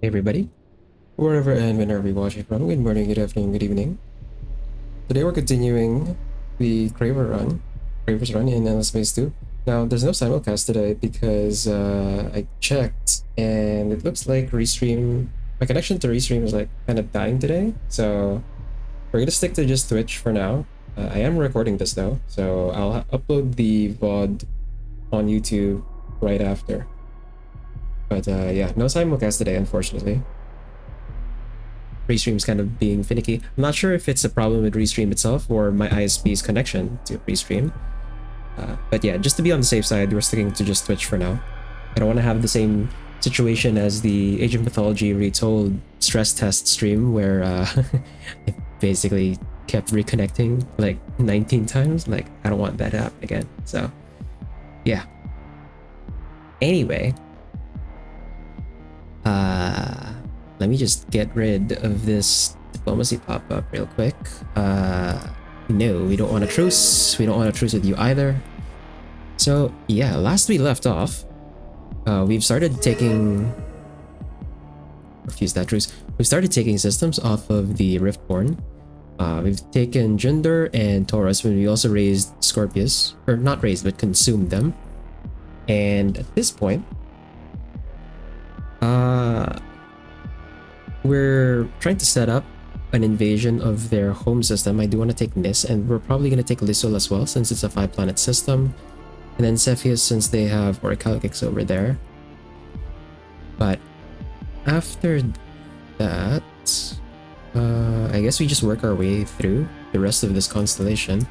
Hey everybody, wherever and whenever you're watching from, good morning, good afternoon, good evening. Today we're continuing the Cravers run in Endless Space 2. Now, there's no simulcast today because I checked and it looks like my connection to Restream is like kind of dying today. So we're gonna stick to just Twitch for now. I am recording this though, so I'll upload the VOD on YouTube right after. But yeah, no simulcast today, unfortunately. Restream's kind of being finicky. I'm not sure if it's a problem with Restream itself or my ISP's connection to Restream. But yeah, just to be on the safe side, we're sticking to just Twitch for now. I don't want to have the same situation as the Age of Mythology Retold stress test stream where I basically kept reconnecting like 19 times. Like, I don't want that to happen again. So, yeah. Anyway, let me just get rid of this diplomacy pop-up real quick. No, we don't want a truce. We don't want a truce with you either. So yeah, last we left off, we've started taking... Refuse that truce. We've started taking systems off of the Riftborn. We've taken Jinder and Taurus when we also raised Scorpius. Or not raised, but consumed them. And at this point, we're trying to set up an invasion of their home system. I do want to take Nis, and we're probably going to take Lissol as well, since it's a 5-planet system. And then Cepheus, since they have Orichalcix over there. But after that, I guess we just work our way through the rest of this constellation.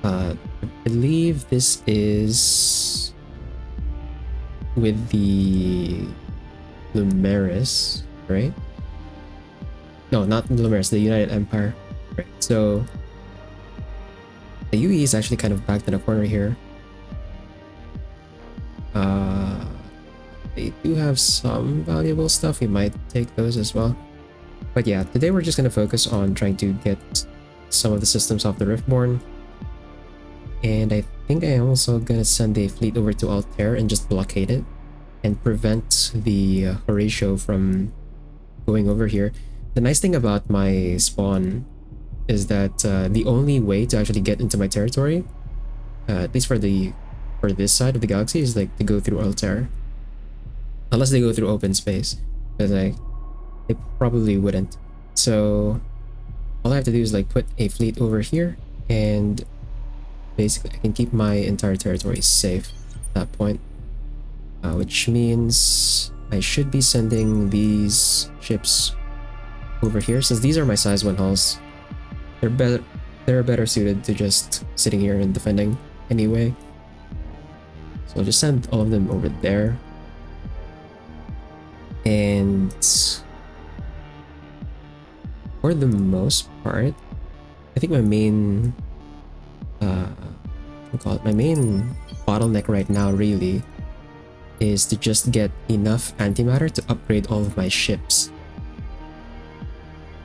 I believe this is with the Lumeris, right? No, not Lumeris, the United Empire. Right. So the UE is actually kind of backed in a corner here. They do have some valuable stuff. We might take those as well. But yeah, today we're just going to focus on trying to get some of the systems off the Riftborn. And I think I am also going to send a fleet over to Altair and just blockade it and prevent the Horatio from going over here. The nice thing about my spawn is that the only way to actually get into my territory, at least for this side of the galaxy, is like to go through Altair. Unless they go through open space, because they probably wouldn't. So all I have to do is like put a fleet over here, and basically I can keep my entire territory safe at that point. Which means I should be sending these ships over here, since these are my size 1 hulls. They're better suited to just sitting here and defending anyway. So I'll just send all of them over there. And for the most part, I think my main my main bottleneck right now really is to just get enough antimatter to upgrade all of my ships.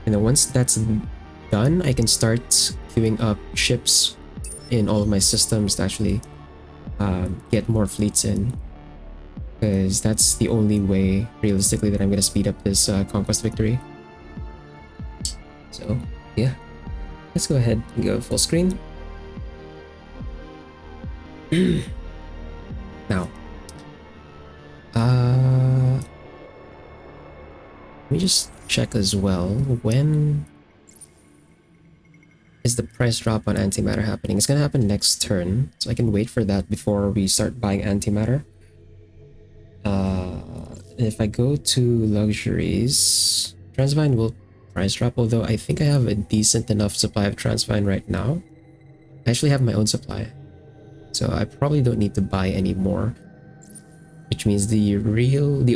And then once that's done, I can start queuing up ships in all of my systems to actually get more fleets in. Because that's the only way, realistically, that I'm going to speed up this conquest victory. So, yeah. Let's go ahead and go full screen. Now, let me just check as well. When is the price drop on antimatter happening? It's going to happen next turn, so I can wait for that before we start buying antimatter. If I go to luxuries, Transvine will price drop, although I think I have a decent enough supply of Transvine right now. I actually have my own supply, so I probably don't need to buy any more. Which means the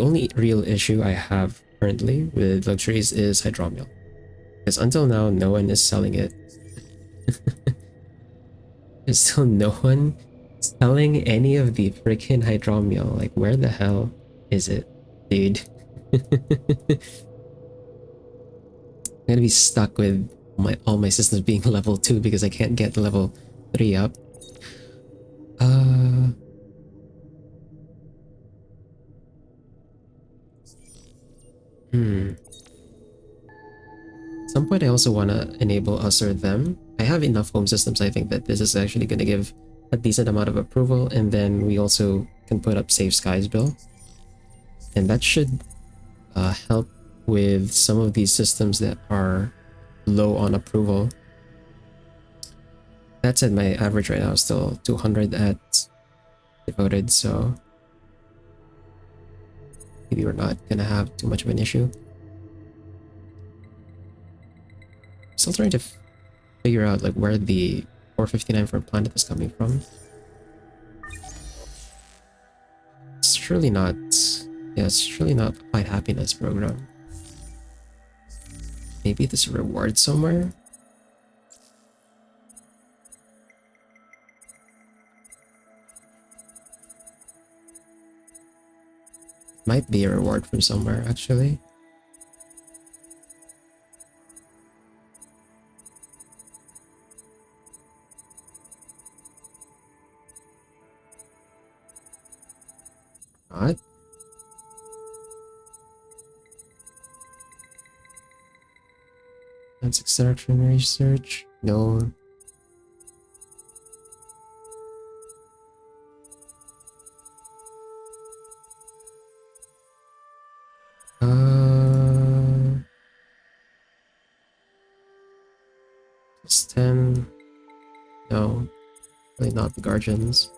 only real issue I have currently with luxuries is hydromiel. Because until now, no one is selling it. There's still no one selling any of the freaking hydromiel. Like, where the hell is it, dude? I'm gonna be stuck with all my systems being level 2 because I can't get level 3 up. At some point I also want to enable us or them. I have enough home systems. I think that this is actually going to give a decent amount of approval, and then we also can put up Safe Skies bill. And that should help with some of these systems that are low on approval. That said, my average right now is still 200 at devoted, so maybe we're not gonna have too much of an issue. Still trying to figure out like where the 459 for a planet is coming from. It's surely not, yeah, it's surely not Applied Happiness program. Maybe there's a reward somewhere? Might be a reward from somewhere, actually. Not. That's extraction research. No. Plus 10. No. Really not the Guardians.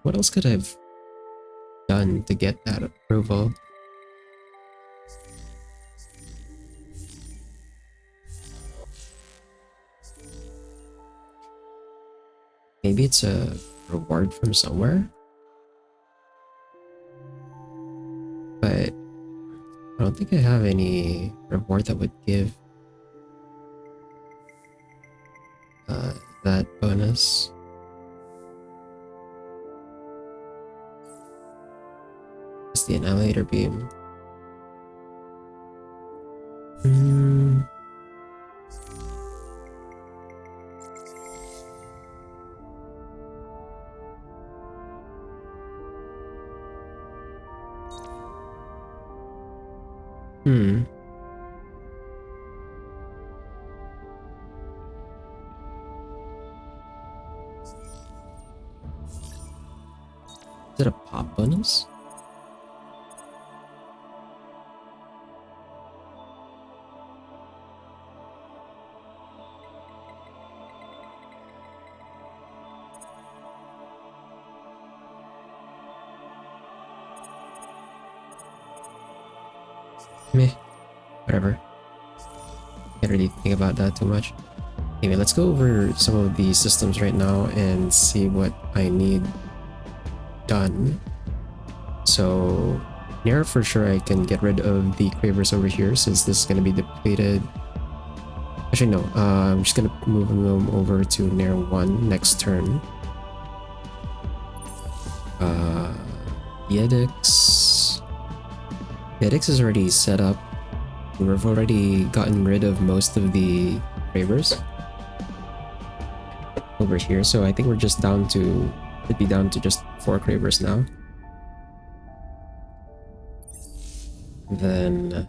What else could I have done to get that approval? Maybe it's a reward from somewhere? But I don't think I have any reward that would give that bonus. It's the annihilator beam. Is it a pop bonus? Meh. Whatever. Can't really think about that too much. Anyway, let's go over some of these systems right now and see what I need done. So, near for sure I can get rid of the Cravers over here since this is going to be depleted. Actually, no. I'm just going to move them over to Nair 1 next turn. Yedix. Yedix is already set up. We've already gotten rid of most of the Cravers over here, so I think we're just down to, should be down to just 4 Cravers now. Then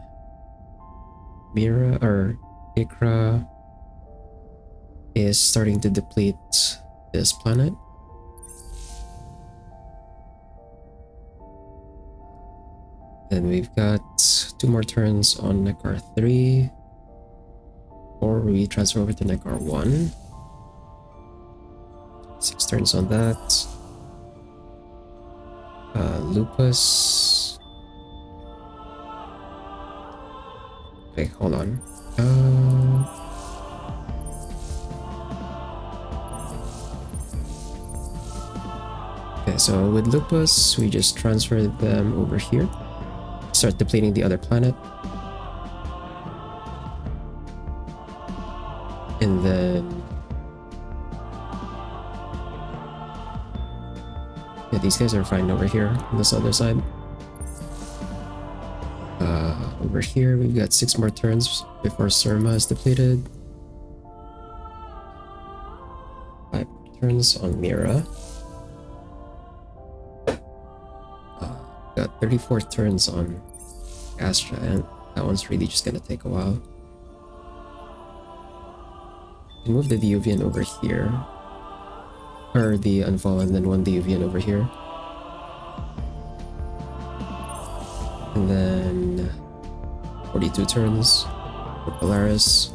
Mira or Ikra is starting to deplete this planet. Then we've got 2 more turns on Nekar 3, or we transfer over to Nekar 1. 6 turns on that. Lupus. Okay, hold on. Okay, so with Lupus, we just transfer them over here. Start depleting the other planet. And then yeah, these guys are fine over here on this other side. Over here we've got 6 more turns before Surma is depleted. turns on Mira. Got 34 turns on Gas Giant. That one's really just gonna take a while. Can move the Diluvian over here. Or the Unfallen, then one Diluvian over here. And then 42 turns for Polaris.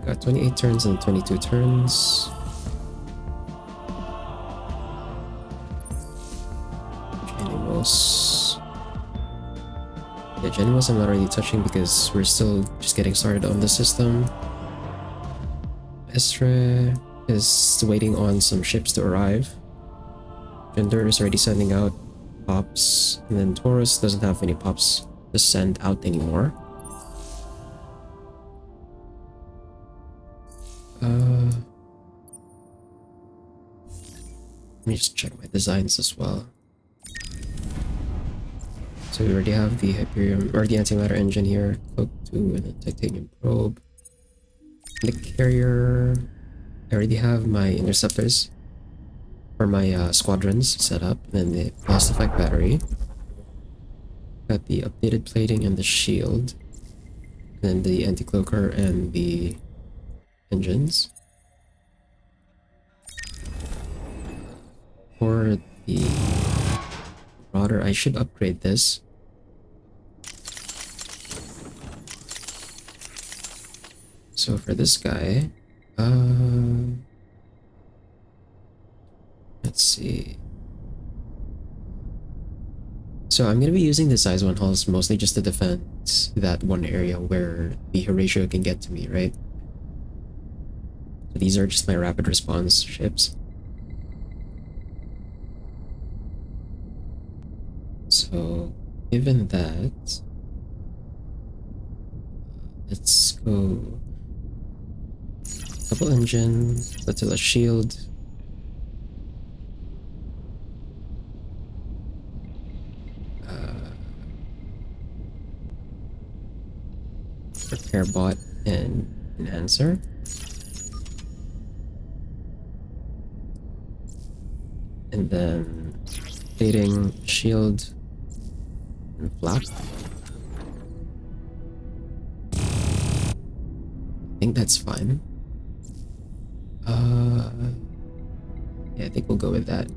Got 28 turns and 22 turns. Genimos. Yeah, Genimos I'm not really touching because we're still just getting started on the system. Estre is waiting on some ships to arrive. Gender is already sending out pops, and then Taurus doesn't have any pops to send out anymore. Let me just check my designs as well. So we already have the Hyperion, or the antimatter engine here, Cloak 2, and the Titanium probe. The carrier, I already have my interceptors for my squadrons set up, and then the blast effect battery. Got the updated plating and the shield, and then the anti-cloaker and the engines. For the Marauder, I should upgrade this. So for this guy, let's see. So I'm gonna be using the size 1 hulls mostly just to defend that one area where the Horatio can get to me, right? So these are just my rapid response ships. So given that, let's go double engine, Flotilla shield. Repair bot and enhancer. And then plating, shield, and flap. I think that's fine. Yeah, I think we'll go with that.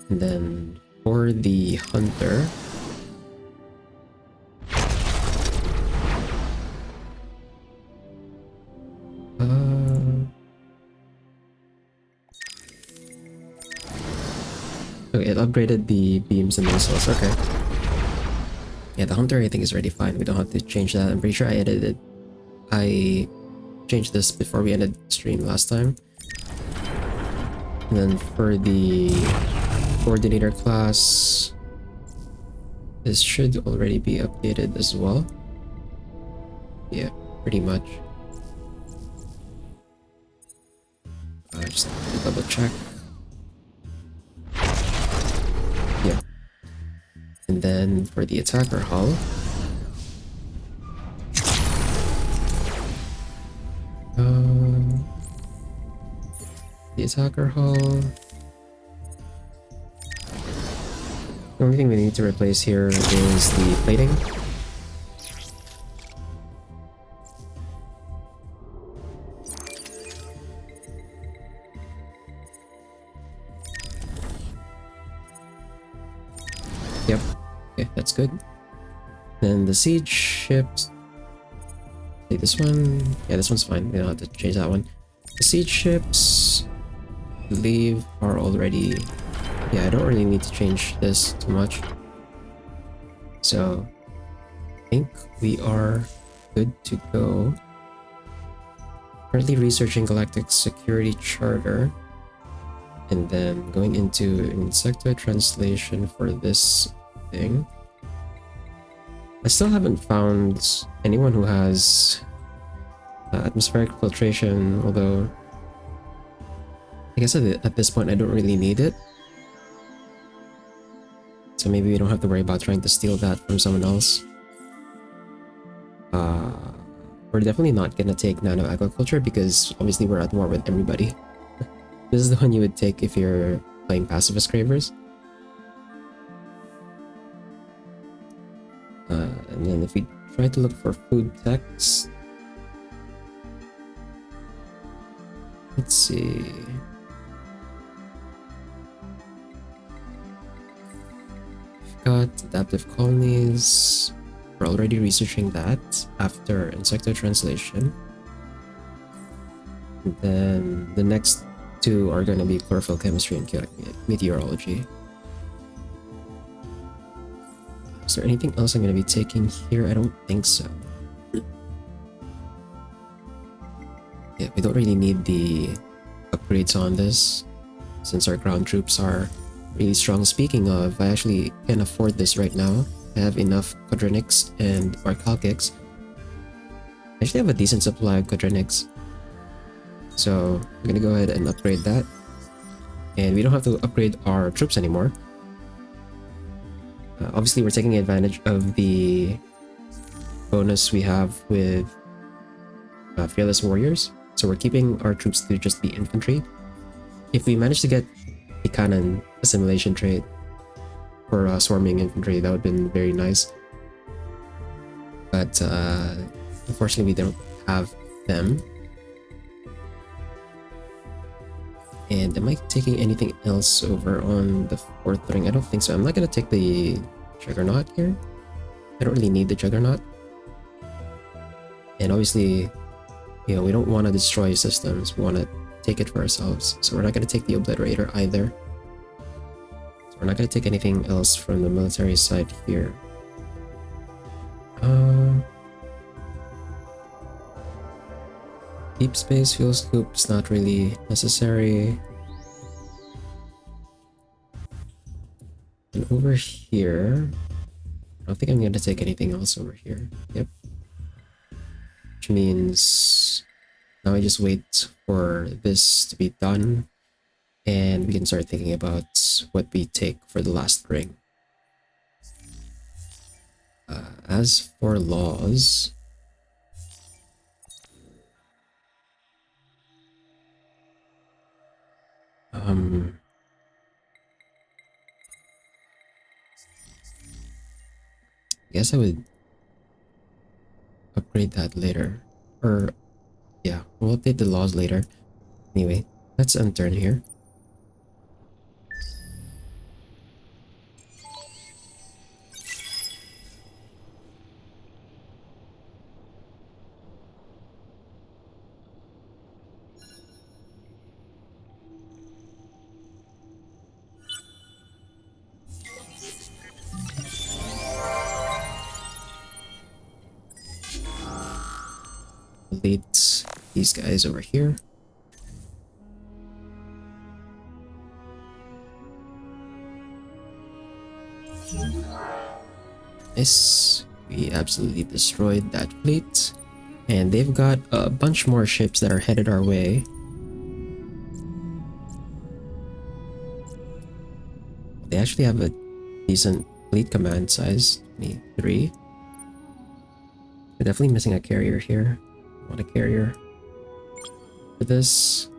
And then for the hunter, okay, it upgraded the beams and missiles. Okay. Yeah, the hunter I think is already fine. We don't have to change that. I'm pretty sure I edited. I changed this before we ended stream last time. And then for the coordinator class, this should already be updated as well. Yeah, pretty much. Just double check. Yeah. And then for the attacker hull, the attacker hull. The only thing we need to replace here is the plating. Yep. Okay, that's good. Then the siege ships. Okay, this one. Yeah, this one's fine. We don't have to change that one. The siege ships, I believe, are already. Yeah, I don't really need to change this too much. So, I think we are good to go. Currently researching Galactic Security Charter. And then going into insectoid translation for this thing. I still haven't found anyone who has atmospheric filtration, although I guess at this point I don't really need it. So maybe we don't have to worry about trying to steal that from someone else. we're definitely not gonna take nano aquaculture because obviously we're at war with everybody. This is the one you would take if you're playing pacifist Cravers. And then if we try to look for food techs, let's see. We've got adaptive colonies. We're already researching that after insecto translation. And then the next two are going to be chlorophyll chemistry and chaotic meteorology. Is there anything else I'm going to be taking here? I don't think so. Yeah, we don't really need the upgrades on this since our ground troops are really strong. Speaking of, I actually can afford this right now. I have enough quadrinics and orchalcics. I actually have a decent supply of quadrinics. So I'm gonna go ahead and upgrade that. And we don't have to upgrade our troops anymore. Obviously, we're taking advantage of the bonus we have with Fearless Warriors. So we're keeping our troops to just the infantry. If we manage to get a cannon assimilation trait for swarming infantry, that would have been very nice. But unfortunately, we don't have them. And am I taking anything else over on the fourth ring? I don't think so. I'm not going to take the Juggernaut here. I don't really need the Juggernaut. And obviously, you know, we don't want to destroy systems. We want to take it for ourselves. So we're not going to take the Obliterator either. So we're not going to take anything else from the military side here. Deep space fuel scoop is not really necessary. And over here, I don't think I'm going to take anything else over here. Yep. Which means now I just wait for this to be done and we can start thinking about what we take for the last ring. As for laws, I guess I would upgrade that later. Or, yeah, we'll update the laws later. Anyway, let's unturn here. Delete these guys over here. Yes, we absolutely destroyed that fleet. And they've got a bunch more ships that are headed our way. They actually have a decent fleet command size, 23. We're definitely missing a carrier here. Want a carrier for this.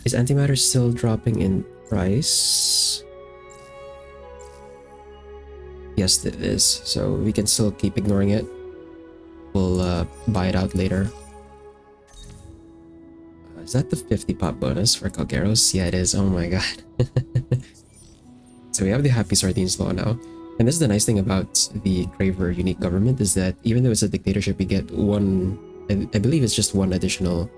Is antimatter still dropping in price? Yes, it is. So we can still keep ignoring it. We'll buy it out later. Is that the 50 pop bonus for Calgeros? Yeah, it is. Oh my god. So we have the Happy Sardines law now. And this is the nice thing about the Craver unique government is that even though it's a dictatorship, we get one, I believe it's just one additional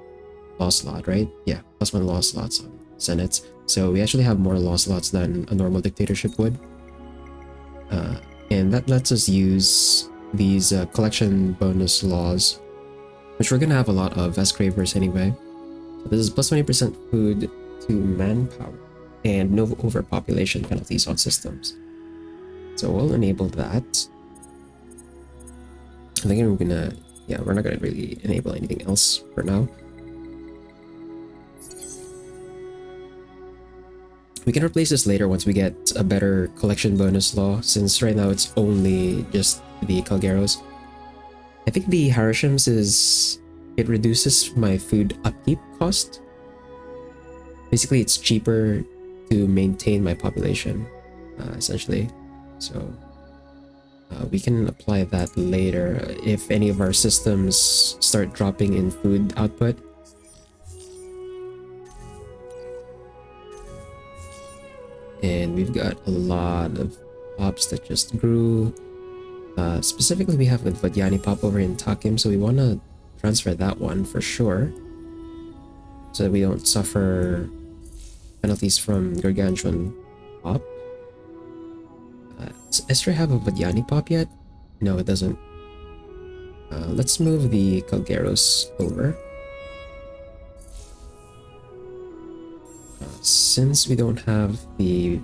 law slot, right? Yeah, plus one law slots on senates. So we actually have more law slots than a normal dictatorship would. And that lets us use these collection bonus laws, which we're gonna have a lot of as Cravers anyway. So this is plus 20% food to manpower and no overpopulation penalties on systems. So we'll enable that. I think we're gonna, yeah, we're not gonna really enable anything else for now. We can replace this later once we get a better collection bonus law, since right now it's only just the Calgeros. I I think the Harishams it reduces my food upkeep cost. Basically, it's cheaper to maintain my population, essentially. So we can apply that later if any of our systems start dropping in food output. And we've got a lot of pops that just grew. Specifically, we have a Vadyani pop over in Takim, so we want to transfer that one for sure, so that we don't suffer penalties from Gargantuan pop. Does Esther have a Vadyani pop yet? No, it doesn't. Let's move the Calgeros over. Since we don't have the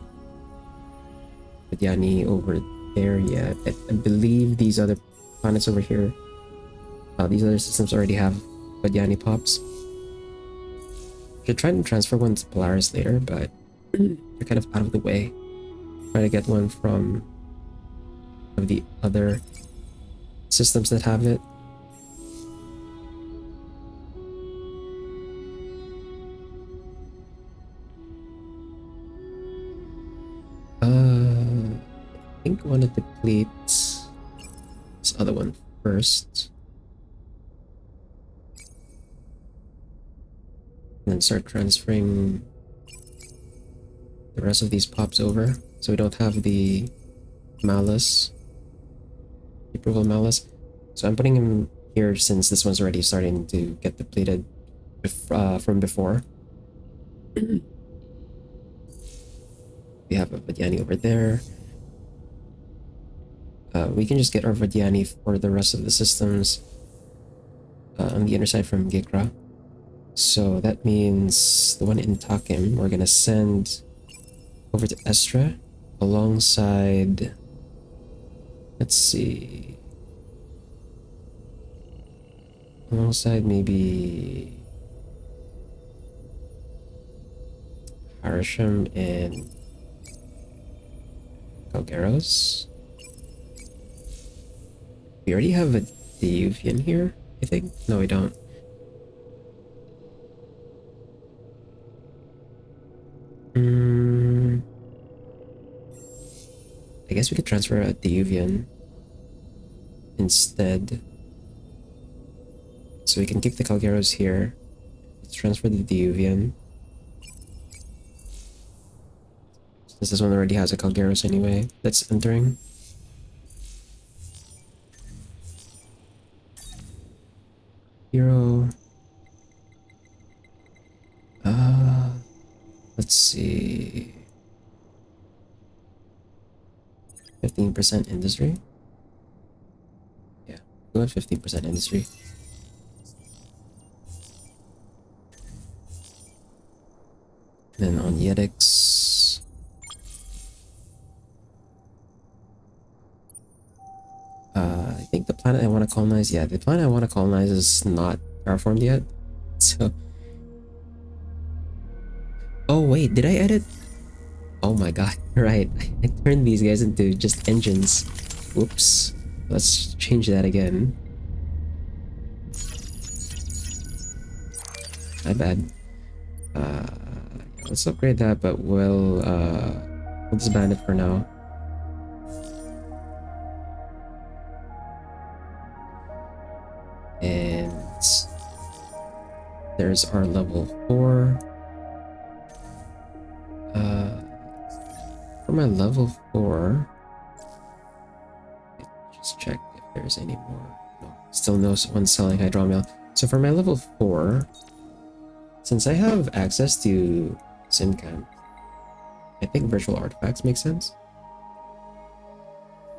Vadyani over there yet, I believe these other planets over here, these other systems already have Vadyani pops. Should try and transfer one to Polaris later, but they're kind of out of the way. Try to get one from the other systems that have it. I think I want to deplete this other one first, and then start transferring the rest of these pops over, so we don't have the Malice, the approval Malice. So I'm putting him here since this one's already starting to get depleted from before. We have a Vadyani over there. We can just get our Vadyani for the rest of the systems on the inner side from Gikra. So that means the one in Takim we're gonna send over to Estra alongside, let's see, alongside maybe Harisham and Calgeros. We already have a Diuvian here, I think. No, we don't. I guess we could transfer a Diuvian instead. So we can keep the Calgeros here. Let's transfer the Diuvian. Since this one already has a Calgeros anyway that's entering. Hero. Let's see. 15% industry. Yeah, go at 15% industry. Then on Yedix, I think the planet I want to colonize, yeah, the planet I want to colonize is not terraformed yet. So, oh wait, did I edit? Oh my god, right. I turned these guys into just engines. Whoops. Let's change that again. My bad. Let's upgrade that, but we'll disband it for now. And there's our level 4. For my level 4, just check if there's any more. No, still no one selling hydromiel. So for my level 4, since I have access to SimCamp, I think virtual artifacts make sense.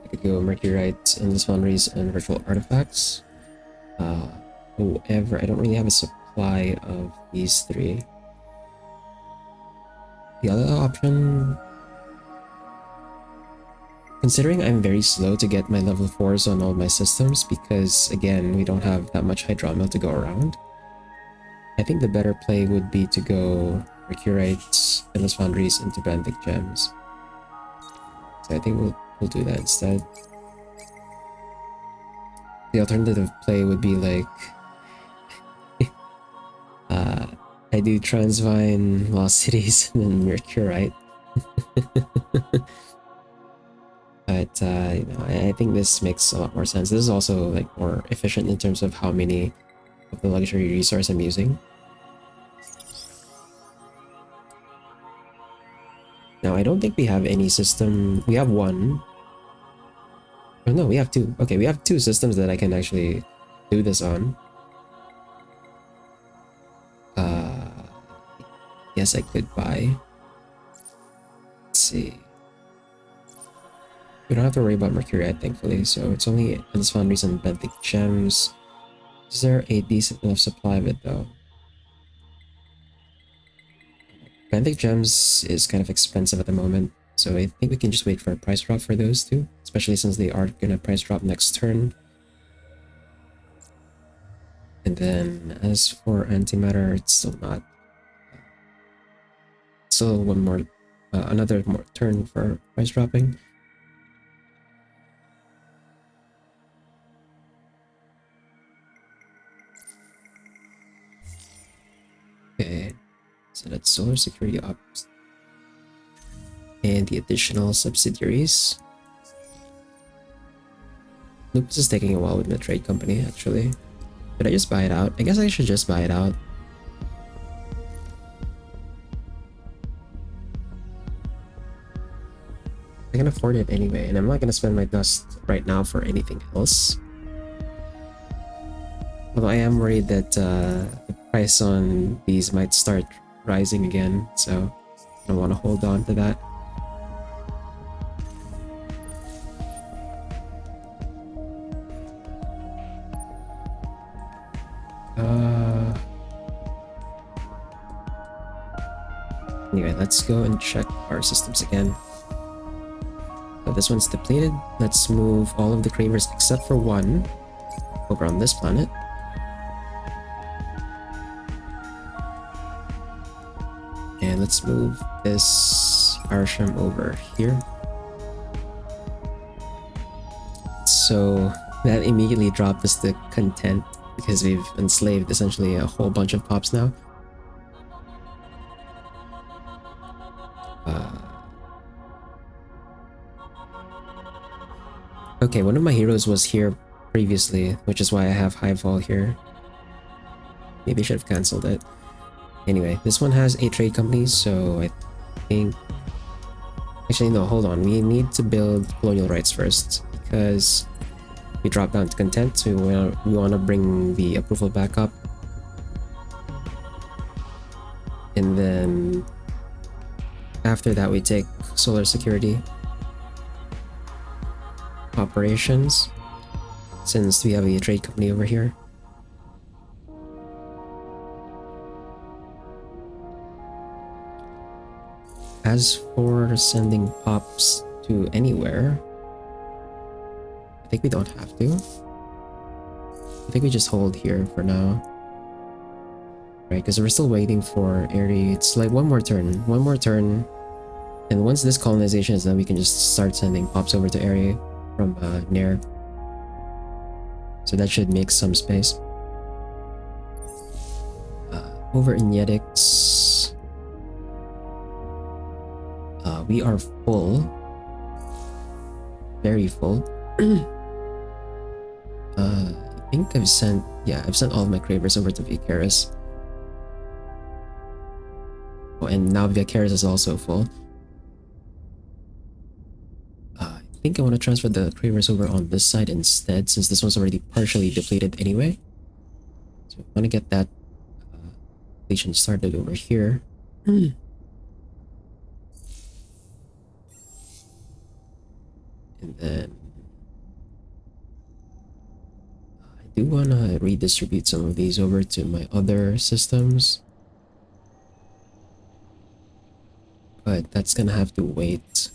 I could go Mercurites, Endless Foundries, and virtual artifacts. However, I don't really have a supply of these 3. The other option, considering I'm very slow to get my level 4s on all my systems because, again, we don't have that much hydromiel to go around, I think the better play would be to go Mercurites, Endless Foundries, into Benthic Gems. So I think we'll do that instead. The the alternative play would be like I do Transvine, Lost Cities, and then Mercurite. But you know, I think this makes a lot more sense. This is also like more efficient in terms of how many of the luxury resource I'm using. Now I don't think we have any system. We have one. Oh no, we have two. Okay, we have two systems that I can actually do this on. Yes, I could buy. Let's see. We don't have to worry about Mercury, thankfully, so it's only Endless Foundries and Benthic Gems. Is there a decent enough supply of it, though? Benthic Gems is kind of expensive at the moment, so I think we can just wait for a price drop for those two, especially since they are gonna price drop next turn. And then, as for Antimatter, it's still not. Still one more, another more turn for price dropping. Okay, so that's solar security ops and the additional subsidiaries. Lupus is taking a while with the trade company, actually. Should I just buy it out? I guess I should just buy it out. I can afford it anyway, and I'm not gonna spend my dust right now for anything else. Although I am worried that the price on these might start rising again, so I want to hold on to that. Anyway, let's go and check our systems again. So this one's depleted. Let's move all of the Cravers except for one over on this planet. And let's move this Arsham over here. So that immediately dropped us the content because we've enslaved essentially a whole bunch of pops now. Okay, one of my heroes was here previously, which is why I have High Fall here. Maybe I should have cancelled it. Anyway, this one has 8 trade companies, so I think... Actually, no, hold on. We need to build colonial rights first, because we drop down to content, so we want to bring the approval back up. And then after that, we take solar security operations, since we have a trade company over here. As for sending pops to anywhere, I think we don't have to. I think we just hold here for now. Right, because we're still waiting for Airy. It's like one more turn. And once this colonization is done, we can just start sending pops over to Airy from Nair. So that should make some space. Over in Yetix, we are full. Very full. I think I've sent all of my Cravers over to Vicaris. Oh, and now Vicaris is also full. I think I want to transfer the Cravers over on this side instead, since this one's already partially depleted anyway. So I want to get that depletion started over here. And then I do want to redistribute some of these over to my other systems, but that's gonna have to wait.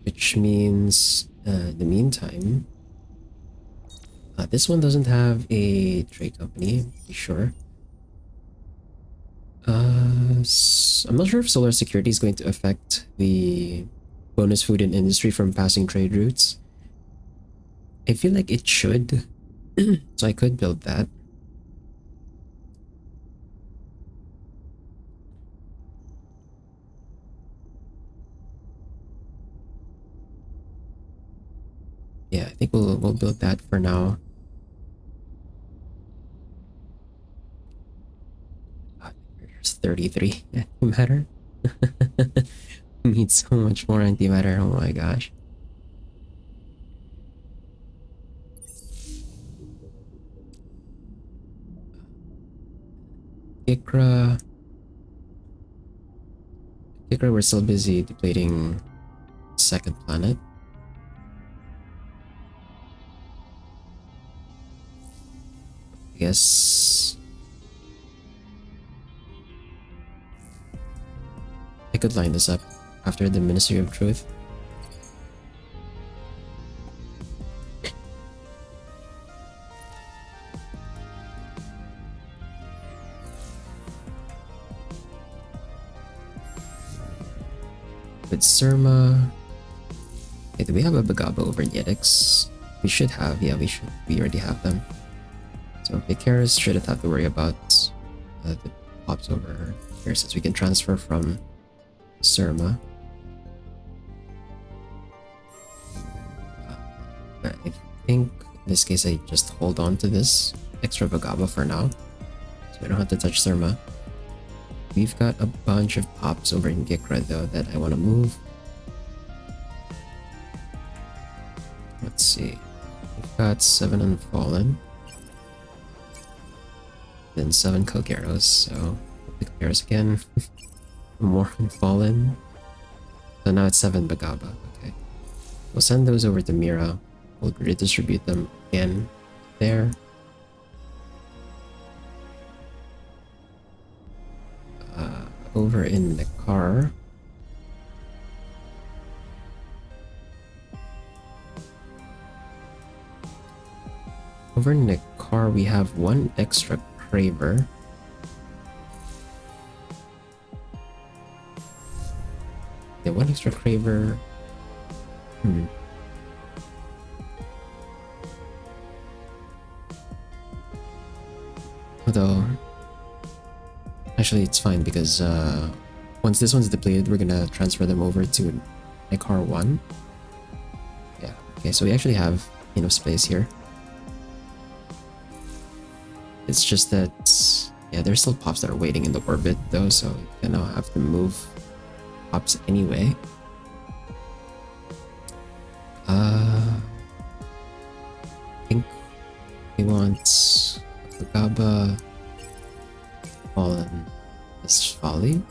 Which means, in the meantime, this one doesn't have a trade company, I'm pretty sure. I'm not sure if solar security is going to affect the bonus food and industry from passing trade routes. I feel like it should. So I could build that. Yeah, I think we'll build that for now. There's 33 antimatter. We need so much more antimatter. Oh my gosh. Ikra. We're still busy depleting second planet. I guess I could line this up after the Ministry of Truth. With Surma. Okay, do we have a Bagaba over in Yedix? We should have, yeah, we should. We already have them. So Vicaris shouldn't have to worry about the pops over here since we can transfer from Surma. I think in this case I just hold on to this extra Bagaba for now. So I don't have to touch Surma. We've got a bunch of pops over in Gikra though that I want to move. Let's see. We've got 7 Unfallen. Then 7 Kogeros, so the Kogeros again. More Unfallen. So now it's 7 Bagaba, okay. We'll send those over to Mira. We'll redistribute them again there. Over in the car. Over in the car, we have 1 extra Craver. Yeah, 1 extra Craver. Although, actually it's fine because once this one's depleted, we're gonna transfer them over to car 1. Yeah, okay, so we actually have enough space here. It's just that, yeah, there's still pops that are waiting in the orbit though, so you kind of have to move pops anyway. I think we want Fugaba, Fallen, this Folly.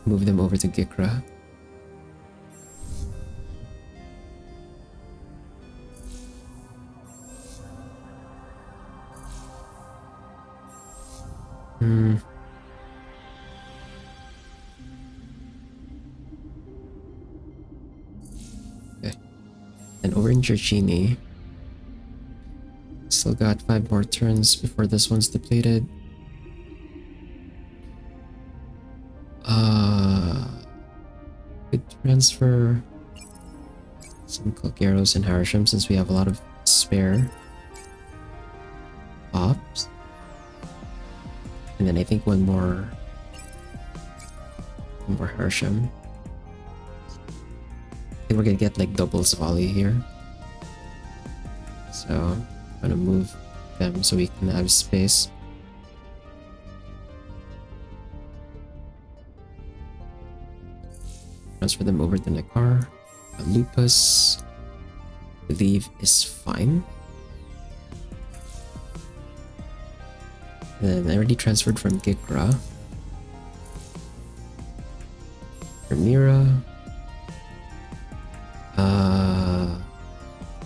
Move them over to Gikra. Okay. And over in Giorgini, still got 5 more turns before this one's depleted. Could transfer some Kogeros and Harisham since we have a lot of spare pops. And then I think one more Harisham. I think we're gonna get like doubles volley here. So I'm gonna move them so we can have space. Transfer them over to Nekar. Lupus, I believe, is fine. And then I already transferred from Gikra. Ramira.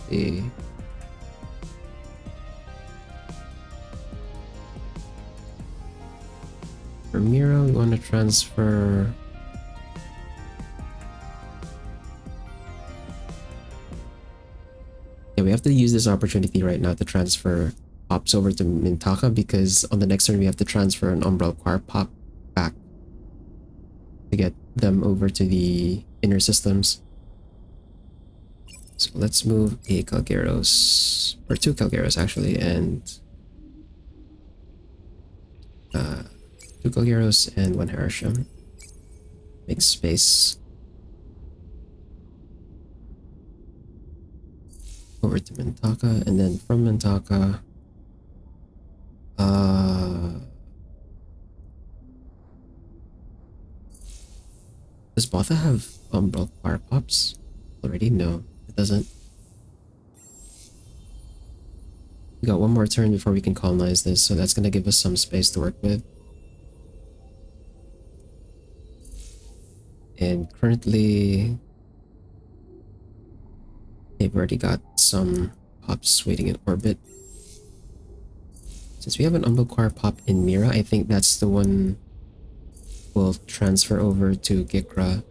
See. Ramira, we want to transfer. Yeah, we have to use this opportunity right now to transfer pops over to Mintaka because on the next turn we have to transfer an Umbral Choir pop back to get them over to the inner systems. So let's move a Calgeros, or two Calgeros actually, and two Calgeros and one Harasham. Make space. Over to Mintaka, and then from Mintaka, does Botha have Umbral Fire Pops already? No, it doesn't. We got one more turn before we can colonize this, so that's gonna give us some space to work with. And currently, they've already got some pops waiting in orbit. Since we have an Umbral pop in Mira, I think that's the one we'll transfer over to Gikra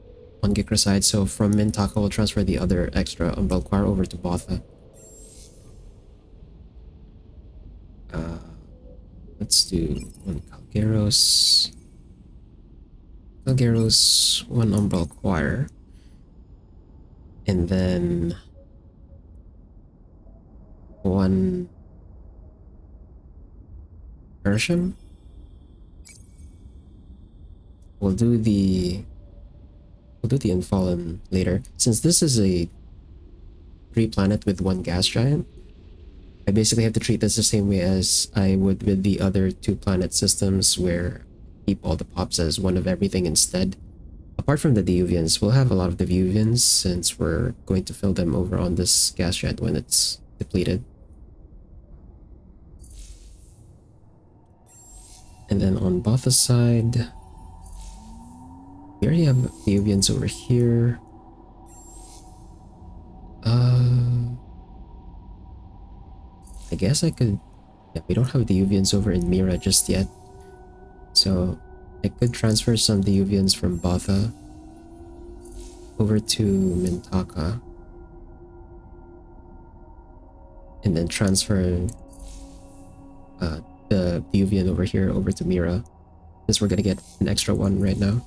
on Gikra side. So from Mintaka, we'll transfer the other extra Umbral over to Botha. Let's do one Calgeros. Calgeros, one Umbral Choir. And then one Ursham. We'll do the Infallen later. Since this is a 3-planet with one gas giant, I basically have to treat this the same way as I would with the other 2-planet systems, where I keep all the pops as one of everything instead. Apart from the Diuvians, we'll have a lot of the Diuvians since we're going to fill them over on this gas giant when it's depleted. And then on Botha's side, we already have Diuvians over here. I guess I could... Yeah, we don't have Diuvians over in Mira just yet. So I could transfer some Diuvians from Botha over to Mintaka. And then transfer the Diuvian over here over to Mira, since we're gonna get an extra one right now.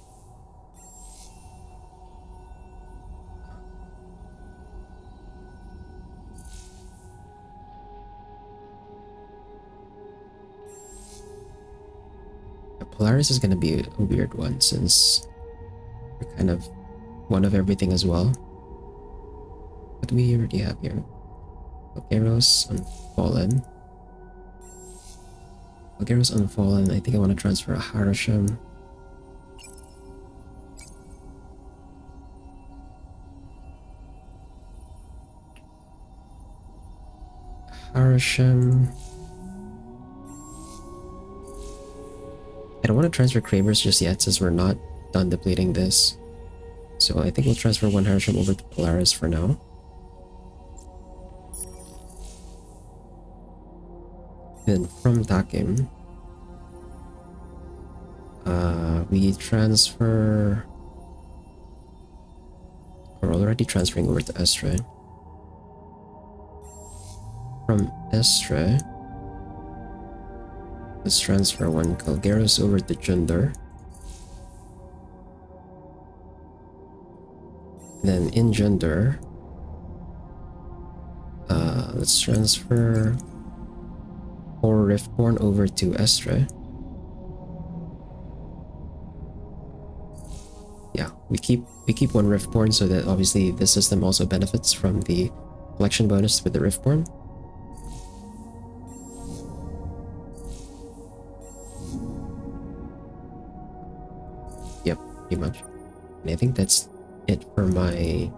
Polaris is gonna be a weird one since we're kind of one of everything as well. What do we already have here? Calgeros, Unfallen. Calgeros, Unfallen. I think I want to transfer a Harasham. Harasham. I don't want to transfer Cravers just yet since we're not done depleting this. So I think we'll transfer one Harasham over to Polaris for now. Then from Takim, we transfer... We're already transferring over to Estre. From Estre, let's transfer one Calgeros over to Jundar. Then in Jundar, let's transfer 4 Riftborn over to Estre. Yeah, we keep one Riftborn so that obviously the system also benefits from the collection bonus with the Riftborn. Yep, pretty much. And I think that's it for my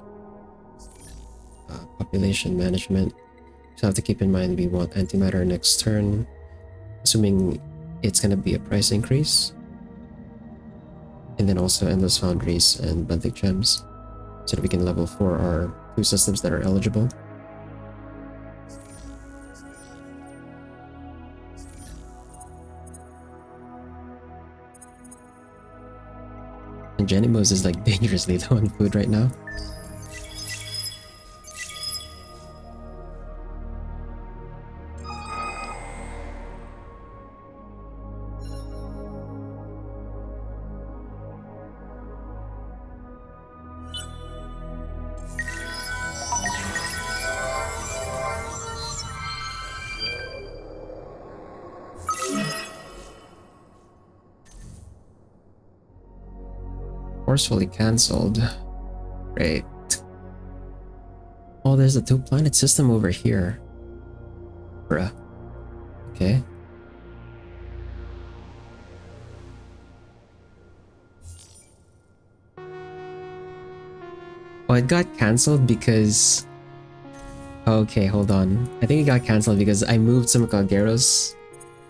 population management. So I have to keep in mind we want antimatter next turn, assuming it's gonna be a price increase. And then also endless foundries and benthic gems, so that we can level 4 our 2 systems that are eligible. And Janimos is like dangerously low on food right now. Forcefully cancelled. Great. Oh, there's a 2-planet system over here. Bruh. Okay. Oh, it got cancelled because... Okay, hold on. I think it got cancelled because I moved some Calderos,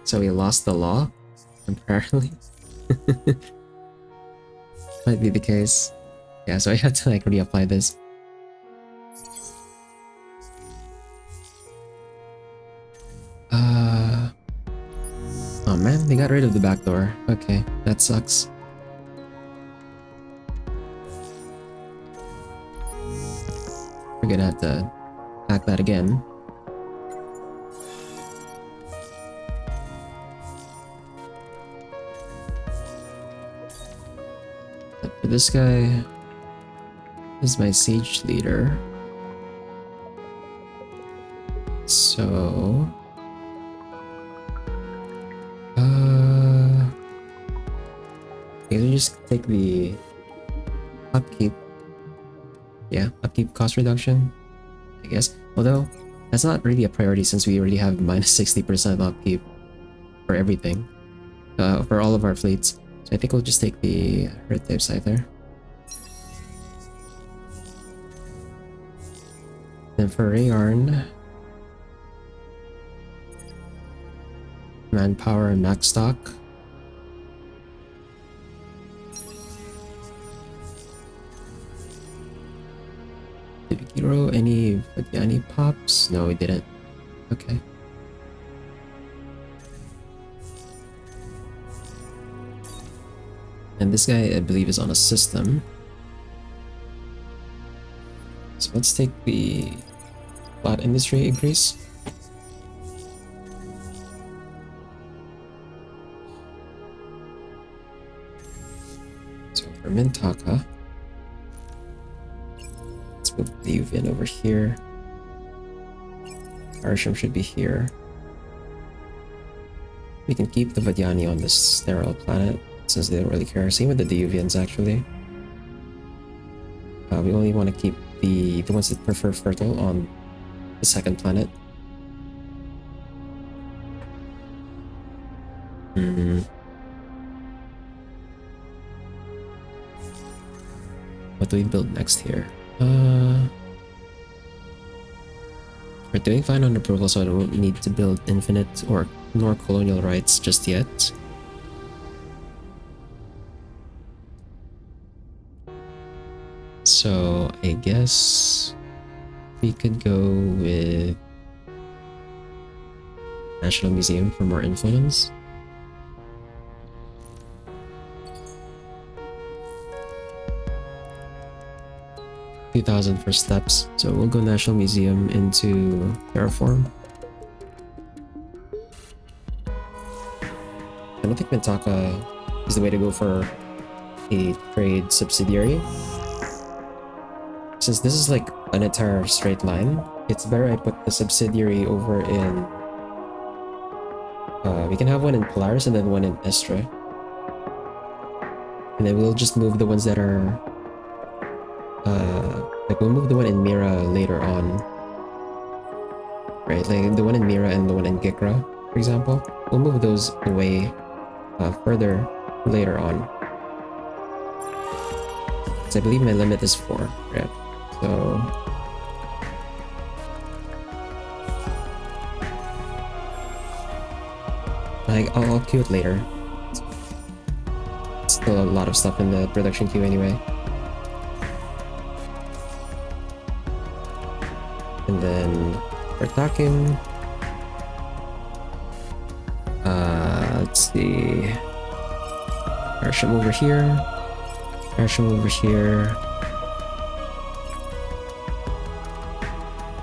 so we lost the law, temporarily. Might be the case. Yeah, so I had to like reapply this. Oh man, they got rid of the back door. Okay, that sucks. We're gonna have to hack that again. But for this guy, this is my siege leader. So... we just take the upkeep. Yeah, upkeep cost reduction, I guess. Although, that's not really a priority since we already have minus 60% upkeep for everything. For all of our fleets. So I think we'll just take the Earth type Scyther. Then for Rayorn, manpower and max stock. Did we hero any pops? No, we didn't. Okay. And this guy, I believe, is on a system. So let's take the plot industry increase. So for Mintaka, let's move the Uvin over here. Arsham should be here. We can keep the Vadyani on this sterile planet since they don't really care. Same with the Diuvians actually. We only want to keep the ones that prefer fertile on the second planet. What do we build next here? We're doing fine on approval, so I don't need to build infinite or nor colonial rights just yet. So I guess we could go with National Museum for more influence. $2,000 for steps, so we'll go National Museum into Terraform. I don't think Mintaka is the way to go for a trade subsidiary. Since this is like an entire straight line, it's better I put the subsidiary over in... we can have one in Polaris and then one in Estra. And then we'll just move the ones that are... like we'll move the one in Mira later on. Right, like the one in Mira and the one in Gikra, for example. We'll move those away further later on. So I believe my limit is 4, right? So... I'll queue it later. It's still a lot of stuff in the production queue anyway. And then for Takim, let's see, Arsham over here, Arsham over here.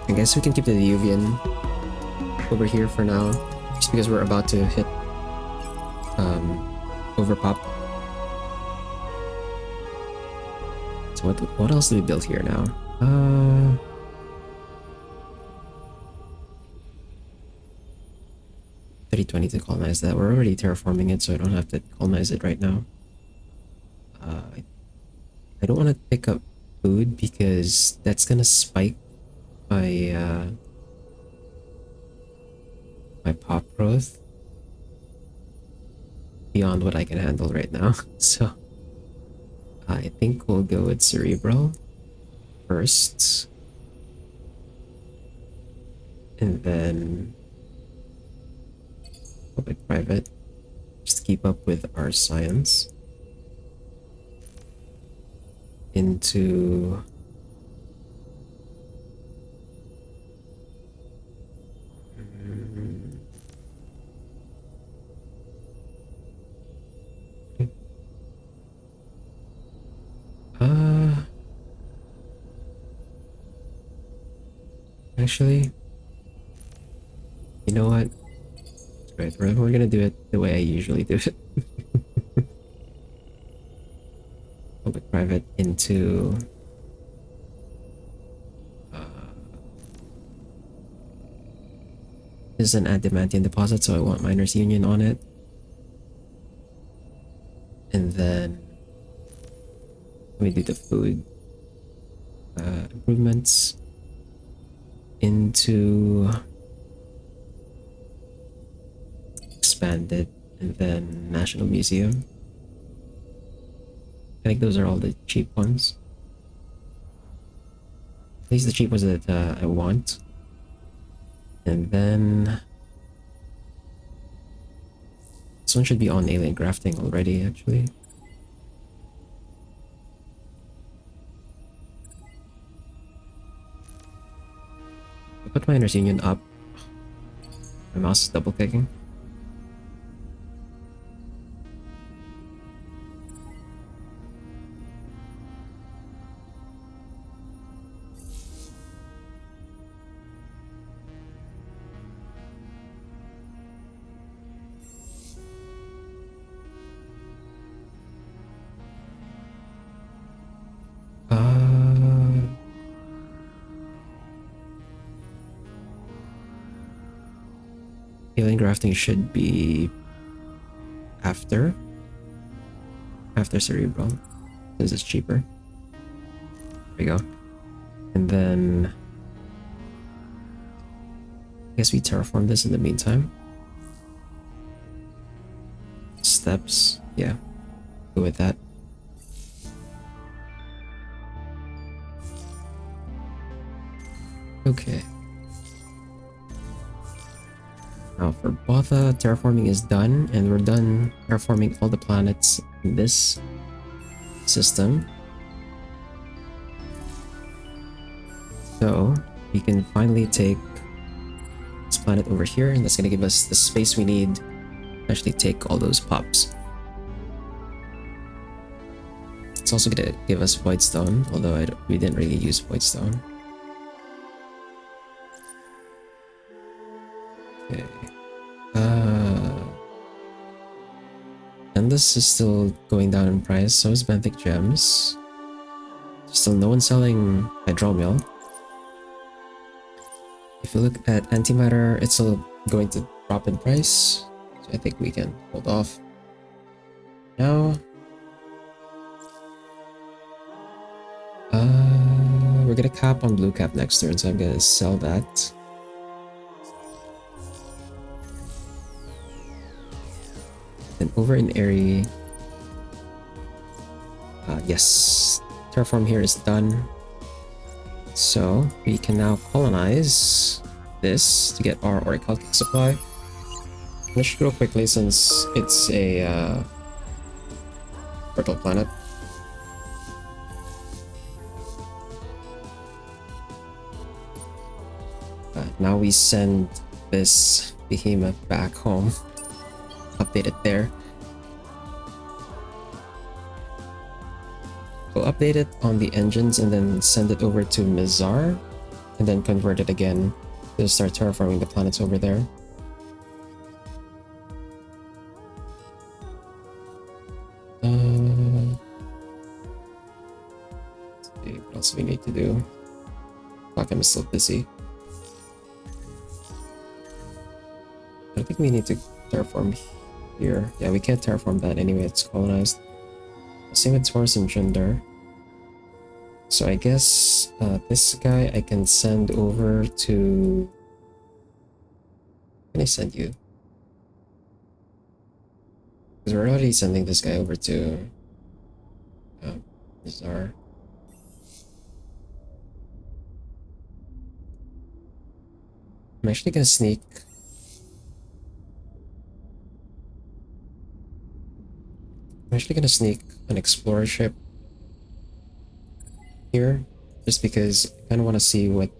I guess we can keep the Diuvian over here for now, just because we're about to hit overpop. So what else do we build here now? 3020 to colonize that. We're already terraforming it, so I don't have to colonize it right now. I don't want to pick up food because that's gonna spike my my pop growth beyond what I can handle right now. So I think we'll go with cerebral first, and then public private, just to keep up with our science. Into actually, you know what? Right, we're gonna do it the way I usually do it. Public private into this is an adamantium deposit, so I want miners union on it. And then let me do the food improvements into expanded, and then National Museum. I think those are all the cheap ones. At least the cheap ones that I want. And then this one should be on alien grafting already, actually. I put miners union up. My mouse is double clicking. Alien grafting should be after cerebral. This is cheaper. There we go. And then I guess we terraform this in the meantime. Steps, yeah, go with that. Okay. Now for Botha, terraforming is done, and we're done terraforming all the planets in this system. So we can finally take this planet over here, and that's gonna give us the space we need to actually take all those pops. It's also gonna give us Voidstone, although we didn't really use Voidstone. Okay. And this is still going down in price, so is benthic gems. Still no one selling hydromiel. If you look at antimatter, it's still going to drop in price, so I think we can hold off. Now, we're gonna cap on blue cap next turn, so I'm gonna sell that. And over in Airy, yes, terraform here is done. So we can now colonize this to get our orichalcic supply. Let's go quickly since it's a fertile planet. Now we send this behemoth back home. Update it there. We'll update it on the engines and then send it over to Mizar, and then convert it again to start terraforming the planets over there. Let's see what else we need to do. Fuck, I'm still busy. I think we need to terraform here. Yeah, we can't terraform that anyway, it's colonized. Same with Taurus and Jundar. So I guess this guy I can send over to... Can I send you? Because we're already sending this guy over to... Bizarre. I'm actually gonna sneak... an explorer ship here, just because I kind of want to see what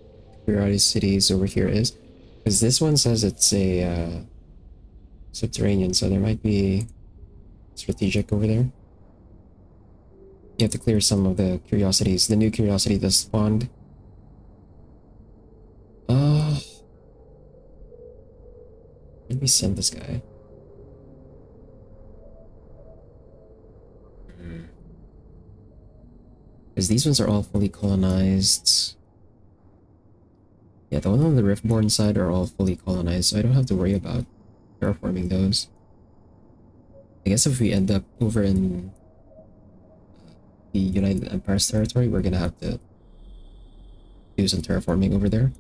curiosities over here is. Because this one says it's a subterranean, so there might be strategic over there. You have to clear some of the curiosities. The new curiosity that spawned. Let me send this guy. Because these ones are all fully colonized. Yeah, the one on the Riftborn side are all fully colonized, so I don't have to worry about terraforming those. I guess if we end up over in the United Empire's territory, we're gonna have to do some terraforming over there.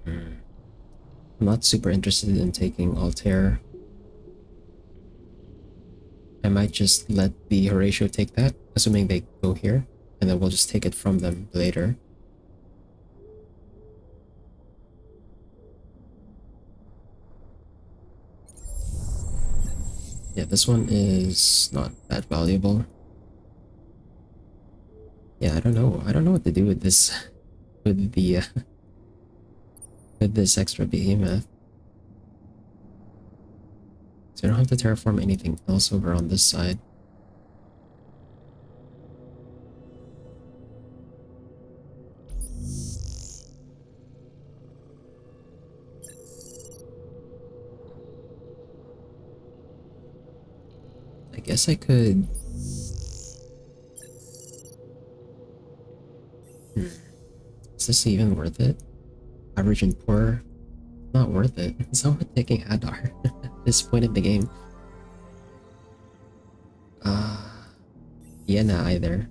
I'm not super interested in taking Altair. I might just let the Horatio take that, assuming they go here, and then we'll just take it from them later. Yeah, this one is not that valuable. Yeah, I don't know. I don't know what to do with this, with the, with this extra behemoth. So I don't have to terraform anything else over on this side. I guess I could... Is this even worth it? Average and poor? Not worth it. It's not worth taking Hadar at this point in the game. Vienna either.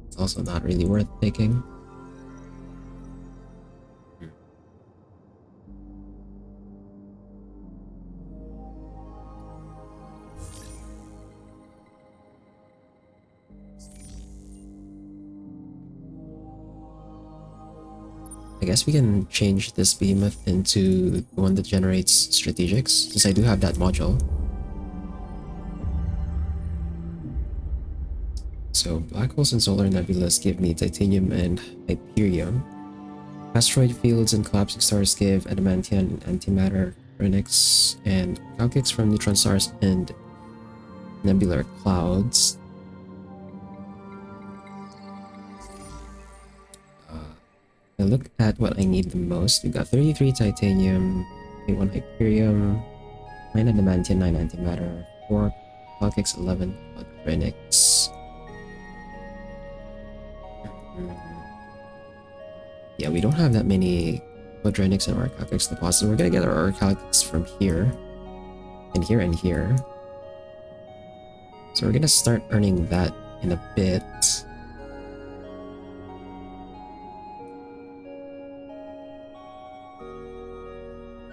It's also not really worth taking. I guess we can change this behemoth into the one that generates strategics, since I do have that module. So black holes and solar nebulas give me titanium and Hyperion. Asteroid fields and collapsing stars give adamantium and antimatter, Phoenix, and calcics from neutron stars and nebular clouds. I look at what I need the most. We got 33 titanium, 21 Hyperium, 9 adamantium, 9 antimatter, 4 calcics, 11 Phoenix. Yeah, we don't have that many quadrenics in our calcics deposits. We're gonna get our calcics from here, and here, and here. So we're gonna start earning that in a bit.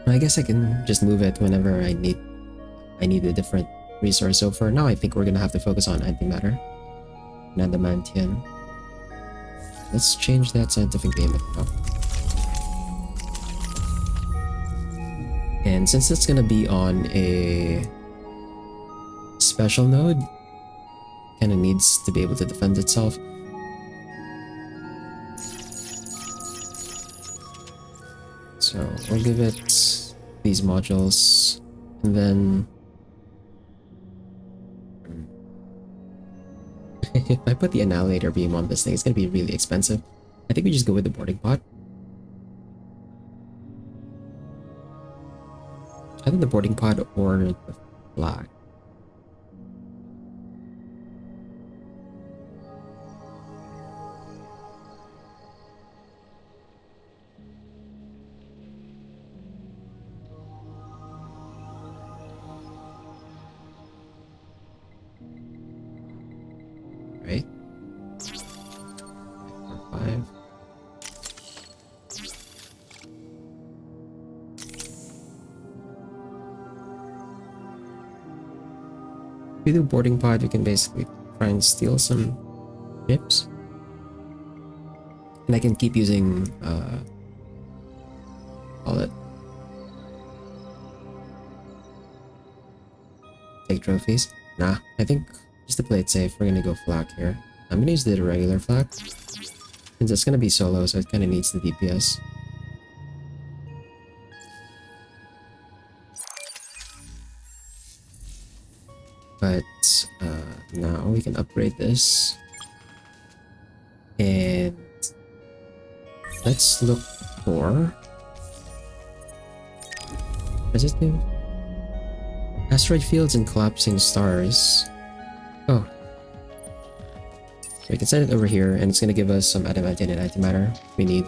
I guess I can just move it whenever I need a different resource. So for now, I think we're gonna have to focus on antimatter and adamantium. Let's change that scientific behemoth now. And since it's gonna be on a special node, kind of needs to be able to defend itself. So we'll give it these modules, and then if I put the annihilator beam on this thing, it's gonna be really expensive. I think we just go with the boarding pod. Either the boarding pod or the flag. right? 5. If we do boarding pod, we can basically try and steal some ships. And I can keep using, call it, take trophies. Nah, I think just to play it safe, we're gonna go flak here. I'm gonna use the regular flak, since it's gonna be solo, so it kind of needs the DPS. But now we can upgrade this. And let's look for... what does it do? Asteroid fields and collapsing stars. Oh. We can set it over here, and it's gonna give us some adamantine and antimatter we need.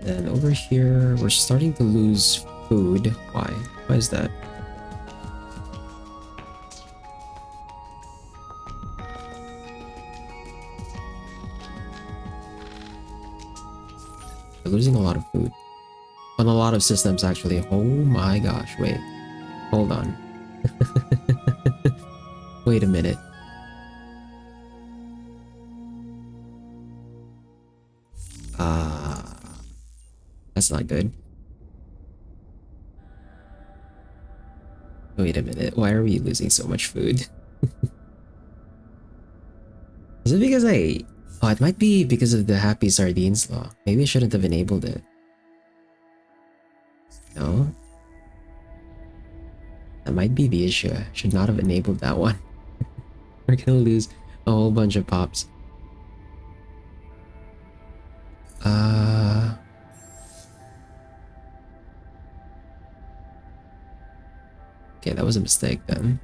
Then over here, we're starting to lose food. Why? Why is that? We're losing a lot of food. On a lot of systems, actually. Oh my gosh, wait. Hold on. Wait a minute. That's not good. Wait a minute. Why are we losing so much food? Is it because I... oh, it might be because of the Happy Sardines law. Maybe I shouldn't have enabled it. No? That might be the issue. I should not have enabled that one. We're gonna lose a whole bunch of pops. Okay, that was a mistake then.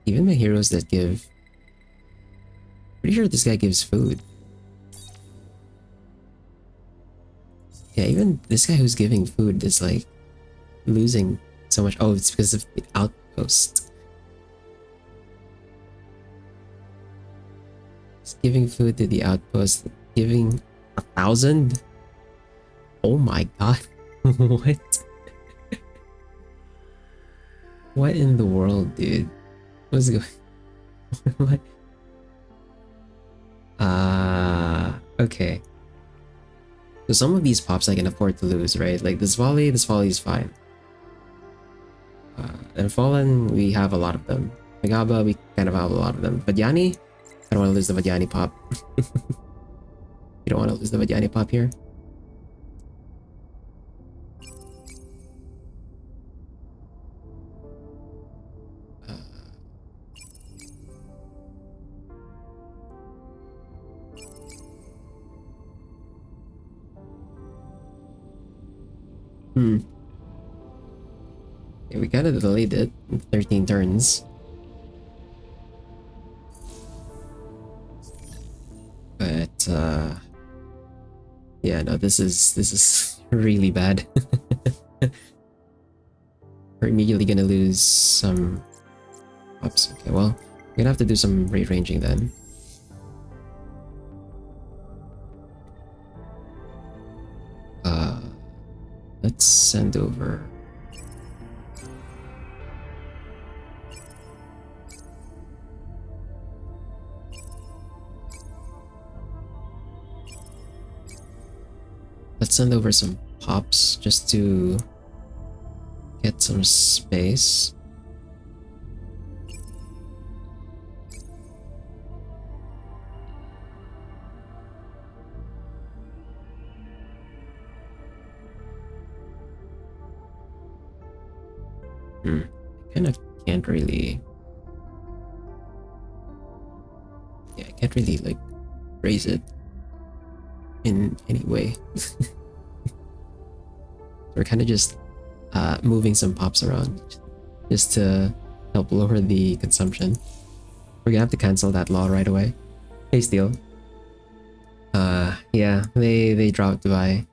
Even the heroes that give... pretty sure this guy gives food. Yeah, even this guy who's giving food is like losing so much. Oh, it's because of the outpost. It's giving food to the outpost. Giving 1,000? Oh my god. What? What in the world, dude? What's going on? What? Okay. So some of these pops I can afford to lose, right? Like this volley is fine. And Fallen, we have a lot of them. Megaba, we kind of have a lot of them. Vadyani? I don't want to lose the Vadyani pop. You don't want to lose the Vadyani pop here. Yeah, we kind of delayed it. 13 turns. But yeah, no, this is really bad. We're immediately gonna lose some pops. Okay, well, we're gonna have to do some rearranging then. Let's send over. Let's send over some pops just to get some space. I kind of can't really... yeah, I can't really like raise it in any way. We're kind of just moving some pops around just to help lower the consumption. We're gonna have to cancel that law right away. Hey, Steel. Yeah, they dropped by.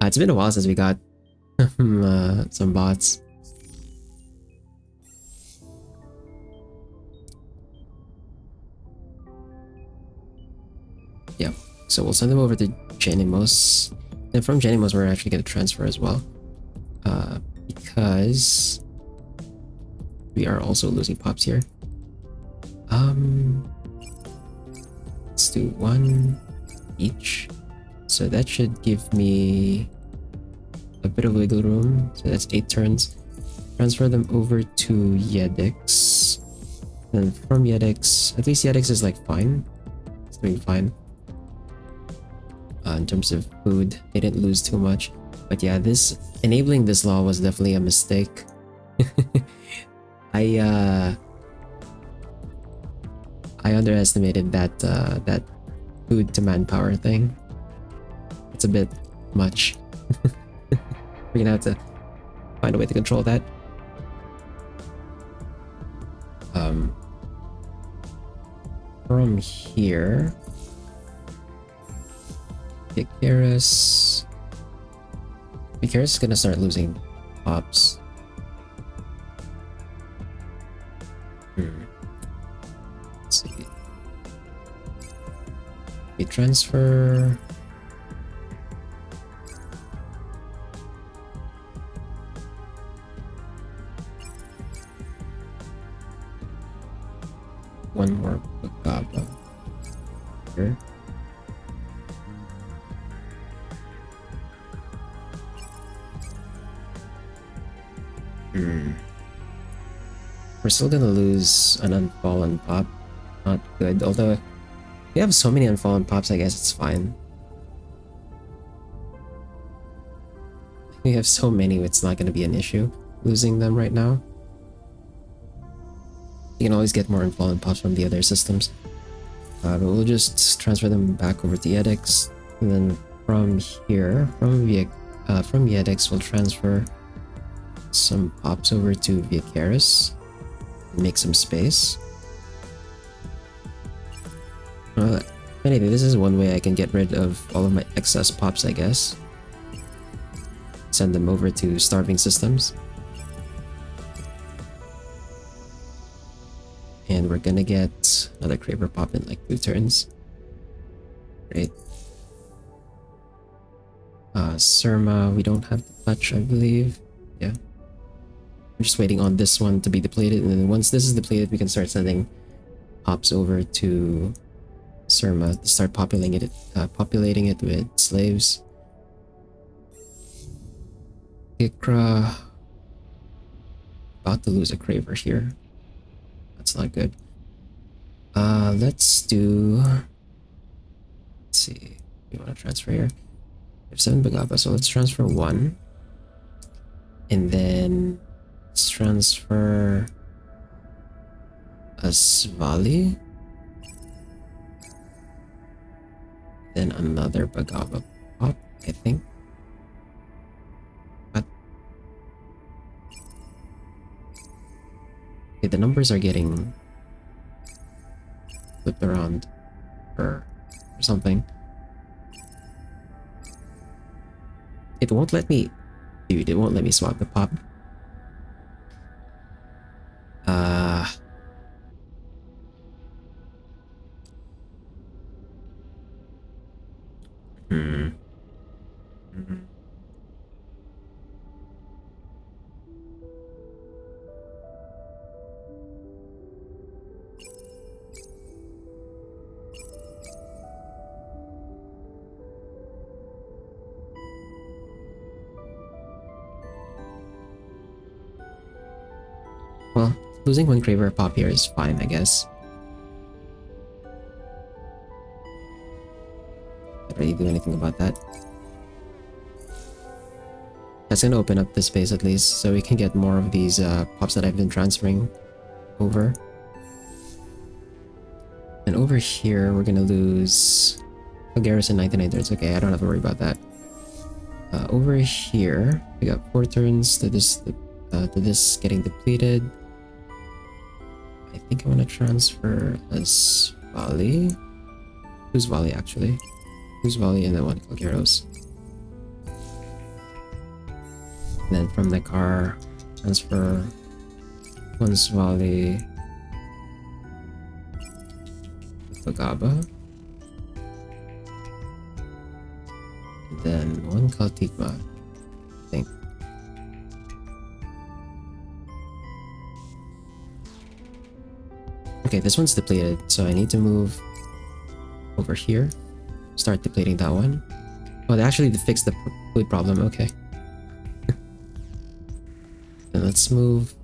It's been a while since we got some bots. Yep. So we'll send them over to Genimos. And from Genimos, we're actually gonna transfer as well. Because we are also losing pops here. Let's do one each. So that should give me a bit of wiggle room. So that's 8 turns. Transfer them over to Yedix. Then from Yedix, at least Yedix is like fine. It's doing fine. In terms of food, they didn't lose too much. But yeah, this enabling this law was definitely a mistake. I underestimated that that food to manpower thing. It's a bit much. We're gonna have to find a way to control that. From here, Icarus is gonna start losing pops. Let's see. We transfer. One more Bagaba here. We're still gonna lose an unfallen pop. Not good. Although we have so many unfallen pops, I guess it's fine. We have so many, it's not gonna be an issue losing them right now. You can always get more unfallen pops from the other systems. But we'll just transfer them back over to Yedix. And then from here, from Yedix, we'll transfer some pops over to Vicaris. Make some space. Anyway, this is one way I can get rid of all of my excess pops, I guess. Send them over to starving systems. And we're gonna get another Craver pop in like 2 turns. Great. Surma, we don't have to touch, I believe. Yeah. I'm just waiting on this one to be depleted, and then once this is depleted, we can start sending pops over to Surma to start populating it with slaves. Ikra, about to lose a Craver here. That's not good. Let's do. Let's see. We want to transfer here. We have 7 Bagaba, so let's transfer 1, and then let's transfer a Svali, then another Bagaba pop, I think. But okay, the numbers are getting flipped around or something. It won't let me, dude, it won't let me swap the pop. Well, losing 1 Craver pop here is fine, I guess. Can't really do anything about that. That's gonna open up the space at least, so we can get more of these pops that I've been transferring over. And over here, we're gonna lose a garrison 99 turns. Okay, I don't have to worry about that. Over here, we got 4 turns to this getting depleted. I think I want to transfer as Valley. Who's Valley actually? Who's Valley and then one Calgeros. And then from the car, transfer one's Valley. Bagaba. And then one Kaltigma, I think. Okay, this one's depleted, so I need to move over here. Start depleting that one. Oh, they actually fixed the food problem, okay. Then let's move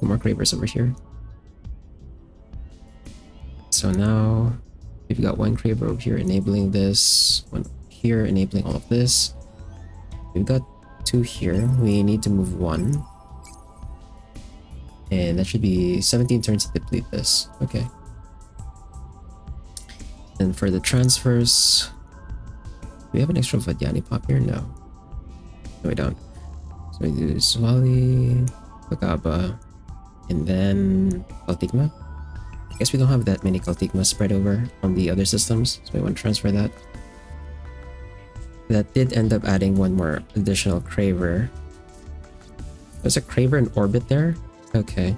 2 more Cravers over here. So now we've got 1 Craver over here enabling this, 1 here enabling all of this. We've got 2 here. We need to move 1. And that should be 17 turns to deplete this. Okay. And for the transfers, do we have an extra Vadyani pop here? No. No, we don't. So we do Swali, Bagaba, and then Kaltigma. I guess we don't have that many Kaltigma spread over on the other systems, so we want to transfer that. That did end up adding 1 more additional Craver. There's a Craver in orbit there? Okay.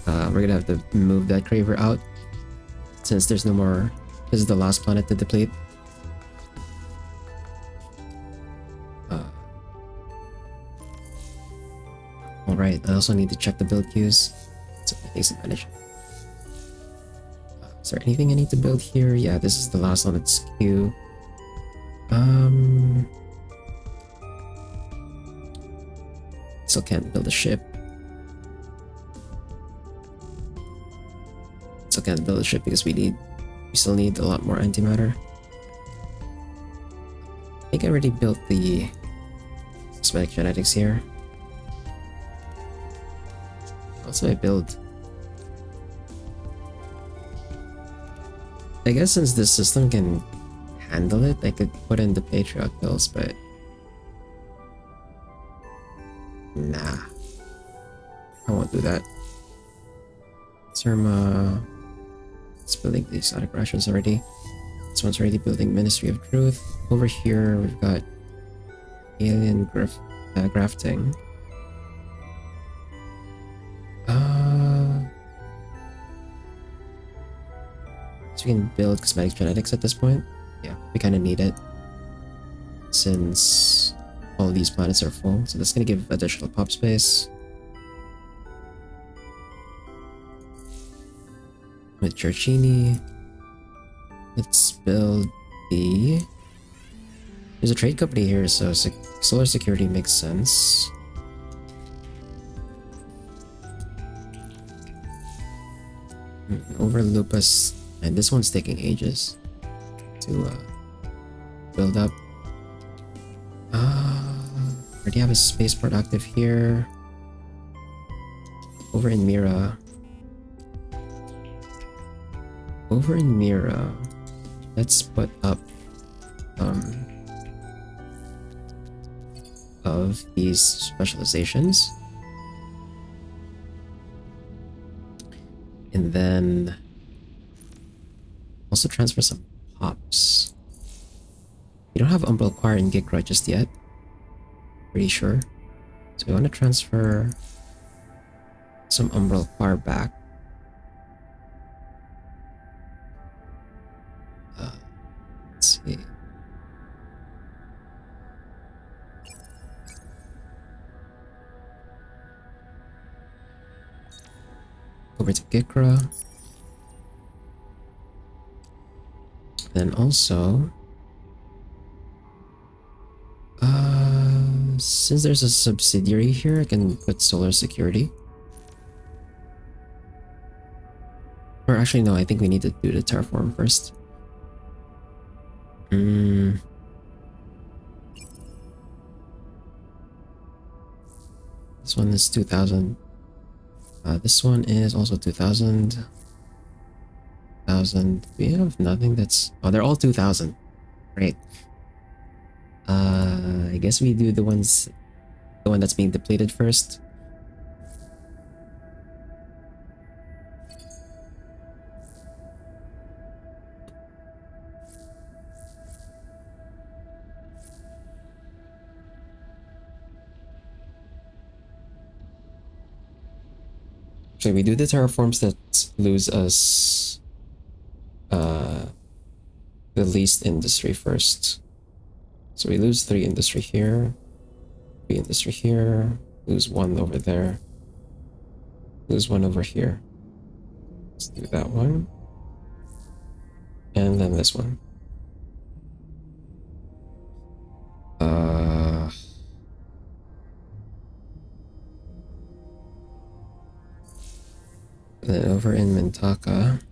We're gonna have to move that Craver out since there's no more. This is the last planet to deplete. Alright, I also need to check the build queues. So it takes advantage. Is there anything I need to build here? Yeah, this is the last on its queue. Still can't build a ship. Still can't build a ship because we still need a lot more antimatter. I think I already built the cosmetic genetics here. Also, I build. I guess since this system can handle it, I could put in the Patriot builds, but nah, I won't do that. Surma, it's building the exotic rations already. This one's already building Ministry of Truth. Over here, we've got alien grafting. So we can build cosmetic genetics at this point. Yeah, we kind of need it since all these planets are full. So that's going to give additional pop space. With Churchini, let's build the... There's a trade company here, so solar security makes sense. Over Lupus, and this one's taking ages to build up. Already have a spaceport active here. Over in Mira. Let's put up of these specializations. And then also transfer some pops. We don't have Umbral Choir and Gigra just yet. Pretty sure. So we want to transfer some Umbral Choir back. Let's see. Over to Gigra. Then also, since there's a subsidiary here, I can put solar security. Or actually, no, I think we need to do the terraform first. This one is 2000. This one is also 2000. 1000. We have nothing that's... Oh, they're all 2000. Great. I guess we do the one that's being depleted first. Actually, we do the terraforms that lose us the least industry first. So we lose 3 industry here, 3 industry here, lose 1 over there, lose 1 over here. Let's do that one. And then this one. Then over in Mintaka.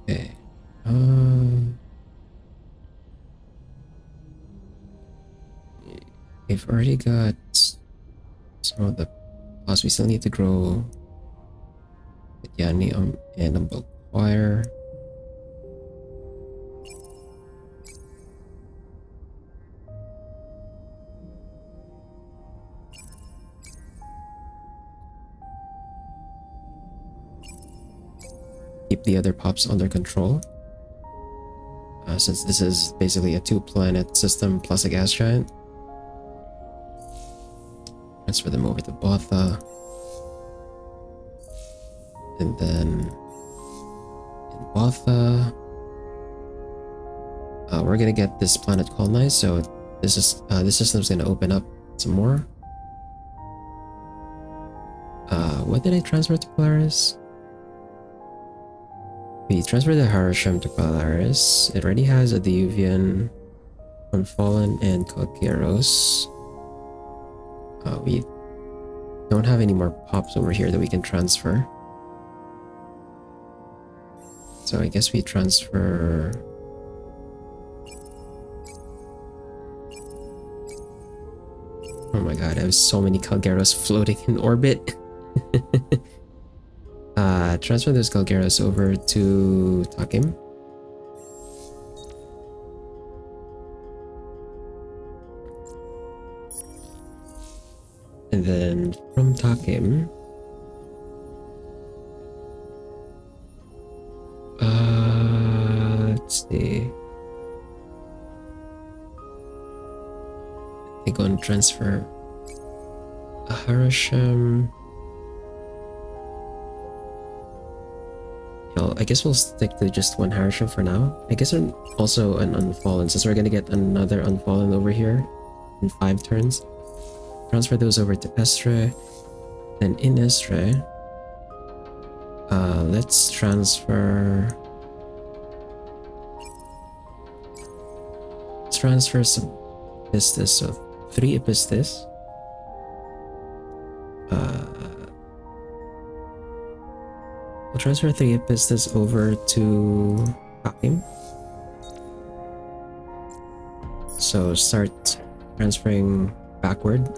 Okay. We've already got some of the plots. We still need to grow Yani and umbilical wire. Keep the other pops under control. Since this is basically a 2-planet system plus a gas giant. Transfer them over to Botha. And then in Botha, we're gonna get this planet colonized, so this system's gonna open up some more. What did I transfer to Polaris? We transferred the Harasham to Polaris. It already has a Diluvian, Unfallen, and Kalkeros. We don't have any more pops over here that we can transfer. So I guess we transfer... Oh my god, I have so many Kalgeros floating in orbit. Transfer those Kalgeros over to Takim. And then from Takim, let's see. I think I'm gonna transfer a Harasham. I guess we'll stick to just 1 Harasham for now. I guess also an Unfallen, since we're gonna get another Unfallen over here in 5 turns. Transfer those over to Estre. Then in Estre, let's transfer some Epistis, so 3 Epistis. We'll transfer 3 Epistis over to Takim. So start transferring backward.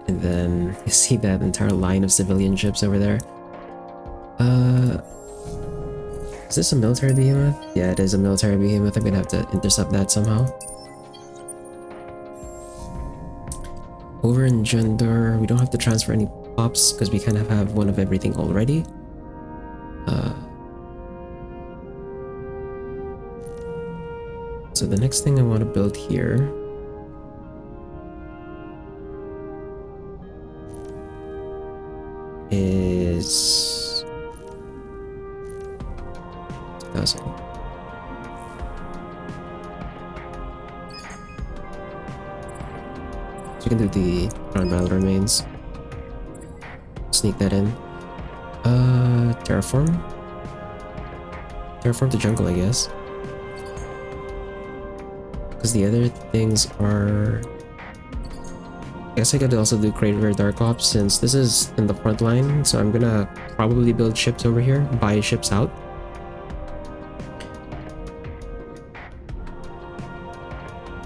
And then you see that entire line of civilian ships over there. Is this a military behemoth? Yeah, it is a military behemoth. I'm gonna have to intercept that somehow. Over in Jundor, we don't have to transfer any pops because we kind of have one of everything already. So the next thing I want to build here is 2000. So we can do the ground battle remains. Sneak that in. Terraform. Terraform the jungle, I guess. Because the other things are... I guess I could also do Craver Dark Ops since this is in the front line. So I'm gonna probably build ships over here, buy ships out.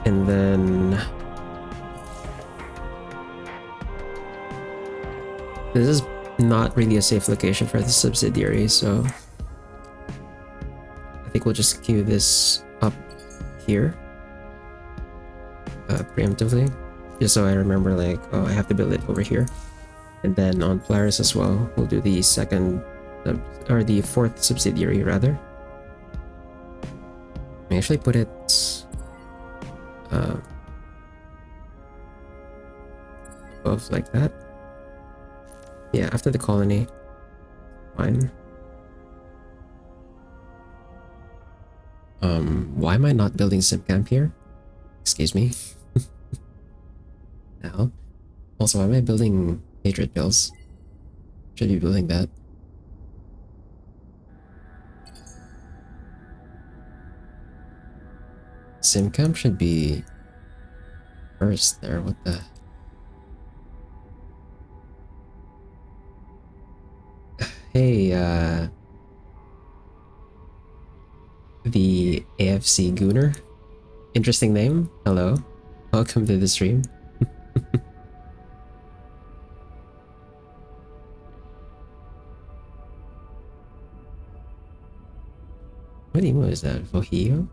And then... this is not really a safe location for the subsidiary, so... I think we'll just queue this up here. Preemptively. Just so I remember, like, oh, I have to build it over here. And then on Polaris as well, we'll do the second... or the 4th subsidiary, rather. I actually put it above like that. Yeah, after the colony. Fine. Why am I not building sim camp here? Excuse me. Now. Also, why am I building Patriot Bills? Should be building that. Sim camp should be first there. What the? Hey, the AFC Gooner. Interesting name. Hello. Welcome to the stream. What emo is that? Vojillo?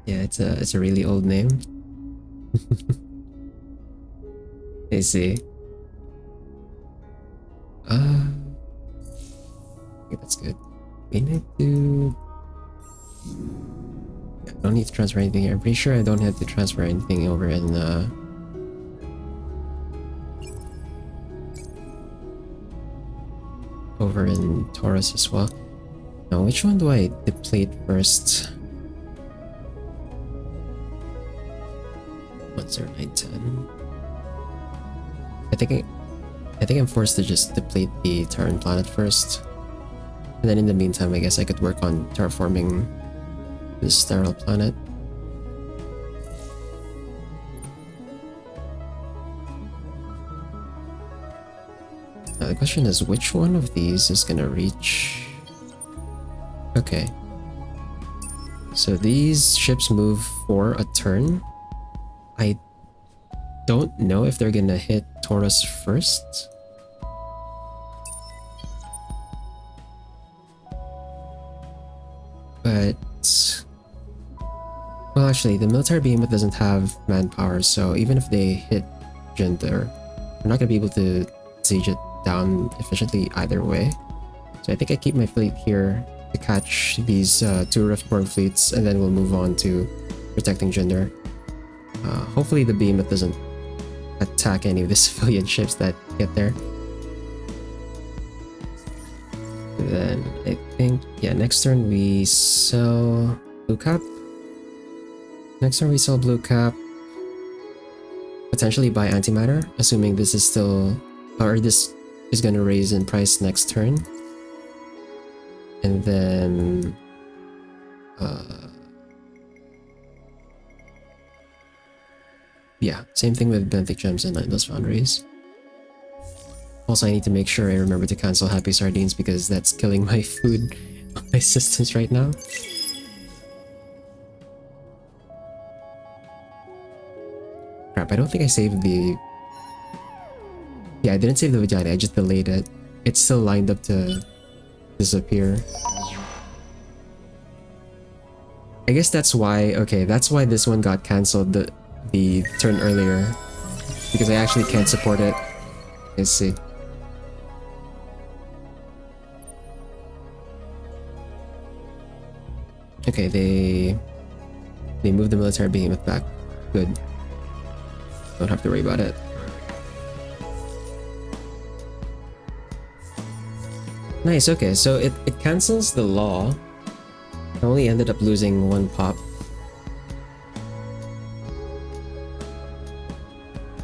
Yeah, it's a really old name. I see. Okay, that's good. We need to... I don't need to transfer anything here. I'm pretty sure I don't have to transfer anything over in Taurus as well. Now, which one do I deplete first? 10910. I think I'm forced to just deplete the Terran planet first. And then in the meantime, I guess I could work on terraforming this sterile planet. Now the question is, which one of these is gonna reach? Okay. So these ships move for a turn. I don't know if they're gonna hit Taurus first. But... well, actually, the military behemoth doesn't have manpower, so even if they hit Gender, we're not gonna be able to siege it down efficiently either way. So I think I keep my fleet here to catch these two Riftborn fleets, and then we'll move on to protecting Gender. Hopefully the behemoth doesn't attack any of the civilian ships that get there. Then I think, yeah, next turn we sell Blue Cap. Next turn we sell Blue Cap. Potentially buy Antimatter, assuming this is still, or this is gonna raise in price next turn. And then yeah, same thing with Benthic Gems and Lightless Foundries. Also, I need to make sure I remember to cancel Happy Sardines because that's killing my food on my systems right now. Crap, I don't think I saved the... yeah, I didn't save the Vagina, I just delayed it. It's still lined up to disappear. I guess that's why, okay, that's why this one got cancelled the turn earlier. Because I actually can't support it. Let's see. Okay, they moved the military behemoth back. Good. Don't have to worry about it. Nice, okay, so it cancels the law. I only ended up losing one pop.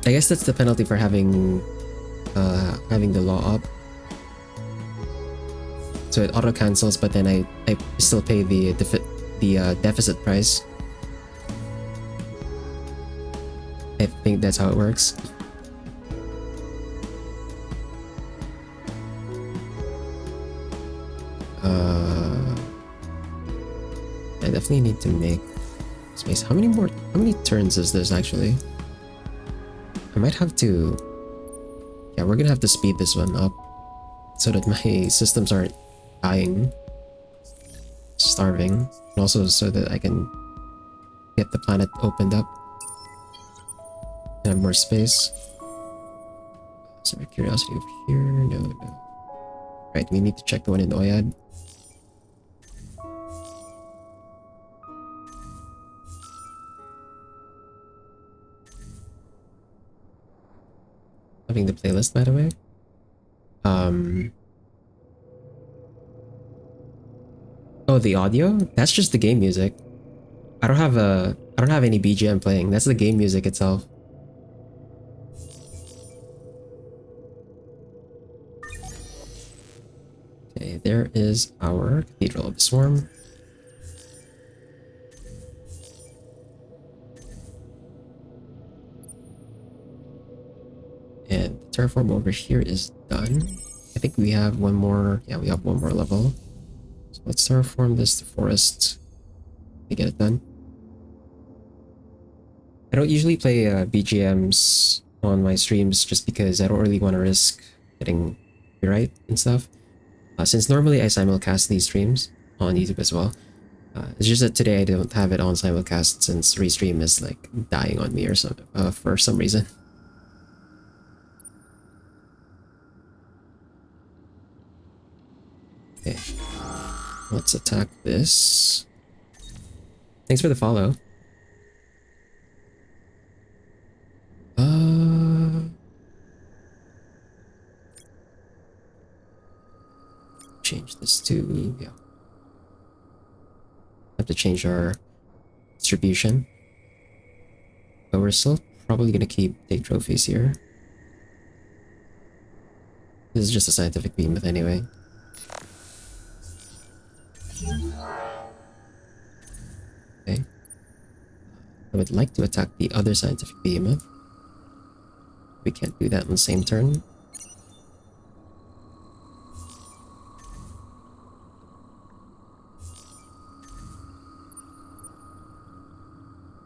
I guess that's the penalty for having the law up. So it auto cancels, but then I still pay the deficit price. I think that's how it works. I definitely need to make space. How many turns is this actually? I might have to... yeah, we're gonna have to speed this one up so that my systems aren't dying, starving, and also so that I can get the planet opened up and have more space. Some curiosity over here. No. Right, we need to check the one in Oyad. Having the playlist, by the way. Oh, the audio? That's just the game music. I don't have any BGM playing. That's the game music itself. Okay, there is our Cathedral of the Swarm. And the terraform over here is done. I think we have one more. Yeah, we have one more level. So let's terraform this to forest to get it done. I don't usually play BGMs on my streams just because I don't really want to risk getting copyright and stuff. Since normally I simulcast these streams on YouTube as well. It's just that today I don't have it on simulcast since Restream is like dying on me or some for some reason. Okay, let's attack this. Thanks for the follow. Change this to, yeah. Have to change our distribution. But we're still probably gonna take trophies here. This is just a scientific behemoth anyway. Okay. I would like to attack the other scientific behemoth. We can't do that in the same turn.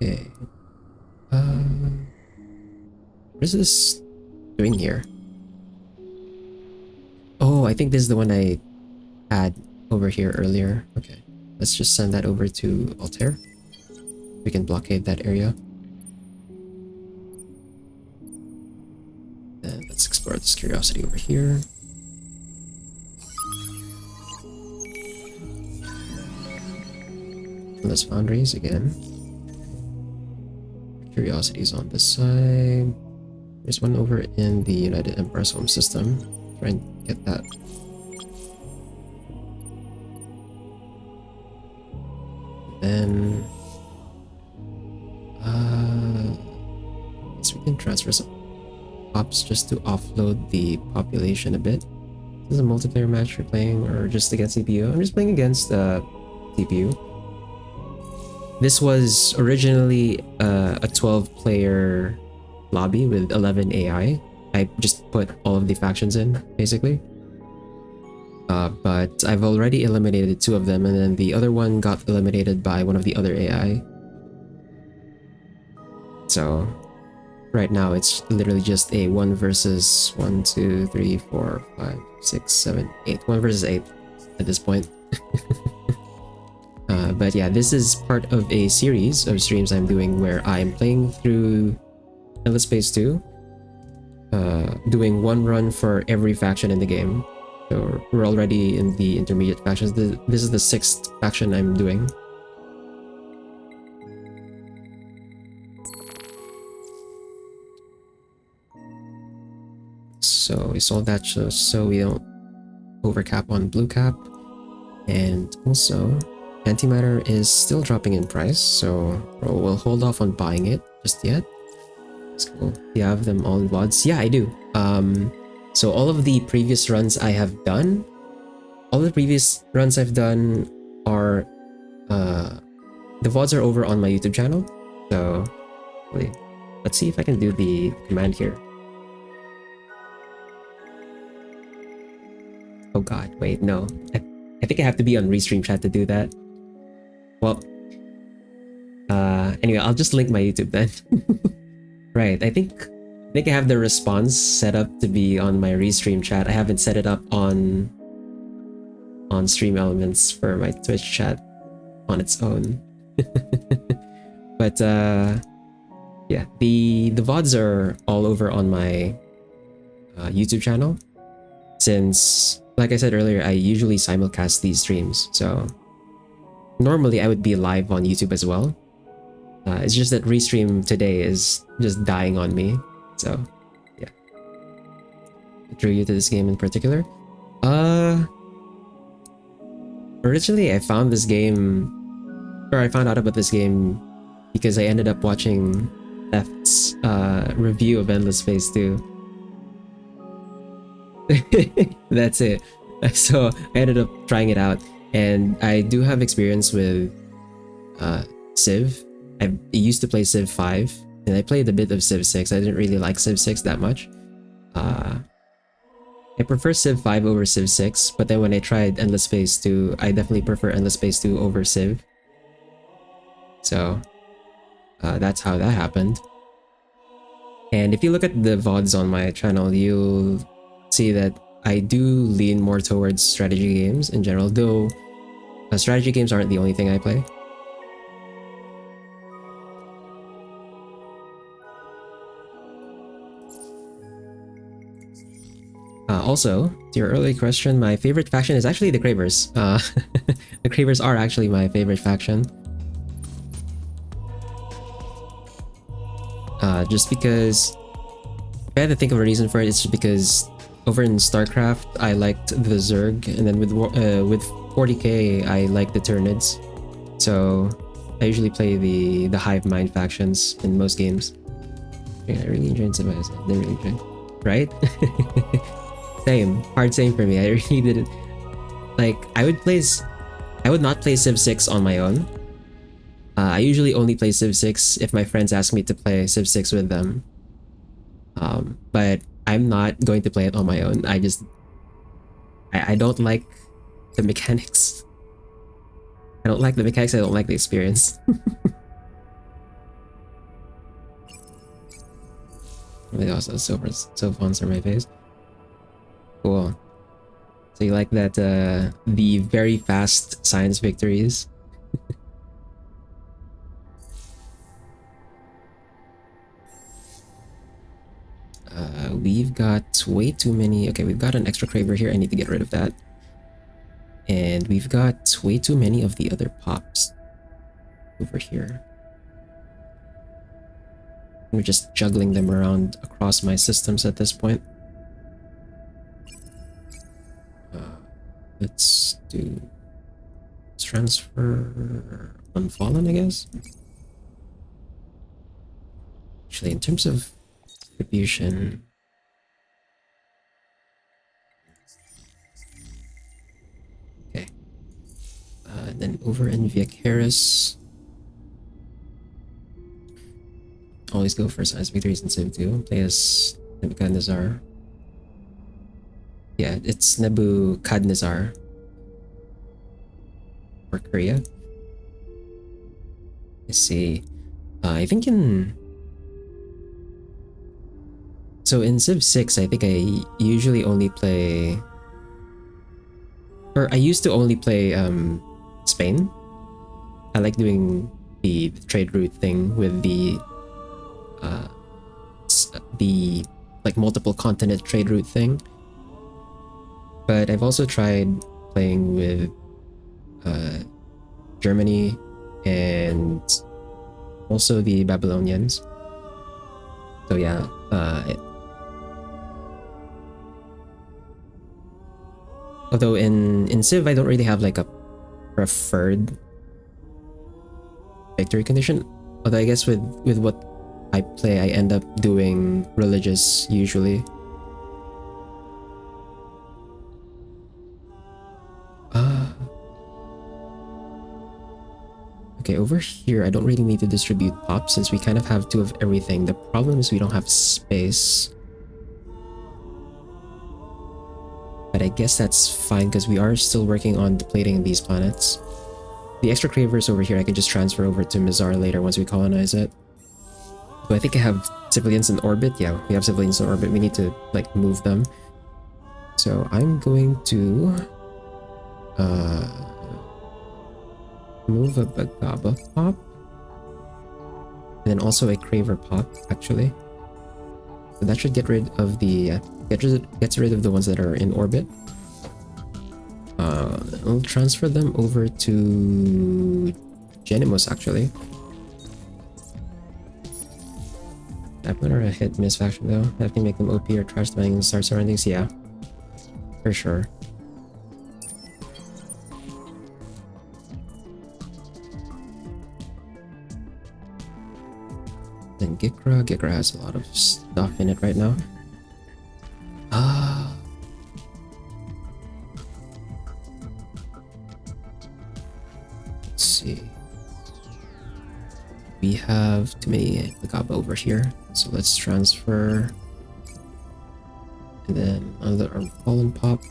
Okay. What is this doing here? Oh, I think this is the one I had over here earlier. Okay. Let's just send that over to Altair. We can blockade that area. And let's explore this curiosity over here. Endless foundries again. Curiosities on this side. There's one over in the United Empire's home system. Try and get that. Then so we can transfer some pops just to offload the population a bit. This is a multiplayer match you're playing or just against CPU? I'm just playing against CPU. This was originally a 12-player lobby with 11 AI. I just put all of the factions in, basically. But I've already eliminated 2 of them, and then the other one got eliminated by one of the other AI. So right now it's literally just a 1 versus 1, 2, 3, 4, 5, 6, 7, 8. 1 versus 8 at this point. But yeah, this is part of a series of streams I'm doing where I'm playing through Endless Space 2, doing 1 run for every faction in the game. So we're already in the intermediate factions. This is the 6th faction I'm doing. So we sold that so we don't overcap on blue cap. And also, antimatter is still dropping in price, so we'll hold off on buying it just yet. That's cool. Do you have them all in VODs? Yeah, I do. So all of the previous runs I have done, are the VODs are over on my YouTube channel. So wait, let's see if I can do the command here. Oh god, wait, no. I think I have to be on Restream chat to do that. Well, anyway, I'll just link my YouTube then. Right, I think I have the response set up to be on my Restream chat. I haven't set it up on Stream Elements for my Twitch chat on its own. But yeah, the VODs are all over on my YouTube channel, since like I said earlier, I usually simulcast these streams, so normally I would be live on YouTube as well. It's just that Restream today is just dying on me, so yeah. What drew you to this game in particular? Originally I found this game, or I found out about this game because I ended up watching Theft's review of Endless Space 2. That's it. So I ended up trying it out, and I do have experience with Civ. I used to play Civ 5, and I played a bit of Civ 6. I didn't really like Civ 6 that much. I prefer Civ 5 over Civ 6, but then when I tried Endless Space 2, I definitely prefer Endless Space 2 over Civ. So that's how that happened. And if you look at the VODs on my channel, you'll see that I do lean more towards strategy games in general, though strategy games aren't the only thing I play. Also, to your earlier question, my favorite faction is actually the Cravers. The Cravers are actually my favorite faction. Just because, if I had to think of a reason for it, it's just because over in StarCraft, I liked the Zerg, and then with 40k, I like the Tyranids. So I usually play the Hive Mind factions in most games. Yeah, I really enjoyed Civ. I really enjoyed, right? Same, hard same for me. I really didn't like. I would not play Civ 6 on my own. I usually only play Civ 6 if my friends ask me to play Civ 6 with them. But I'm not going to play it on my own. I don't like the mechanics. I don't like the mechanics. I don't like the experience. Really awesome. So fun on my face. Cool. So you like that the very fast science victories? We've got way too many. Okay, we've got an extra Craver here. I need to get rid of that. And we've got way too many of the other pops over here. We're just juggling them around across my systems at this point. Let's transfer Unfallen, I guess. Actually, in terms of distribution, okay. Then over in Viacaris, always go for size victories in Civ 2. Play as Nebuchadnezzar. Yeah, it's Nebuchadnezzar. Or Korea. Let's see. I think so in Civ 6, I think I usually only play, or I used to only play Spain. I like doing the trade route thing with the like multiple continent trade route thing. But I've also tried playing with Germany and also the Babylonians. So yeah, although in Civ I don't really have like a preferred victory condition. Although I guess with what I play, I end up doing religious usually. Okay, over here, I don't really need to distribute pops since we kind of have two of everything. The problem is we don't have space. But I guess that's fine because we are still working on depleting these planets. The extra Cravers over here, I can just transfer over to Mizar later once we colonize it. So I think I have civilians in orbit. Yeah, we have civilians in orbit. We need to, like, move them. So I'm going to move a Bagaba pop, and then also a Craver pop, actually. So that should get rid of the gets rid of the ones that are in orbit. I'll transfer them over to Genimus actually. That one are a hit miss faction though. Have to make them OP or trash the and start surroundings, yeah. For sure. Then Gikra has a lot of stuff in it right now. Let's see. We have too many Pagaba over here, so let's transfer. And then another Fallen Pop.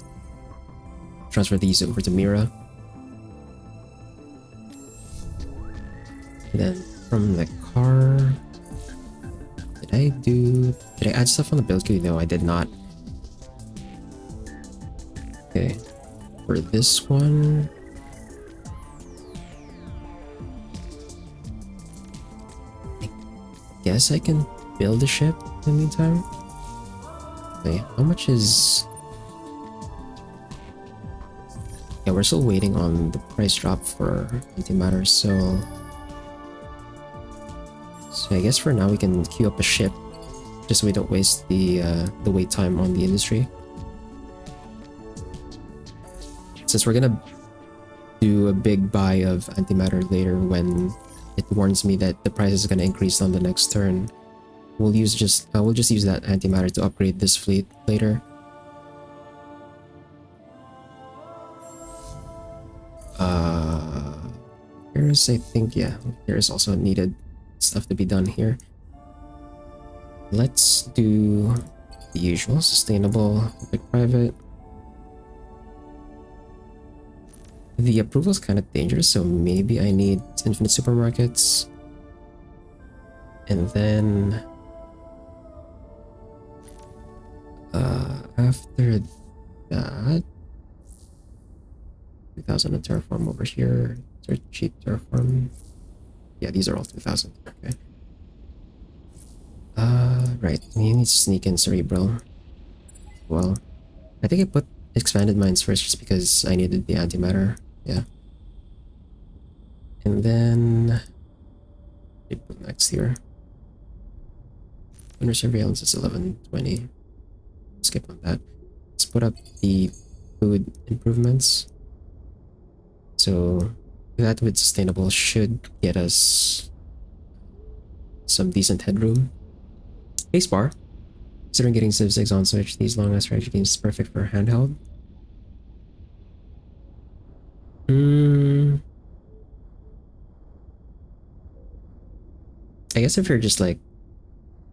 Transfer these over to Mira. And then from the car, did I add stuff on the build queue? No, I did not. Okay, for this one, I guess I can build a ship in the meantime. Okay, how much is... Yeah, we're still waiting on the price drop for antimatter, so I guess for now we can queue up a ship just so we don't waste the wait time on the industry. Since we're gonna do a big buy of antimatter later when it warns me that the price is gonna increase on the next turn, we'll just use that antimatter to upgrade this fleet later. Here's, I think, yeah, there's also needed stuff to be done here. Let's do the usual sustainable big private. The approval is kind of dangerous, so maybe I need infinite supermarkets. And then after that, 2000 a terraform over here. Is there cheap terraform? Yeah, these are all 2000. Okay. Right. We need to sneak in cerebral. Well, I think I put expanded mines first just because I needed the antimatter. Yeah. And then I put next here. Under surveillance is 1120. Skip on that. Let's put up the food improvements. So that with sustainable should get us some decent headroom. Spacebar. Considering getting Civ 6 on Switch, these long-ass strategy games is perfect for handheld. I guess if you're just like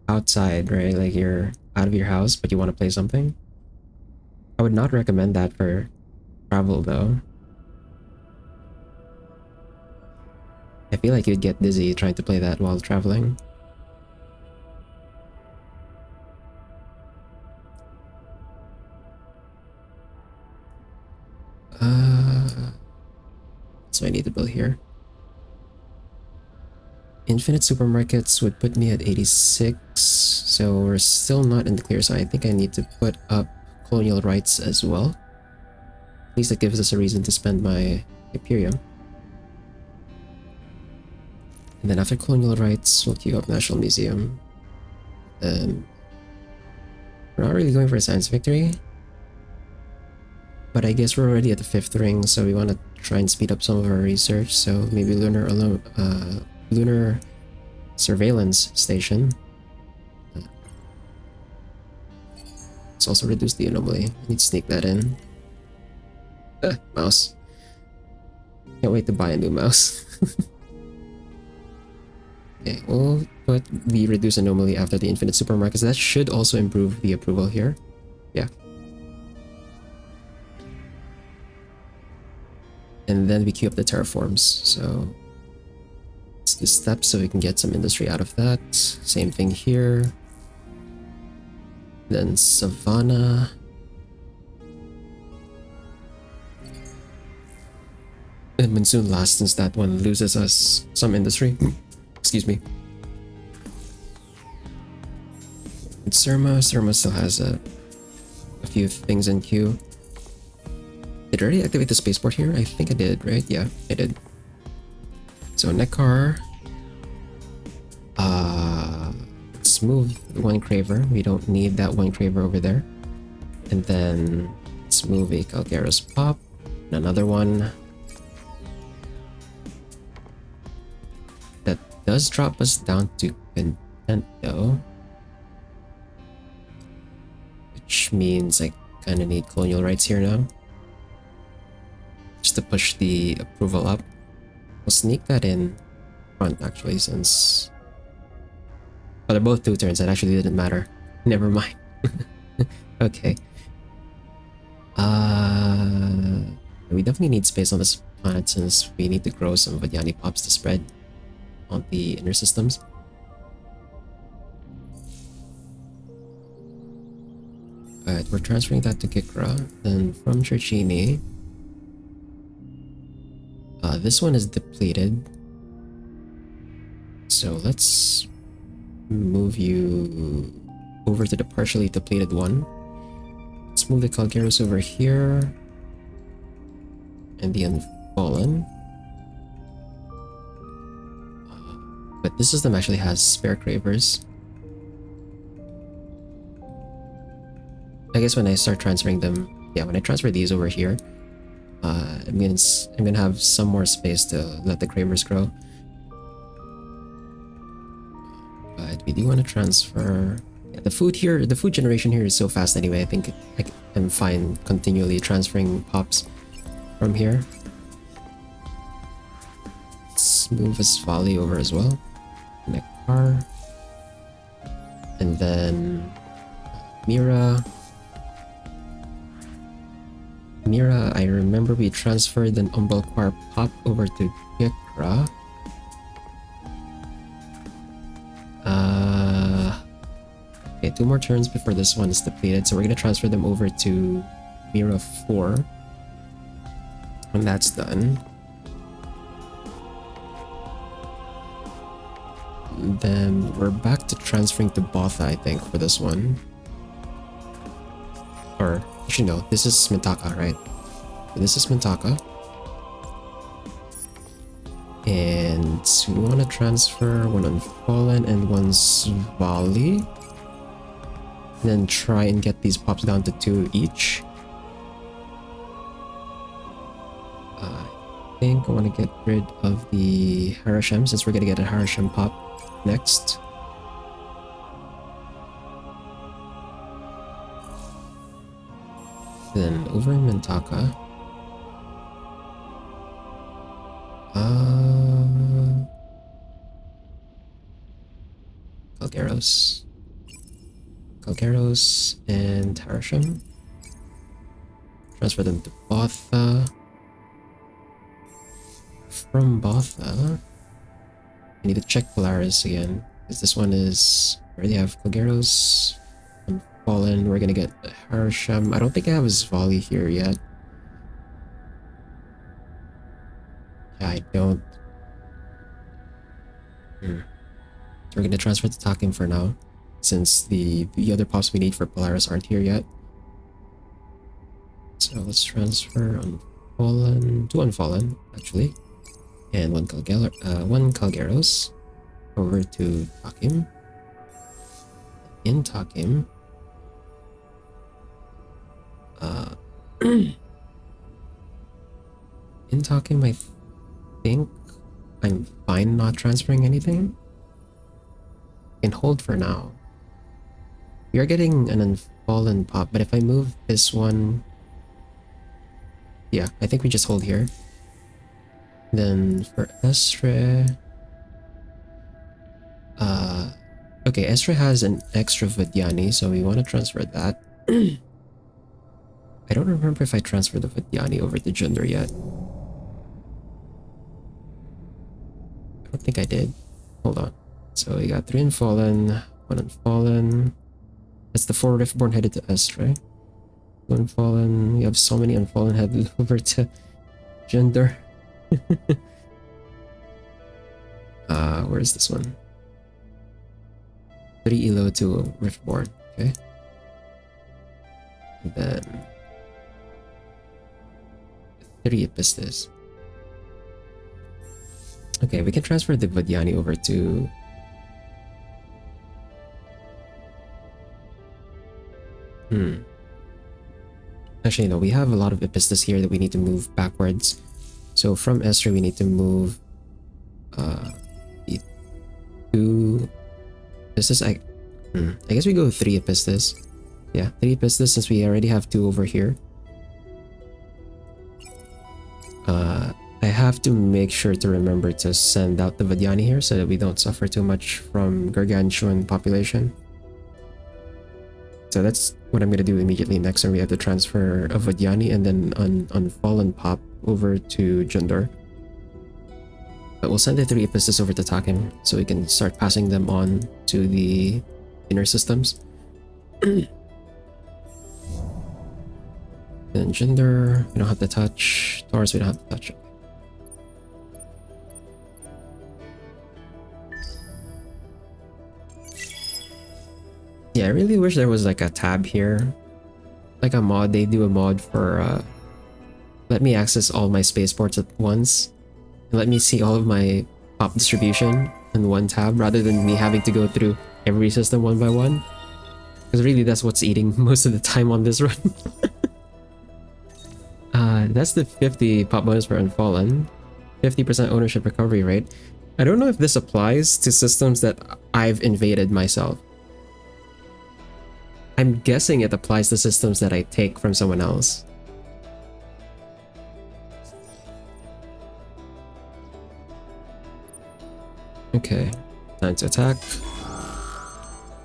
outside, right? Like you're out of your house, but you want to play something. I would not recommend that for travel though. I feel like you'd get dizzy trying to play that while traveling. So I need to build here. Infinite supermarkets would put me at 86, so we're still not in the clear, so I think I need to put up colonial rights as well. At least that gives us a reason to spend my Imperium. And then after colonial rights, we'll queue up National Museum. We're not really going for a science victory, but I guess we're already at the 5th ring, so we want to try and speed up some of our research. So maybe lunar surveillance station. Let's also reduce the anomaly. I need to sneak that in. Mouse. Can't wait to buy a new mouse. Okay, we'll put the reduce anomaly after the infinite supermarkets. That should also improve the approval here. Yeah. And then we queue up the terraforms. So it's the steps so we can get some industry out of that. Same thing here. Then Savannah. And Monsoon last, since that one loses us some industry. Excuse me. And Surma still has a few things in queue. Did I already activate the spaceport here? I think I did, right? Yeah, I did. So Nekar. Let's move one Craver. We don't need that one Craver over there. And then let's move a Calgaros Pop. And another one. That does drop us down to Content though. Which means I kind of need Colonial Rights here now. Just to push the approval up. We'll sneak that in front actually since... Oh, they're both 2 turns. That actually didn't matter. Never mind. Okay. We definitely need space on this planet since we need to grow some Vadiani Pops to spread on the inner systems. Alright, we're transferring that to Kikra. Then from Churchini, this one is depleted. So let's move you over to the partially depleted one. Let's move the Calgaros over here. And the Unfallen. But this system actually has spare Cravers. I guess when I start transferring them, yeah, when I transfer these over here, I'm gonna have some more space to let the Cravers grow. But we do want to transfer. Yeah, the food here, the food generation here is so fast anyway. I think I'm fine continually transferring pops from here. Let's move Asfali over as well. Nekar. And then Mira. Mira, I remember we transferred an Umbalquar Pop over to Gekra. Okay, 2 more turns before this one is depleted, so we're gonna transfer them over to Mira 4. When that's done, then we're back to transferring to Botha, I think, for this one. Or, actually no, this is Mintaka, right? This is Mintaka. And we want to transfer one Unfallen and one Svali. And then try and get these pops down to 2 each. I think I want to get rid of the Harasham since we're going to get a Harasham pop next. Then over in Mintaka. Calgaros and Harasham. Transfer them to Botha. From Botha, I need to check Polaris again because this one is, we already have Calgaros, Unfallen. We're gonna get Harasham. I don't think I have Svali here yet. Yeah, I don't. So we're gonna transfer to Takim for now, since the other pops we need for Polaris aren't here yet. So let's transfer Unfallen, 2 Unfallen actually, and one Calgaros over to Takim. In Takim, in Takim, I think I'm fine not transferring anything. I can hold for now. We are getting an Unfallen pop, but if I move this one, yeah, I think we just hold here. Then for Estre, okay, Estre has an extra Vidyani, so we want to transfer that. I don't remember if I transferred the Vidyani over to Junder yet. I don't think I did. Hold on. So we got 3 Unfallen, 1 Unfallen. That's the 4 Riftborn headed to Estre. 2 Unfallen. We have so many Unfallen headed over to Junder. Where's this one? 3 Elo to Riftborn, okay. And then 3 pistis. Okay, we can transfer the Vadyani over to... Actually, no, we have a lot of Epistis here that we need to move backwards. So from Esther, we need to move the 2 Epistis. I guess we go 3 Epistis. Yeah, 3 Epistis since we already have 2 over here. I have to make sure to remember to send out the Vadyani here so that we don't suffer too much from gargantuan population. So that's what I'm going to do immediately next, and we have to transfer a Vadyani and then on Fallen Pop over to Jundor. But we'll send the 3 Epistis over to Takim so we can start passing them on to the inner systems. Then Jundor, we don't have to touch. Taurus, we don't have to touch. Yeah, I really wish there was like a tab here. Like a mod, they do a mod for let me access all my spaceports at once. And let me see all of my pop distribution in one tab rather than me having to go through every system one by one. Because really that's what's eating most of the time on this run. That's the 50 pop bonus for Unfallen. 50% ownership recovery rate. I don't know if this applies to systems that I've invaded myself. I'm guessing it applies to systems that I take from someone else. Okay, time to attack.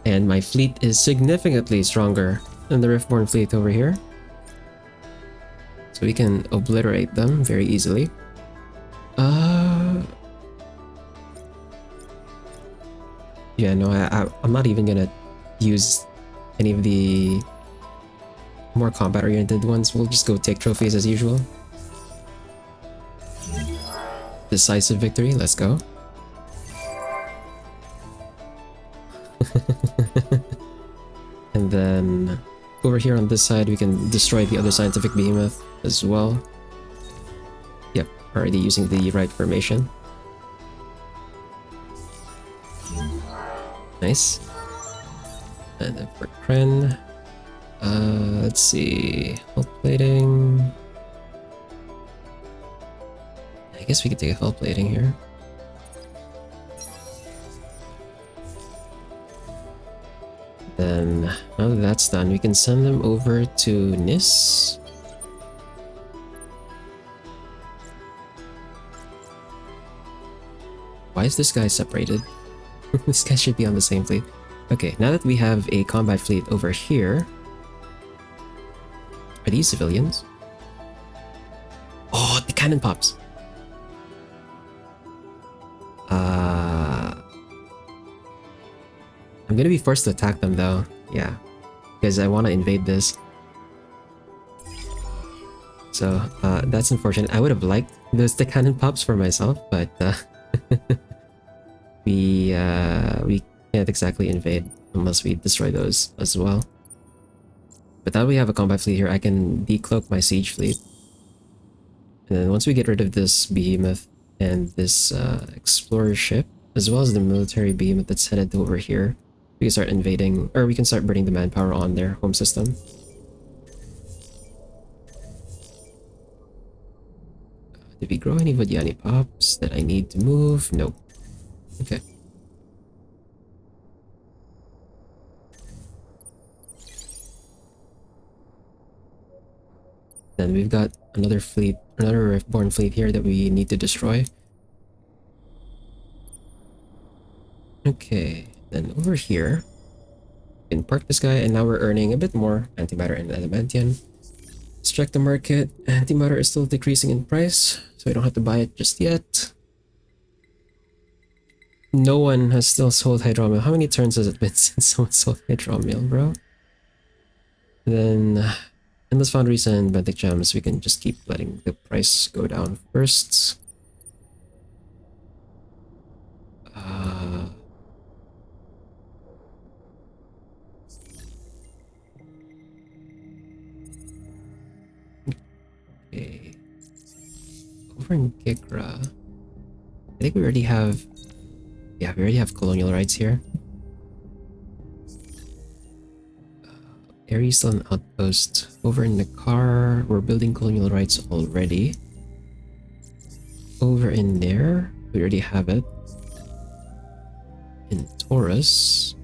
And my fleet is significantly stronger than the Riftborn fleet over here. So we can obliterate them very easily. Yeah, no, I'm not even gonna use any of the more combat-oriented ones. We'll just go take trophies as usual. Decisive victory, let's go. And then over here on this side, we can destroy the other scientific behemoth as well. Yep, already using the right formation. Nice. And then for Kren, let's see, hull plating. I guess we could take a hull plating here. Then, now that that's done, we can send them over to Nis. Why is this guy separated? This guy should be on the same fleet. Okay, now that we have a combat fleet over here... Are these civilians? Oh, the cannon pops! I'm gonna be forced to attack them though. Yeah, because I want to invade this. So, that's unfortunate. I would have liked those the cannon pops for myself, but we can't exactly invade unless we destroy those as well. But now we have a combat fleet here, I can decloak my siege fleet. And then once we get rid of this behemoth and this explorer ship, as well as the military behemoth that's headed over here, we can start invading, or we can start burning the manpower on their home system. Did we grow any Vadyani pops that I need to move? Nope. Okay. Then we've got another fleet, another Riftborn fleet here that we need to destroy. Okay, then over here, we can park this guy, and now we're earning a bit more antimatter and adamantium. Let's check the market. Antimatter is still decreasing in price, so we don't have to buy it just yet. No one has still sold hydromiel. How many turns has it been since someone sold hydromiel, bro? And then endless foundries and benthic gems, we can just keep letting the price go down first. Okay. over in Kikra, I think we already have... Yeah, we already have colonial rights here. Aries still an outpost. Over in the car, we're building colonial rights already. Over in there, we already have it. In Taurus.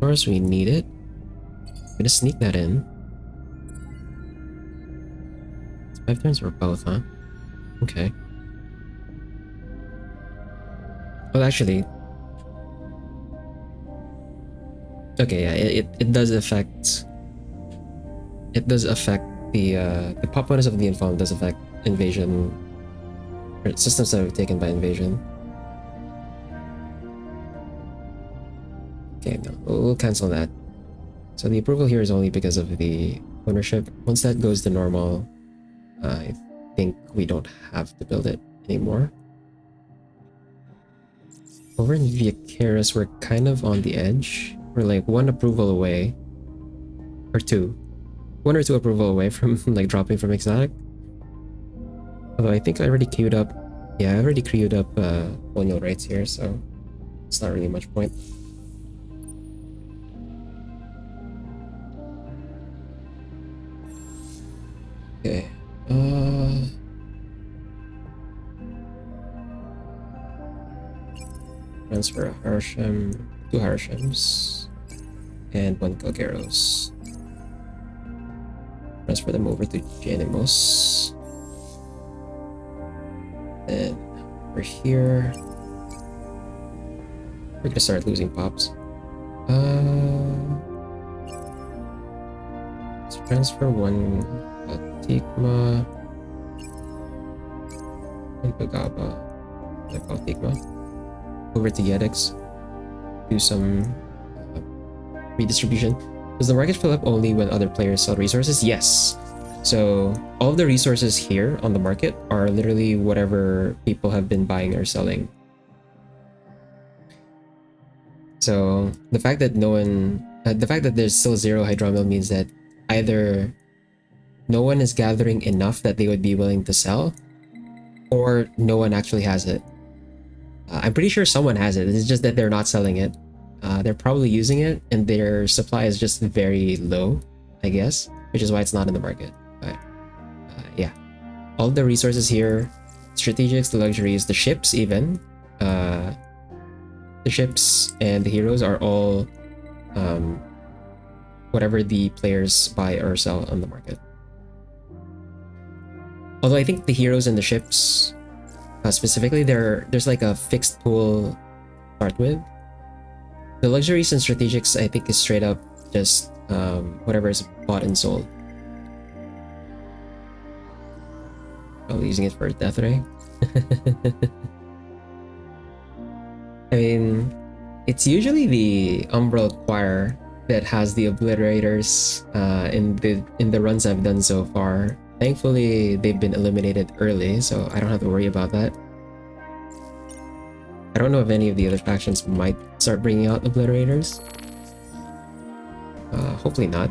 Taurus, we need it. I'm gonna sneak that in. It's 5 turns for both, huh? Okay. Well, actually... Okay, yeah, it does affect... It does affect the pop bonus of the Infalm does affect invasion... Or systems that are taken by invasion. Okay, no, we'll cancel that. So the approval here is only because of the ownership. Once that goes to normal, I think we don't have to build it anymore. Over in Viacaris, we're kind of on the edge. We're like one approval away. Or two. One or two approval away from like dropping from exotic. Although I think I already queued up... Yeah, I already queued up colonial rights here, so it's not really much point. Okay, transfer a Harsham, 2 Harshams, and 1 Kalgeros. Transfer them over to Janimos. Then we're here. We're gonna start losing pops. Let's transfer 1 Tikma and Pagaba, like Tikma, over to Yedix. Do some redistribution. Does the market fill up only when other players sell resources? Yes. So all of the resources here on the market are literally whatever people have been buying or selling. So the fact that the fact that there's still 0 hydromill means that either no one is gathering enough that they would be willing to sell, or no one actually has it. I'm pretty sure someone has it. It's just that they're not selling it. They're probably using it, and their supply is just very low, I guess, which is why it's not in the market. But yeah, all the resources here, strategics, the luxuries, the ships even, the ships and the heroes are all whatever the players buy or sell on the market. Although I think the heroes and the ships specifically, there's like a fixed pool to start with. The luxuries and strategics I think is straight up just whatever is bought and sold. Probably using it for death ray. I mean, it's usually the Umbral Choir that has the obliterators in the runs I've done so far. Thankfully, they've been eliminated early, so I don't have to worry about that. I don't know if any of the other factions might start bringing out obliterators. Hopefully not.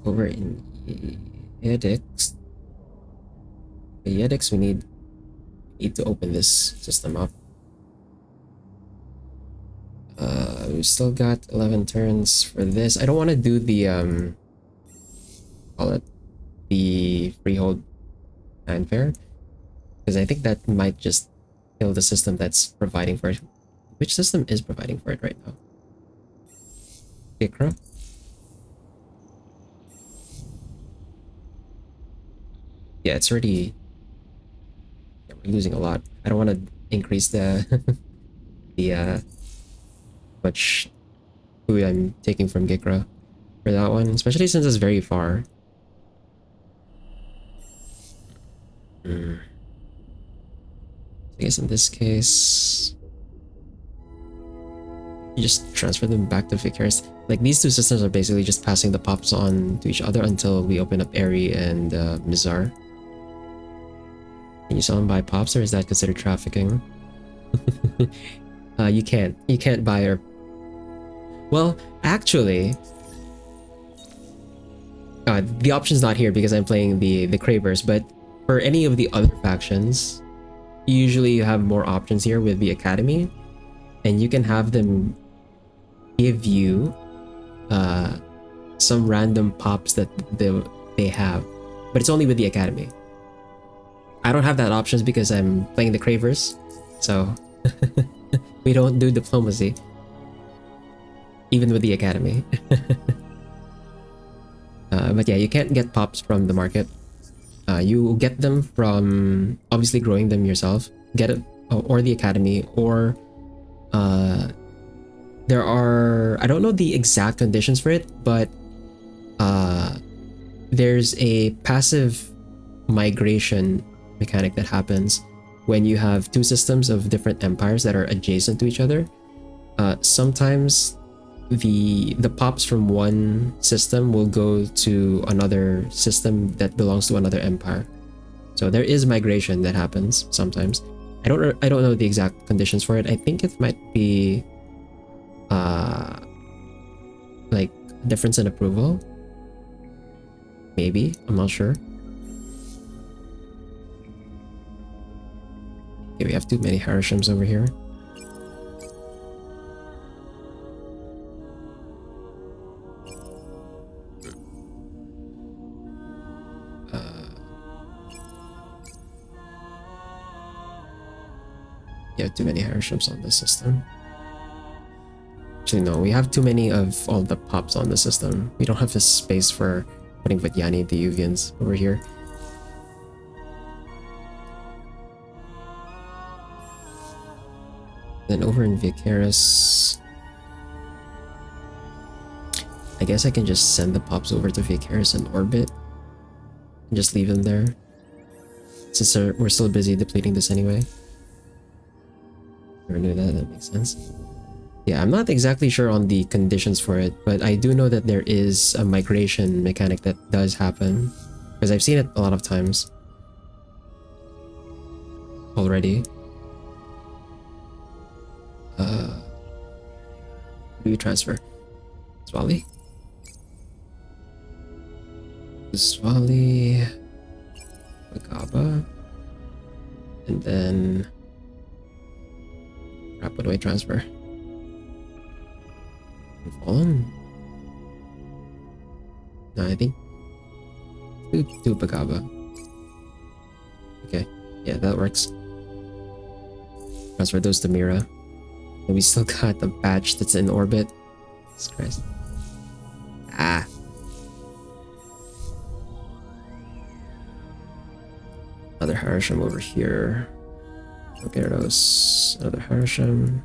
Over in Edix. The Edix, we need to open this system up. We've still got 11 turns for this. I don't want to do the call it the freehold fanfare, because I think that might just kill the system that's providing for it. Which system is providing for it right now? Ikra? Yeah, it's already... Yeah, we're losing a lot. I don't want to increase the the much food I'm taking from Gikra for that one, especially since it's very far. I guess in this case, you just transfer them back to Vicaris. Like, these two systems are basically just passing the pops on to each other until we open up Airy and Mizar. Can you sell and buy pops, or is that considered trafficking? You can't buy or... Well, actually, the option's not here because I'm playing the Cravers, but for any of the other factions, usually you have more options here with the Academy, and you can have them give you some random pops that they have, but it's only with the Academy. I don't have that options because I'm playing the Cravers, so we don't do diplomacy, even with the Academy. But yeah, you can't get pops from the market. You get them from obviously growing them yourself, get it, or the Academy, or there are, I don't know the exact conditions for it, but there's a passive migration mechanic that happens when you have two systems of different empires that are adjacent to each other. Sometimes the pops from one system will go to another system that belongs to another empire. So there is migration that happens sometimes. I don't know the exact conditions for it. I think it might be like difference in approval. Maybe, I'm not sure. Okay, we have too many Harishims over here. Yeah, too many Harishims on the system. Actually, no, we have too many of all the pops on the system. We don't have the space for putting Vidyani and the Yuvians over here. Then over in Vicaris, I guess I can just send the pops over to Vicaris in orbit and just leave them there, since we're still busy depleting this anyway. Never knew that. That makes sense. Yeah, I'm not exactly sure on the conditions for it, but I do know that there is a migration mechanic that does happen, because I've seen it a lot of times already. Do we transfer? Swali? Swali... Bagaba... And then... Crap, what do I transfer? Fallen? No, I think... Do Bagaba. Okay, yeah, that works. Transfer those to Mira. And we still got the batch that's in orbit. Jesus Christ. Ah. Another Harisham over here. Gyarados. Another Harisham.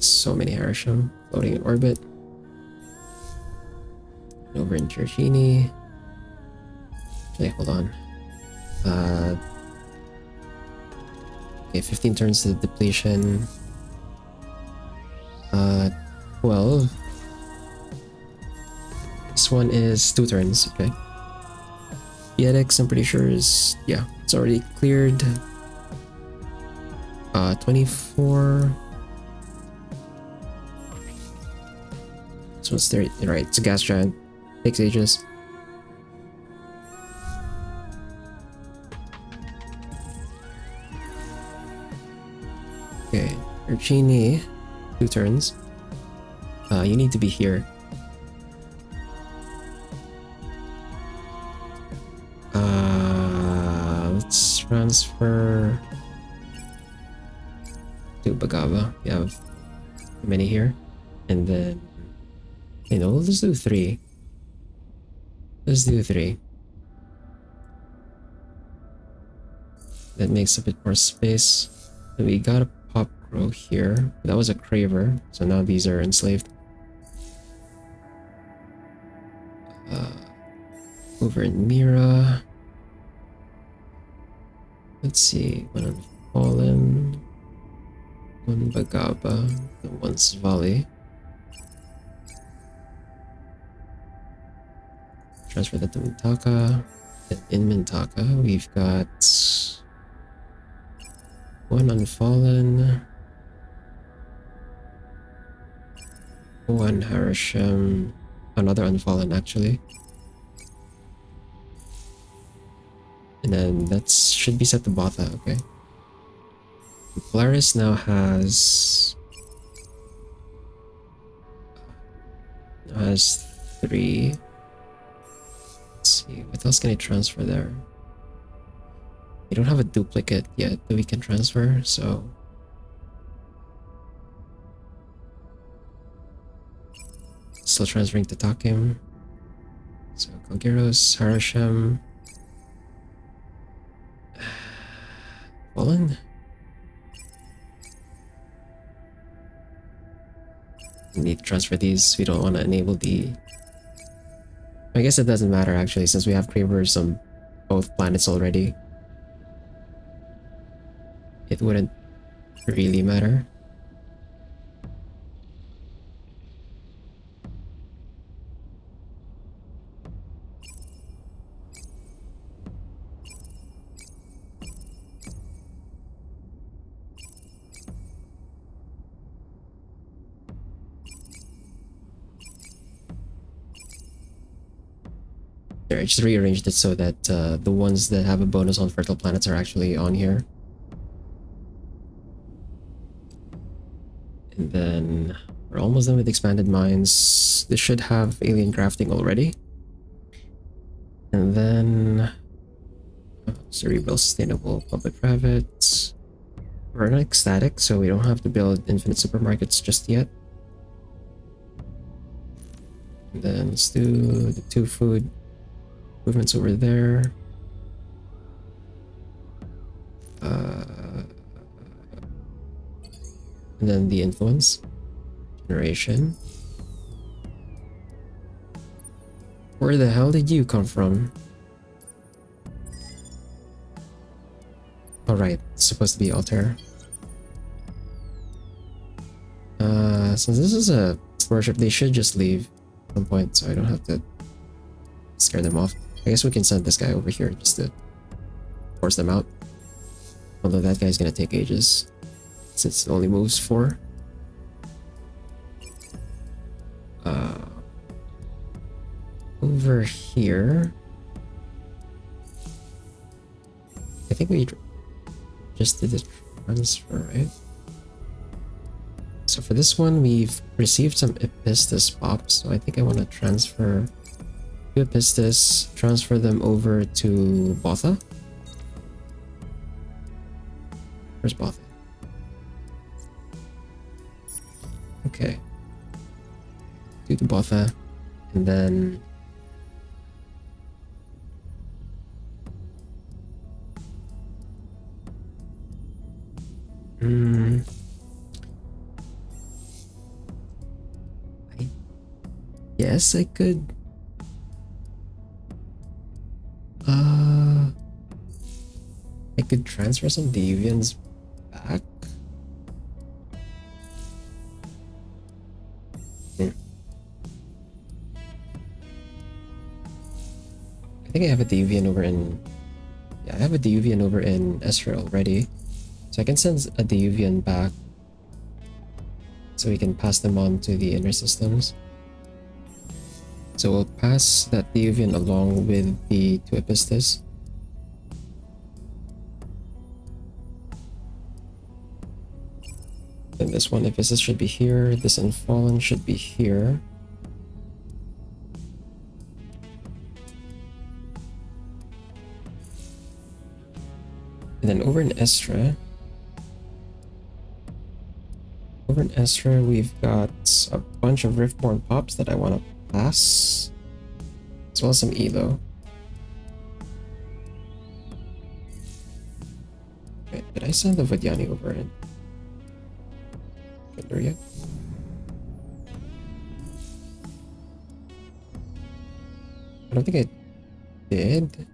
So many Harisham floating in orbit. Over in Giorgini. Okay, hold on. Okay, 15 turns to depletion. 12. This one is 2 turns, okay. EDX, I'm pretty sure is, yeah, it's already cleared. 24. This one's 30, right, it's a gas giant. Takes ages. Okay, Urchini, 2 turns. You need to be here. Let's transfer to Bagava. We have many here. And then, you know, let's do 3. Let's do 3. That makes a bit more space. And we got a pop grow here. That was a Craver, so now these are enslaved. Over in Mira. Let's see. One on Fallen. One Bagaba. And one Svali. Transfer that to Mintaka. In Mintaka, we've got One Unfallen. One Harisham. Another Unfallen, actually. And then that should be set to Botha, okay. Polaris now has 3. Let's see, what else can I transfer there? We don't have a duplicate yet that we can transfer, so still transferring to Takim. So Kalgiros, Harasham, Fallen. We need to transfer these. We don't want to enable the. I guess it doesn't matter actually, since we have Cravers on both planets already. It wouldn't really matter. There, I just rearranged it so that the ones that have a bonus on fertile planets are actually on here. And then we're almost done with expanded mines. This should have alien crafting already. And then cerebral, sustainable, public-private. We're not ecstatic, so we don't have to build infinite supermarkets just yet. And then let's do the 2 food movements over there. And then the influence generation. Where the hell did you come from? Alright, it's supposed to be Altair. Since this is a worship, they should just leave at some point, so I don't have to scare them off. I guess we can send this guy over here just to force them out. Although that guy's gonna take ages, since it only moves 4. Over here, I think we just did the transfer, right? So for this one, we've received some Epistus pops, so I think I want to transfer 2 Epistus, transfer them over to Botha. Where's Botha? Okay. Do the Botha, and then I guess I could I could transfer some deviants back. I think I have a deviant over in... Yeah, I have a deviant over in Esra already. So I can send a deviant back so we can pass them on to the inner systems. So we'll pass that deviant along with the 2 Epistus. Then this one Epistus should be here, this Unfallen should be here. And then over in Estra, we've got a bunch of Riftborn pops that I want to pass, as well as some Elo. Wait, did I send the Vadyani over in Gender yet? I don't think I did.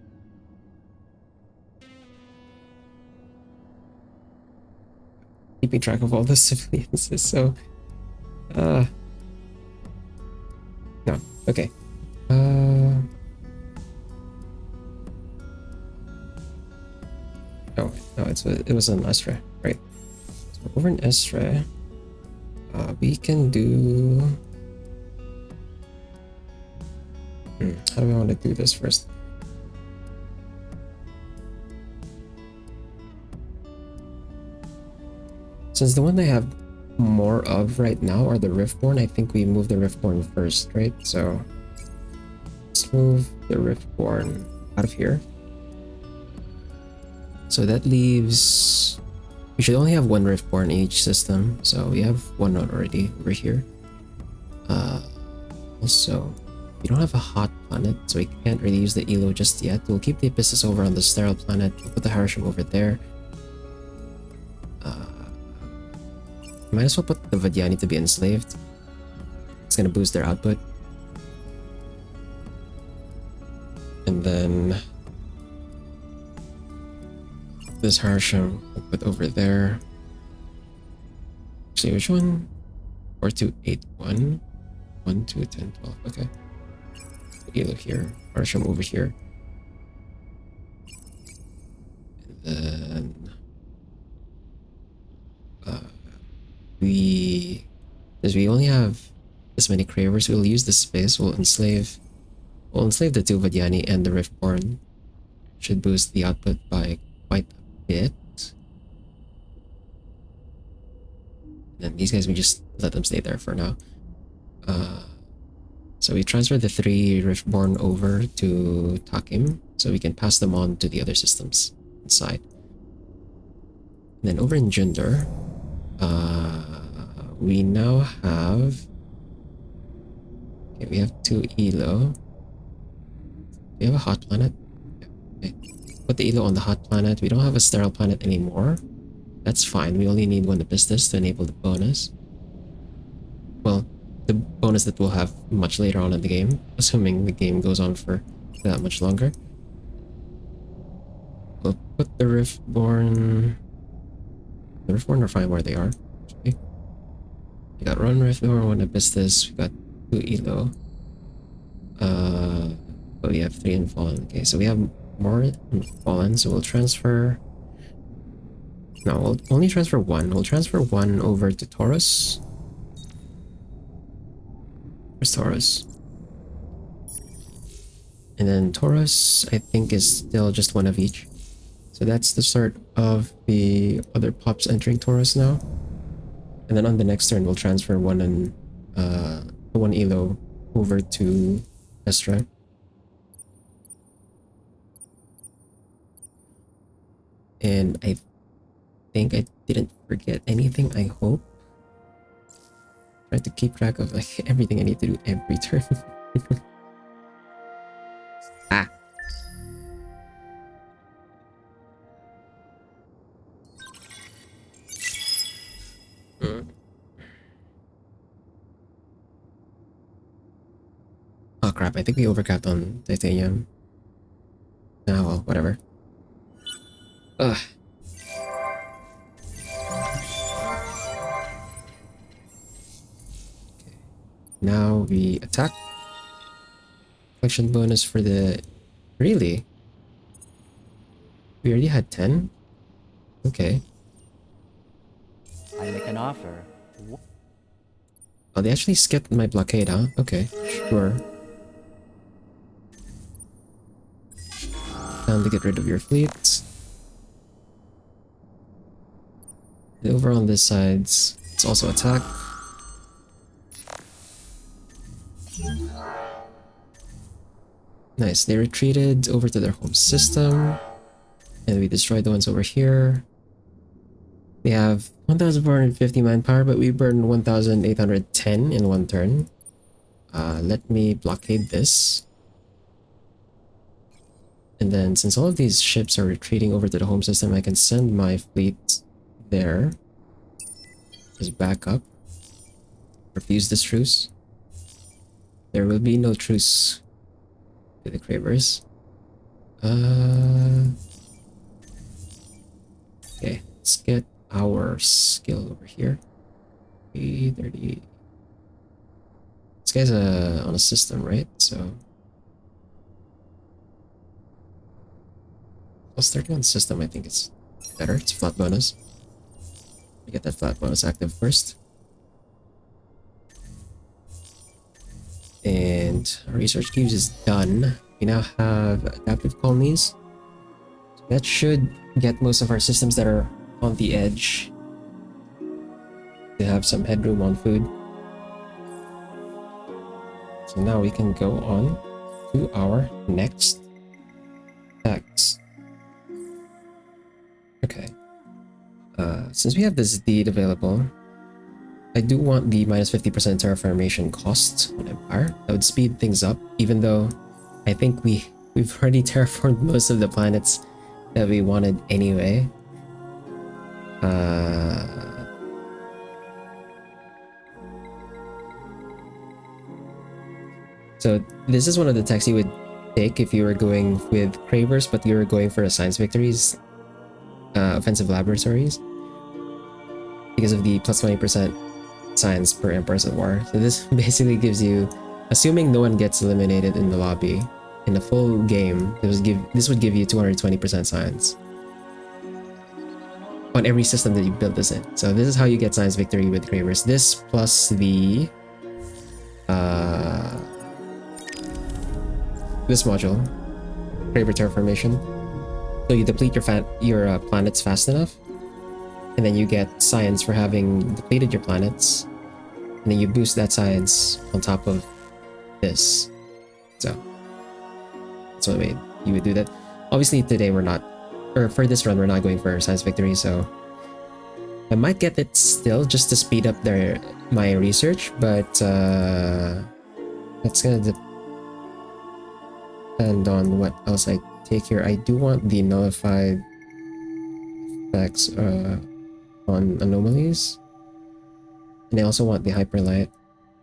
Keeping track of all the civilians is so no, okay. Oh, no, it was an Astra, right? So over in Astra, we can do. How do I want to do this first? Since the one I have more of right now are the Riftborn, I think we move the Riftborn first, right? So let's move the Riftborn out of here. So that leaves... We should only have one Riftborn in each system, so we have one node already over here. Also, we don't have a hot planet, so we can't really use the Elo just yet. We'll keep the Abyssus over on the sterile planet. We'll put the Harasham over there. Might as well put the Vadyani to be enslaved. It's gonna boost their output. And then this Harasham we'll put over there. Actually, which one? 4281. 1, 2, 10, 12. Okay. Elo here. Harasham over here. And then because we only have this many Cravers, we'll use the space. We'll enslave the two Vadyani and the Riftborn. Should boost the output by quite a bit. And these guys, we just let them stay there for now. So we transfer the 3 Riftborn over to Takim, so we can pass them on to the other systems inside. And then over in Junder, we now have... Okay, we have 2 Elo. We have a hot planet. Okay. Put the Elo on the hot planet. We don't have a sterile planet anymore. That's fine. We only need one Abyssus to enable the bonus. Well, the bonus that we'll have much later on in the game, assuming the game goes on for that much longer. We'll put the Riftborn... The Riftborn are fine where they are. Okay. We got one Riftborn, one Abyssus, we got 2 Elo. But we have 3 in Fallen. Okay, so we have more in Fallen, so we'll transfer... No, we'll only transfer 1. We'll transfer 1 over to Taurus. Where's Taurus? And then Taurus, I think, is still just 1 of each. So that's the start of the other pops entering Taurus now. And then on the next turn, we'll transfer 1 Elo over to Estra. And I think I didn't forget anything, I hope. Try to keep track of like everything I need to do every turn. Ah. Oh crap, I think we overcapped on titanium. Ah well, whatever. Ugh. Now we attack. Collection bonus for the... Really? We already had 10? Okay. I make an offer. Oh, they actually skipped my blockade, huh? Okay, sure. Time to get rid of your fleet. And over on this side, it's also attack. Nice, they retreated over to their home system. And we destroyed the ones over here. We have 1,450 manpower, but we burned 1,810 in one turn. Let me blockade this. And then since all of these ships are retreating over to the home system, I can send my fleet there as backup. Refuse this truce. There will be no truce to the Cravers. Okay, let's get our skill over here. 30. This guy's on a system, right? So plus 30 on system, I think it's Better, it's flat bonus. Get that flat bonus active first. And our research cubes is done. We now have adaptive colonies. So that should get most of our systems that are on the edge to have some headroom on food. So now we can go on to our next tax. Okay. Since we have this deed available, I do want the minus 50% terraformation cost on Empire. That would speed things up, even though I think we've already terraformed most of the planets that we wanted anyway. So this is one of the techs you would take if you were going with Cravers, but you were going for a science victories, offensive laboratories, because of the plus 20% science per Emperor's of War. So this basically gives you, assuming no one gets eliminated in the lobby, in a full game, this would give you 220% science on every system that you build this in. So this is how you get science victory with Cravers. This plus the this module, Craver Terraformation. So you deplete your planets fast enough, and then you get science for having depleted your planets, and then you boost that science on top of this. So that's one way you would do that. Obviously today we're not, or for this run we're not going for science victory, so I might get it still just to speed up my research, but that's gonna depend on what else I take here. I do want the nullified effects on anomalies, and I also want the hyperlight,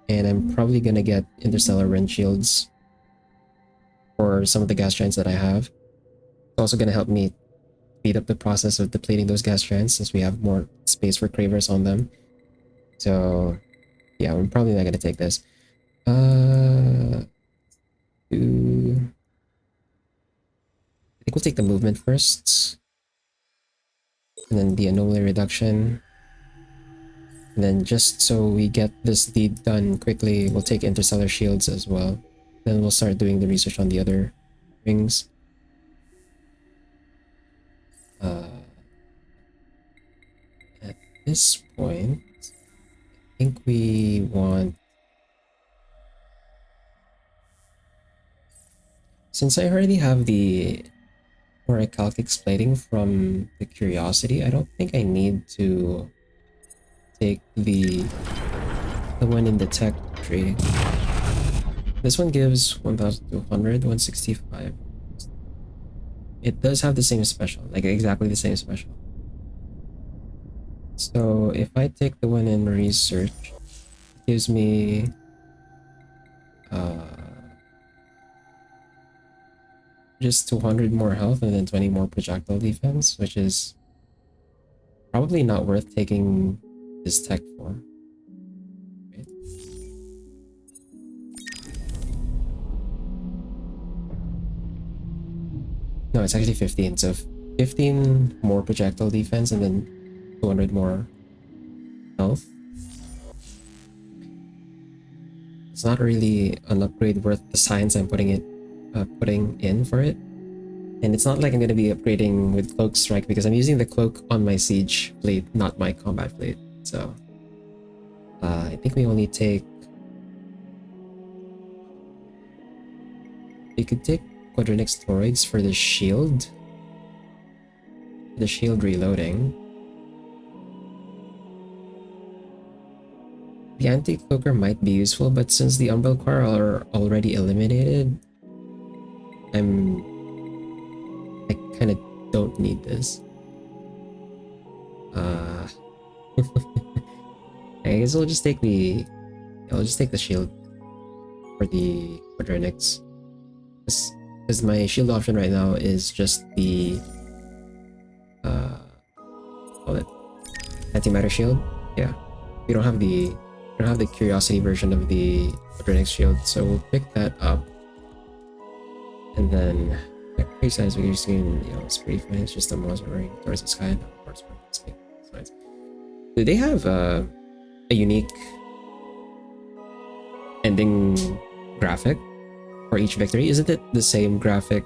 and I'm probably gonna get interstellar wind shields for some of the gas giants that I have. It's also gonna help me speed up the process of depleting those gas giants since we have more space for Cravers on them. So yeah, I'm probably not gonna take this. I think we'll take the movement first, and then the anomaly reduction, and then just so we get this deed done quickly, we'll take interstellar shields as well. Then we'll start doing the research on the other rings. At this point, I think we want, since I already have the Orichalcix plating from the Curiosity, I don't think I need to take the one in the tech tree. This one gives 1200, 165. It does have the same special, like exactly the same special. So if I take the one in research, it gives me just 200 more health and then 20 more projectile defense, which is probably not worth taking this tech for. Right? No, it's actually 15. So 15 more projectile defense and then 200 more health. It's not really an upgrade worth the science I'm putting in for it. And it's not like I'm going to be upgrading with Cloak Strike because I'm using the cloak on my siege fleet, not my combat fleet. So I think we only take, we could take Quadronic Toroids for the shield reloading. The anti-cloaker might be useful, but since the Umbral are already eliminated, I kind of don't need this. I guess I'll just take the shield for the Quadronics. Because my shield option right now is just the call it antimatter shield. Yeah, we don't have the Curiosity version of the Quadronics shield, so we'll pick that up, and then Pretty size we seen, you know, it's pretty fine. It's just the muzzle ring towards the sky. And of course, sides. Do they have a unique ending graphic for each victory? Isn't it the same graphic?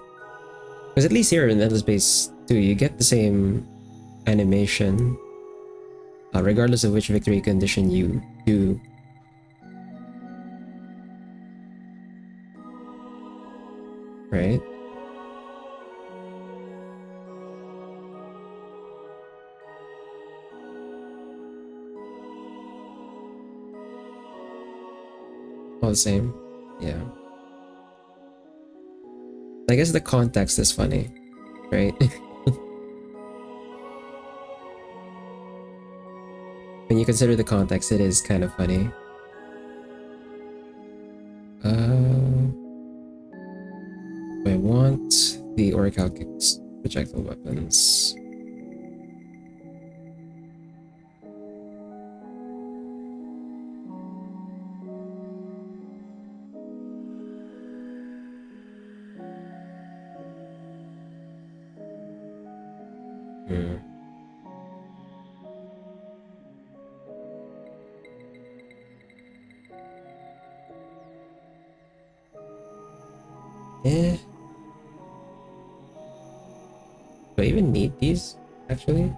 Because at least here in Endless Space 2, you get the same animation, regardless of which victory condition you do. Right? All the same. Yeah. I guess the context is funny, right? When you consider the context, it is kind of funny. I want the Oracle Kicks projectile weapons. Do I even need these, actually?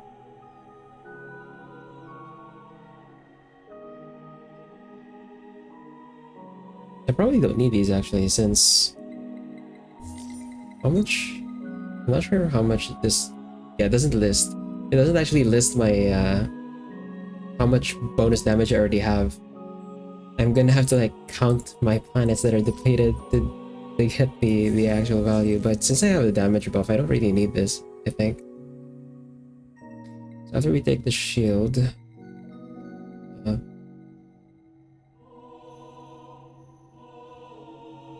I probably don't need these, actually, since... How much? I'm not sure how much this... Yeah, it doesn't list. It doesn't actually list my, how much bonus damage I already have. I'm gonna have to, like, count my planets that are depleted to get the actual value, but since I have the damage buff, I don't really need this, I think. So after we take the shield, don't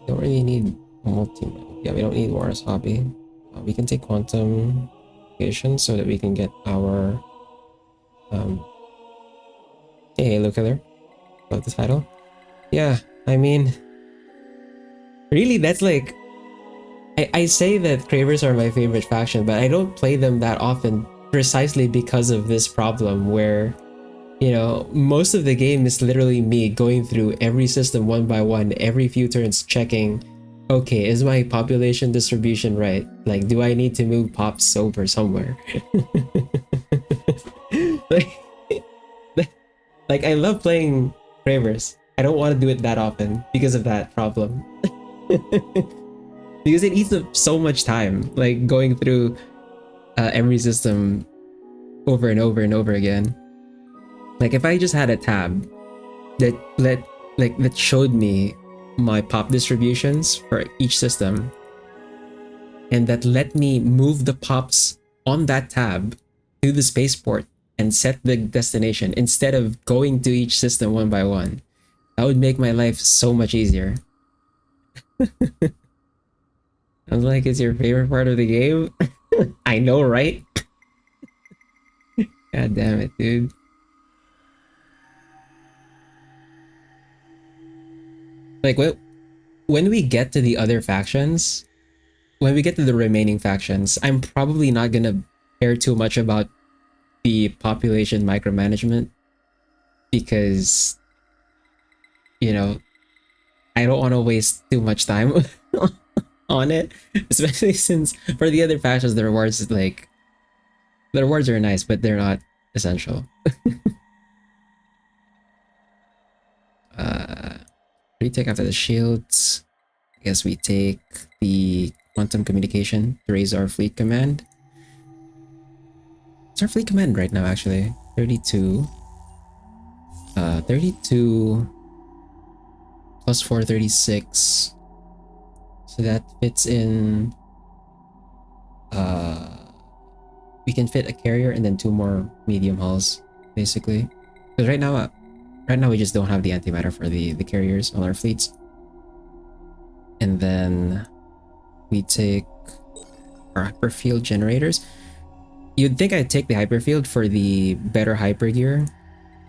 really need multi. Yeah, we don't need War's Hobby. We can take Quantum Creation so that we can get our hey, Halo Killer. Love the title. Yeah, I mean, really, that's like, I say that Cravers are my favorite faction, but I don't play them that often precisely because of this problem where, you know, most of the game is literally me going through every system one by one, every few turns checking, okay, is my population distribution right? Like, do I need to move pops over somewhere? like, I love playing Cravers. I don't want to do it that often because of that problem. Because it eats up so much time, like going through every system over and over and over again. Like if I just had a tab that that showed me my pop distributions for each system, and that let me move the pops on that tab to the spaceport and set the destination instead of going to each system one by one, that would make my life so much easier. I was like, it's your favorite part of the game? I know, right? God damn it, dude. Like, when we get to the other factions, when we get to the remaining factions, I'm probably not gonna care too much about the population micromanagement because, you know, I don't want to waste too much time on it, especially since for the other factions the rewards are nice, but they're not essential. We take after the shields. I guess we take the quantum communication to raise our fleet command. It's our fleet command right now, actually. 32. 32 plus 4, 36. So that fits in. We can fit a carrier and then 2 more medium hulls, basically. Because right now we just don't have the antimatter for the carriers on our fleets. And then we take our hyperfield generators. You'd think I'd take the hyperfield for the better hypergear,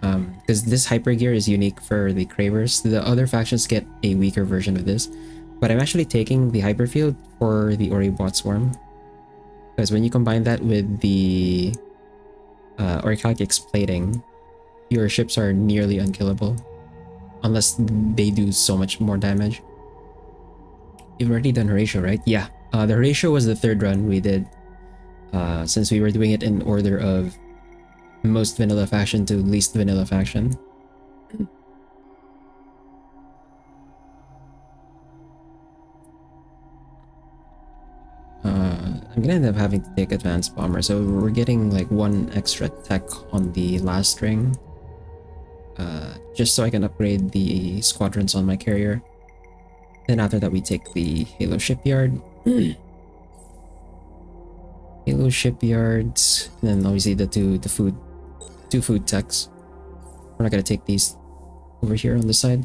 because this hypergear is unique for the Cravers. The other factions get a weaker version of this, But I'm actually taking the hyperfield for the Oribot Swarm. Because when you combine that with the Orichalcix plating, your ships are nearly unkillable. Unless they do so much more damage. You've already done Horatio, right? Yeah. The Horatio was the third run we did. Since we were doing it in order of most vanilla faction to least vanilla faction. I'm gonna end up having to take advanced bomber, so we're getting like one extra tech on the last ring. Just so I can upgrade the squadrons on my carrier. Then after that we take the Halo Shipyard. Halo Shipyards, and then obviously the two food techs. We're not gonna take these over here on the side.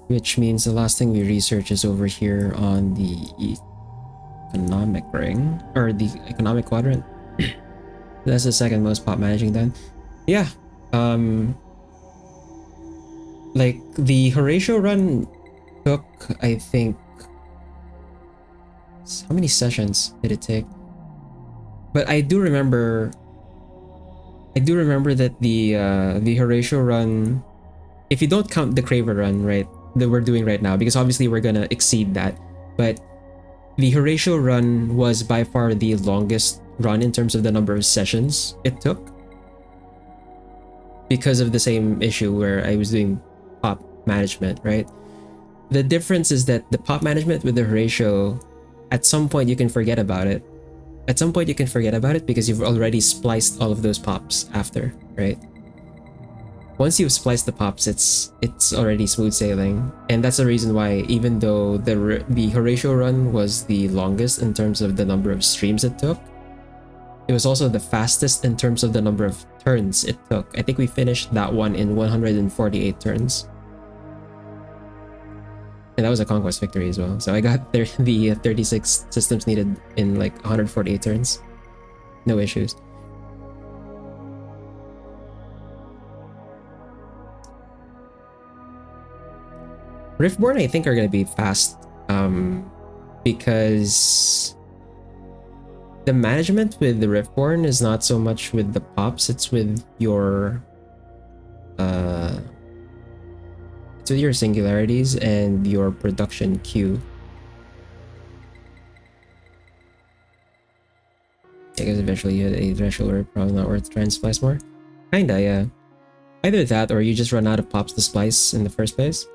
Which means the last thing we research is over here on the economic ring, or the economic quadrant. That's the second most pop managing done. Yeah. Like the Horatio run took, I think, how many sessions did it take? But I do remember that the Horatio run, if you don't count the Craver run, right, that we're doing right now, because obviously we're gonna exceed that, but the Horatio run was by far the longest run in terms of the number of sessions it took, because of the same issue where I was doing pop management, right? The difference is that the pop management with the Horatio, at some point you can forget about it. At some point you can forget about it because you've already spliced all of those pops after, right? Once you've spliced the pops, it's already smooth sailing. And that's the reason why, even though the Horatio run was the longest in terms of the number of streams it took, it was also the fastest in terms of the number of turns it took. I think we finished that one in 148 turns. And that was a conquest victory as well. So I got the 36 systems needed in like 148 turns. No issues. Riftborn, I think, are going to be fast. Because the management with the Riftborn is not so much with the pops, it's with your singularities and your production queue. I guess eventually you hit a threshold where it's probably not worth trying to splice more. Kinda, yeah. Either that or you just run out of pops to splice in the first place.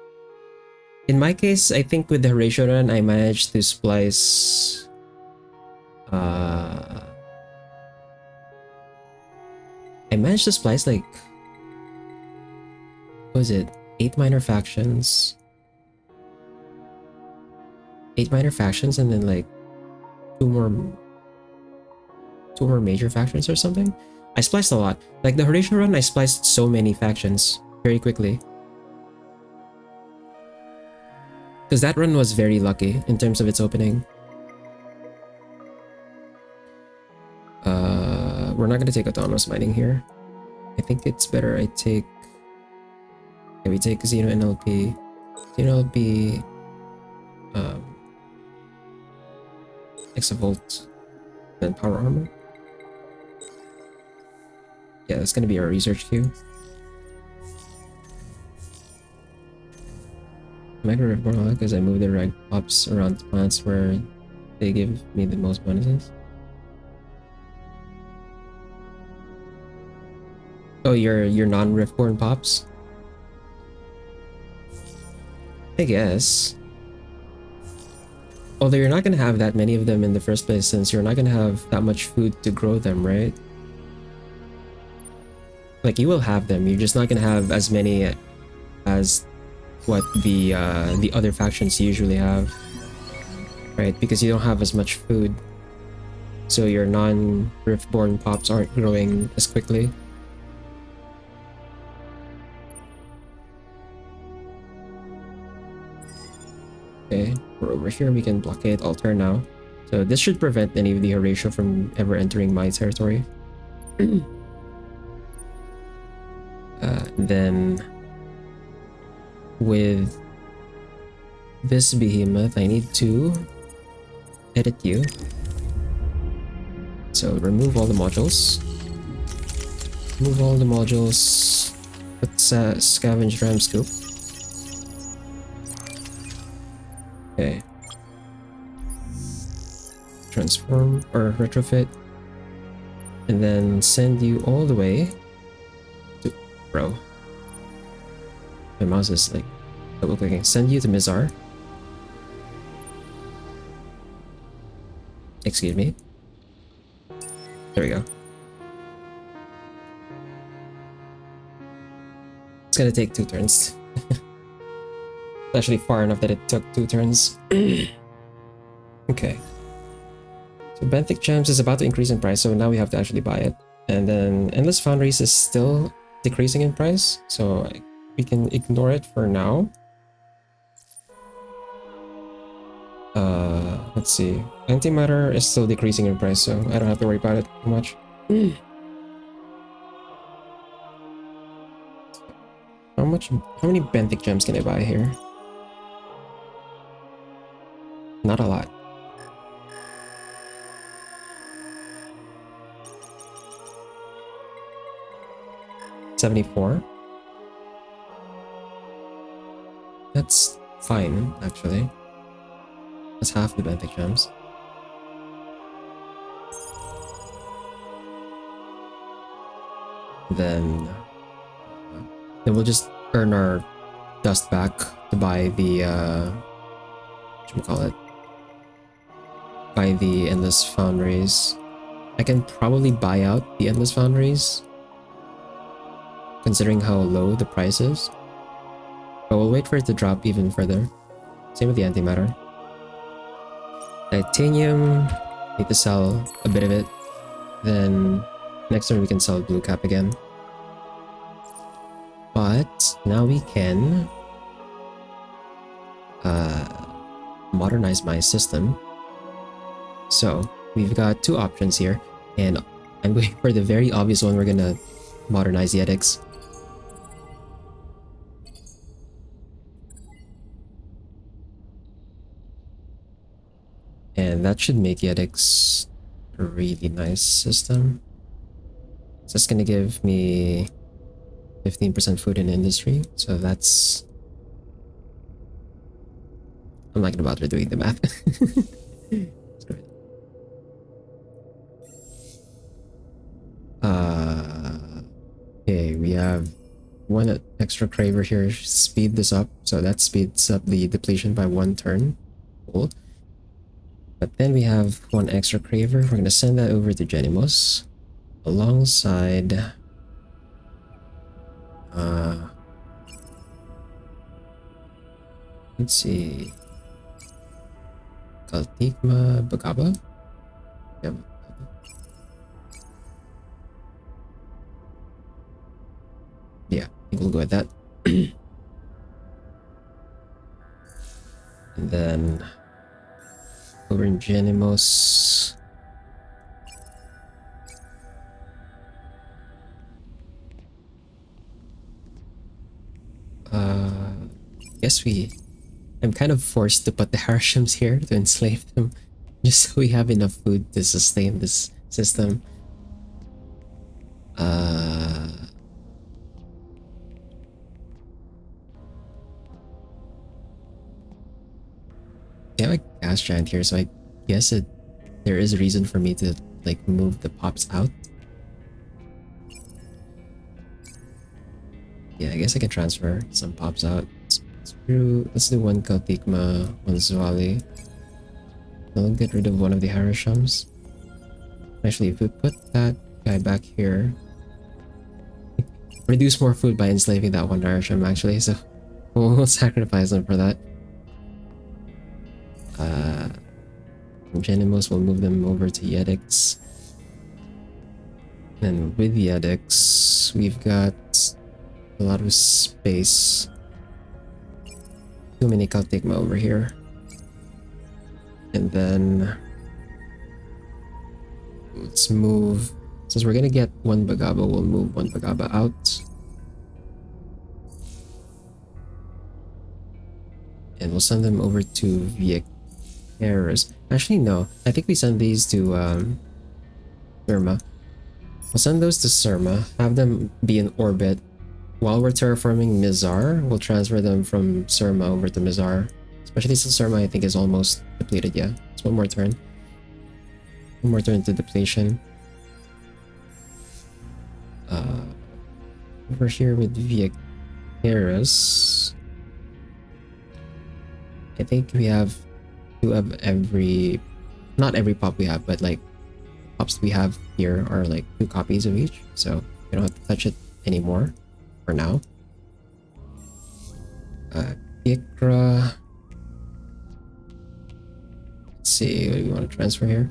In my case, I think with the Horatio run, I managed to splice I managed to splice like, what was it? 8 minor factions. 8 minor factions and then like two more major factions or something. I spliced a lot. Like the Horatio run, I spliced so many factions very quickly. Because that run was very lucky in terms of its opening. We're not going to take autonomous mining here. I think it's better I take... Okay, we take Xeno NLP. Xeno NLP... Exavolt. Then power armor. Yeah, that's going to be our research queue. Micro Riftborn because I move the right pops around plants where they give me the most bonuses. Oh, your non-Riftborn pops? I guess. Although you're not going to have that many of them in the first place since you're not going to have that much food to grow them, right? Like, you will have them, you're just not going to have as many as what the other factions usually have, right? Because you don't have as much food, so your non-Riftborn pops aren't growing as quickly. Okay, we're over here. We can blockade altar now, so this should prevent any of the Horatio from ever entering my territory. Then with this behemoth, I need to edit you. So remove all the modules. Remove all the modules. Put scavenge ram scoop. Okay. Transform or retrofit. And then send you all the way to... Bro. My mouse is like double clicking. Send you to Mizar. Excuse me. There we go. It's gonna take 2 turns. It's actually far enough that it took 2 turns. Okay. So benthic gems is about to increase in price, so now we have to actually buy it. And then Endless Foundries is still decreasing in price, so we can ignore it for now. Let's see. Antimatter is still decreasing in price, so I don't have to worry about it too much. How many benthic gems can I buy here? Not a lot. $74. That's fine, actually. That's half the benthic gems. Then we'll just earn our dust back to buy the whatchamacallit? Buy the Endless Foundries. I can probably buy out the Endless Foundries, considering how low the price is. But we'll wait for it to drop even further. Same with the antimatter. Titanium, need to sell a bit of it. Then next turn we can sell blue cap again. But now we can modernize my system. So we've got 2 options here, and I'm going for the very obvious one. We're gonna modernize the edicts. And that should make the edicts a really nice system. It's just gonna give me 15% food in industry, so that's... I'm not gonna bother doing the math. Okay, we have 1 extra Craver here. Speed this up, so that speeds up the depletion by 1 turn. Cool. But then we have 1 extra Craver. We're gonna send that over to Genimos alongside let's see, Kaltigma Bagaba. Yep. Yeah, I think we'll go with that. And then over in Genimos, guess I'm kind of forced to put the Harashams here to enslave them, just so we have enough food to sustain this system. We have a gas giant here, so I guess there is a reason for me to like move the pops out. Yeah, I guess I can transfer some pops out. Let's do 1 Kaltigma, 1 Zwali. I'll get rid of 1 of the Harashams. Actually, if we put that guy back here, reduce more food by enslaving that 1 Harasham actually, so we'll sacrifice them for that. Genimos will move them over to Edicts. And with the Edicts, we've got a lot of space. Too many Kaltigma over here. And then let's move, since we're gonna get 1 Bagaba, we'll move 1 Bagaba out. And we'll send them over to Viacaris. Actually, no. I think we send these to Surma. We'll send those to Surma, have them be in orbit. While we're terraforming Mizar, we'll transfer them from Surma over to Mizar. Especially since Surma, I think, is almost depleted. Yeah, it's one more turn. One more turn to depletion. Over here with Viacaris, I think we have two of every, not every pop we have, but like pops we have here are like 2 copies of each, so we don't have to touch it anymore for now. Ikra. Let's see, what do we want to transfer here?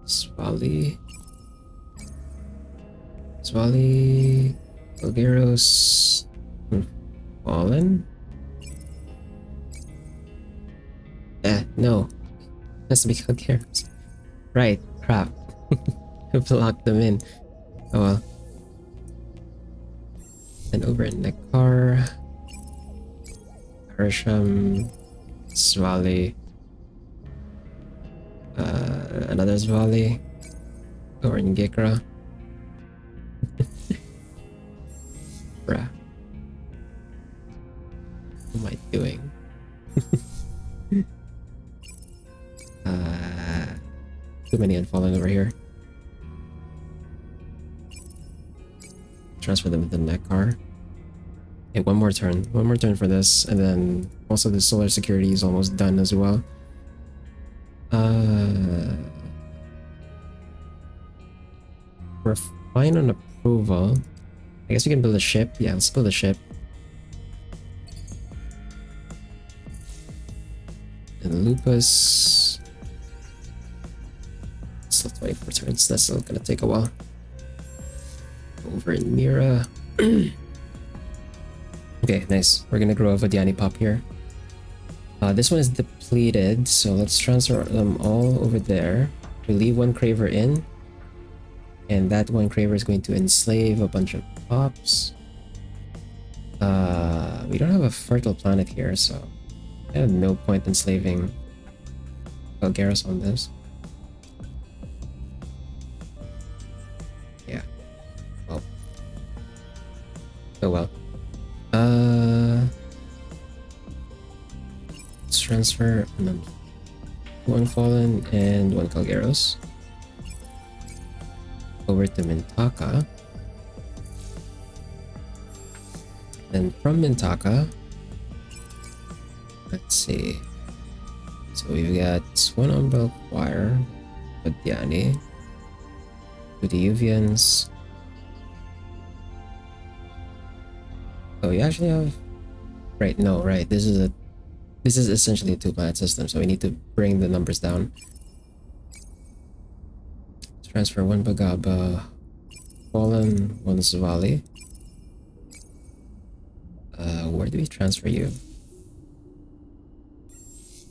Svali, Bulgaros, Fallen? No. Has to be Bulgaros. Right, crap. I've locked them in. Oh well. And over in Nekar, Harsham, Svali, another Svali, over in Gekra. Bruh. What am I doing? Too many unfallen over here. Transfer them to the Nekar. Okay, one more turn for this, and then also the solar security is almost done as well. We're fine on approval. I guess we can build a ship. Yeah, let's build a ship. And Lupus. Still 24 turns. That's still gonna take a while. Over in Mira. Okay, nice. We're gonna grow a Vadiani pop here. This one is depleted, so let's transfer them all over there. We leave one Craver in, and that one Craver is going to enslave a bunch of pops. We don't have a fertile planet here, so I have no point enslaving Bulgaris on this. Yeah. Well. Oh well. Let's transfer one Fallen and one Kalgaros over to Mintaka. Then from Mintaka, let's see. So we've got one Umbral Choir, Vadiani, to the Uvians. Oh, you actually have, right? No, right. This is essentially a 2-planet system, so we need to bring the numbers down. Transfer one Bagaba, Fallen, one Zvali. Where do we transfer you?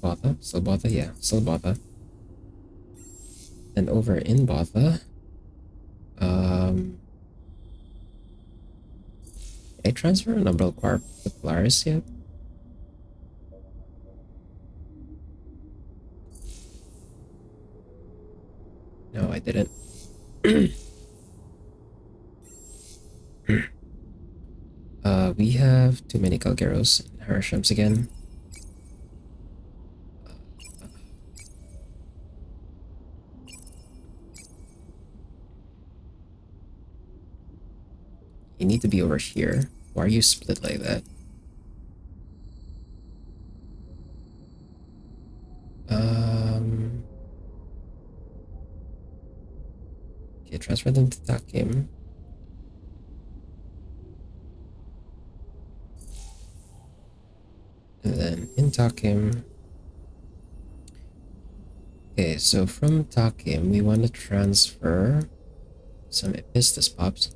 Botha? Still Botha? Yeah, still Botha. And over in Botha, I transfer an Umbral Quark to Polaris yet? No, I didn't. We have too many Kalgaros and Harashams again. You need to be over here. Why are you split like that? Okay, transfer them to Takim. And then in Takim. Okay, so from Takim, we want to transfer some Epistus pops.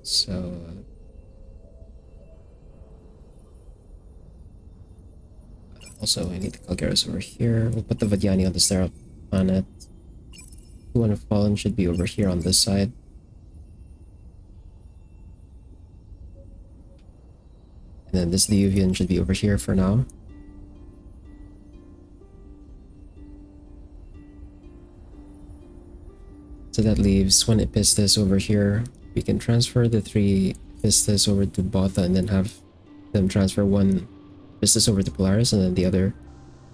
So also we need the Kalgaris over here. We'll put the Vadiani on the sterile planet. One of Fallen should be over here on this side. And then this Diluvian should be over here for now. So that leaves one Epistis over here. We can transfer the 3 Epistis over to Botha and then have them transfer one Epistis over to Polaris and then the other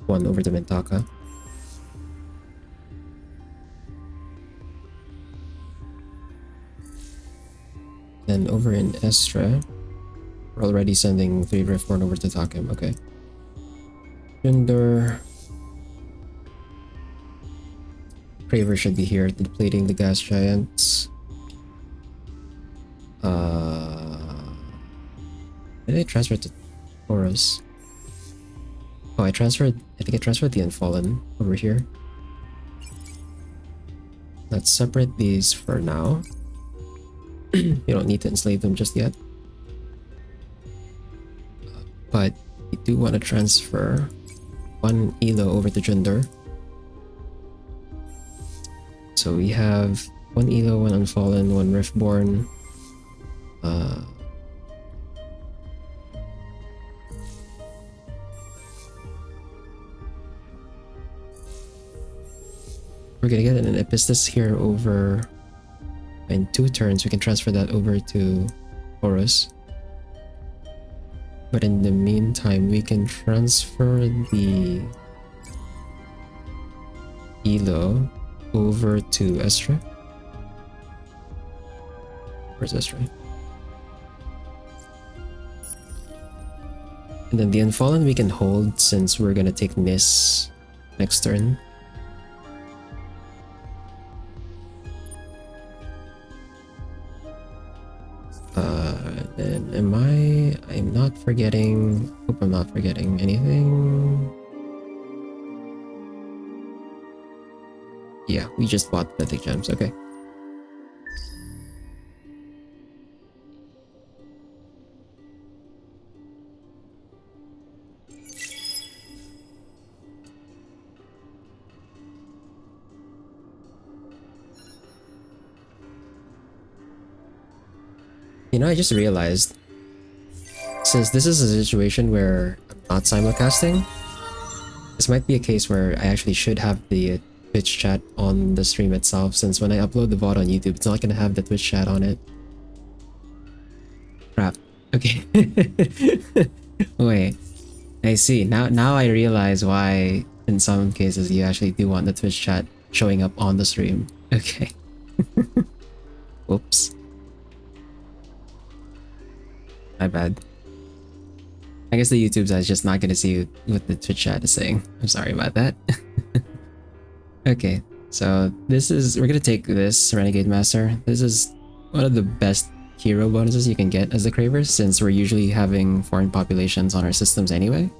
one over to Mintaka. Then over in Estra, we're already sending 3 Riftborn over to Takim. Okay. Jundor. Cravers should be here, depleting the gas giants. Did I transfer to Horus? Oh, I think I transferred the Unfallen over here. Let's separate these for now. You don't need to enslave them just yet. But we do want to transfer one Elo over to Jundor. So we have one Elo, one Unfallen, one Riftborn. We're gonna get an Epistis here over. In 2 turns, we can transfer that over to Horus. But in the meantime, we can transfer the Elo over to Estra. Where's Estra? And then the Unfallen we can hold since we're gonna take Nis next turn. Then I'm not forgetting, hope I'm not forgetting anything. Yeah, we just bought mythic gems, okay. You know, I just realized, since this is a situation where I'm not simulcasting, this might be a case where I actually should have the Twitch chat on the stream itself, since when I upload the VOD on YouTube, it's not gonna have the Twitch chat on it. Crap. Okay. Wait. I see. Now I realize why in some cases you actually do want the Twitch chat showing up on the stream. Okay. Oops. My bad. I guess the YouTube side's just not gonna see what the Twitch chat is saying. I'm sorry about that. Okay, so we're gonna take this Renegade Master. This is one of the best hero bonuses you can get as the Cravers, since we're usually having foreign populations on our systems anyway.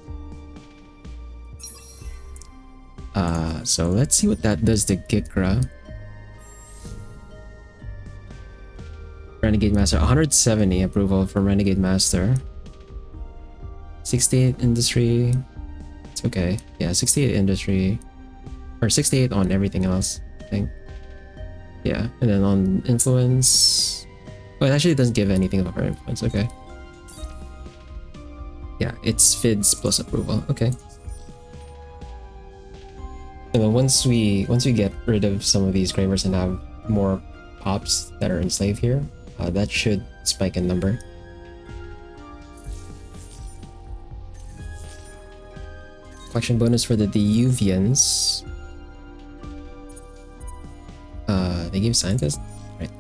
So let's see what that does to Gikra. Renegade Master, 170 approval from Renegade Master. 68 industry. It's okay. Yeah, 68 industry. Or 68 on everything else, I think. Yeah, and then on influence. Well, it actually doesn't give anything about our influence, okay. Yeah, it's FIDS plus approval, okay. And then once we get rid of some of these Cravers and have more pops that are enslaved here, that should spike in number. Collection bonus for the Diluvians. They gave scientist, right?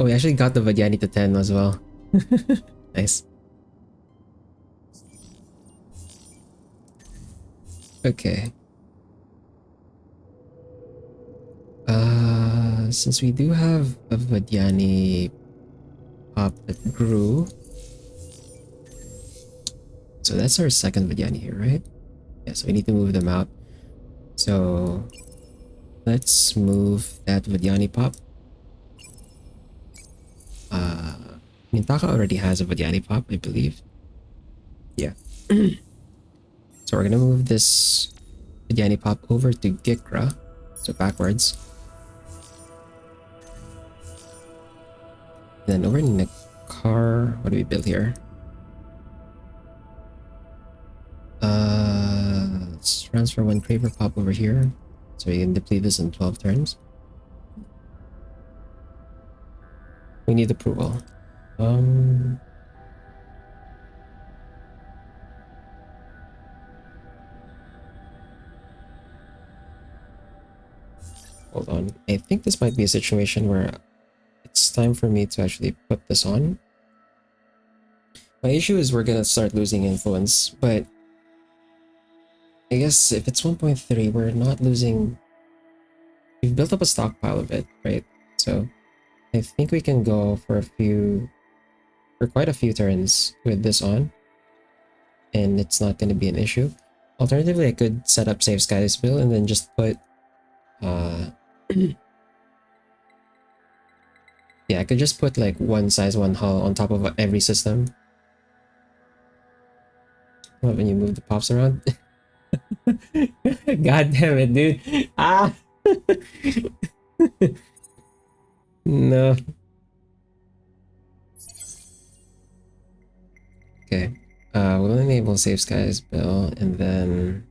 Oh, we actually got the Vagyani to 10 as well. Nice. Okay. Since we do have a Vadyani pop that grew, so that's our second Vadyani here, right? Yeah, so we need to move them out. So let's move that Vadyani pop. Mintaka already has a Vadyani pop, I believe. Yeah. So we're gonna move this Vadyani pop over to Gikra, so backwards. then over in the car, what do we build here? Let's transfer one Craver pop over here, so we can deplete this in 12 turns. We need approval. Hold on. I think this might be a situation where it's time for me to actually put this on. My issue is we're gonna start losing influence, but I guess if it's 1.3, we're not losing. We've built up a stockpile of it, right? So I think we can go for quite a few turns with this on, and it's not going to be an issue. Alternatively, I could set up Save Skies build and then just put yeah, I could just put like one size, one hull on top of every system. What when you move the pops around? God damn it, dude. Ah! No. Okay. We'll enable Save Skies Bill, and then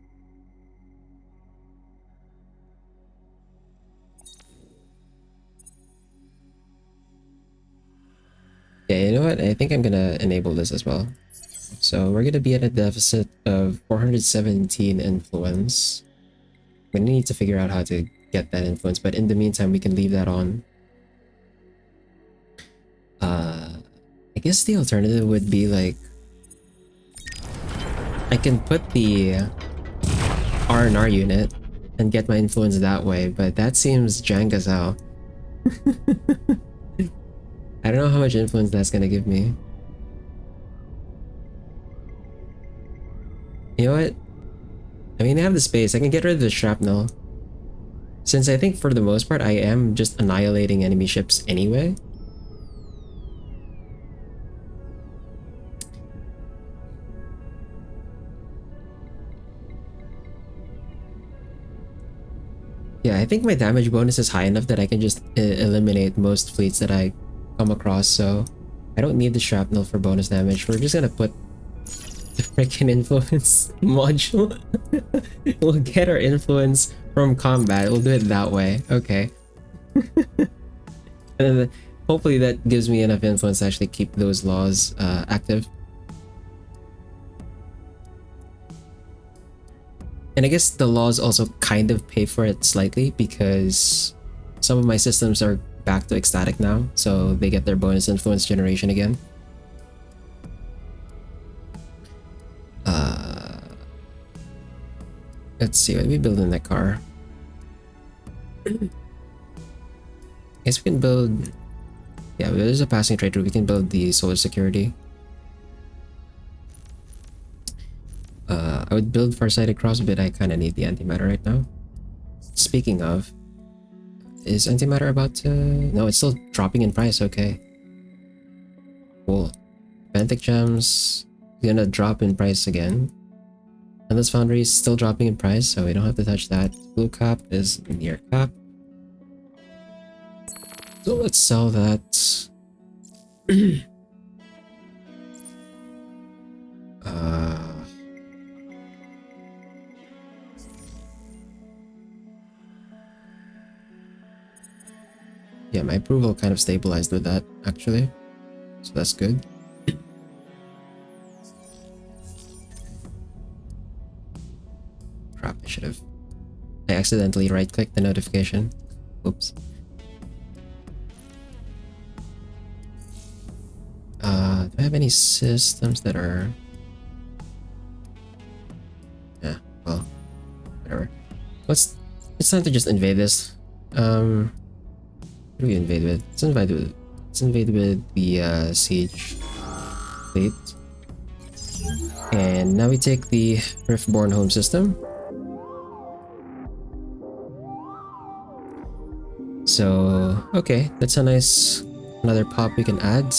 yeah, you know what? I think I'm gonna enable this as well. So we're gonna be at a deficit of 417 influence. We need to figure out how to get that influence, but in the meantime, we can leave that on. I guess the alternative would be like I can put the R&R unit and get my influence that way, but that seems jank as hell. I don't know how much influence that's gonna give me. You know what? I mean, I have the space. I can get rid of the shrapnel. Since I think for the most part, I am just annihilating enemy ships anyway. Yeah, I think my damage bonus is high enough that I can just eliminate most fleets that I come across, so I don't need the shrapnel for bonus damage. We're just gonna put the freaking influence module. We'll get our influence from combat. We'll do it that way. Okay. And then hopefully that gives me enough influence to actually keep those laws active. And I guess the laws also kind of pay for it slightly because some of my systems are back to ecstatic now, so they get their bonus influence generation again. Let's see, what do we build in that car? I guess we can build... Yeah, there's a passing trade route. We can build the solar security. I would build Farsighted Cross, but I kind of need the antimatter right now. Speaking of, is antimatter about to... No, it's still dropping in price. Okay. Cool. Benthic Gems gonna drop in price again. Endless Foundry is still dropping in price, so we don't have to touch that. Blue Cap is near cap. So let's sell that. Yeah, my approval kind of stabilized with that, actually. So that's good. Crap, I should have... I accidentally right-clicked the notification. Oops. Do I have any systems that are... Yeah, well, whatever. It's time to just invade this. What do we invade with? Let's invade with the siege fleet. And now we take the Riftborn home system. So, okay, that's a nice another pop we can add.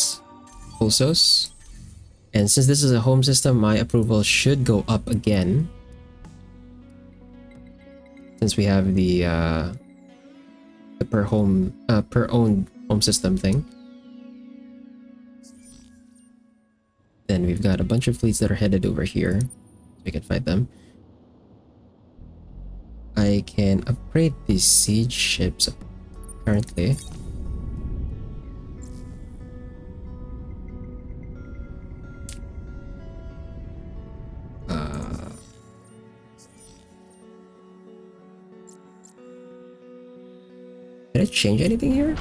Pulsos. And since this is a home system, my approval should go up again. Since we have the per owned home system thing. Then we've got a bunch of fleets that are headed over here. We can fight them. I can upgrade these siege ships apparently. Did I change anything here?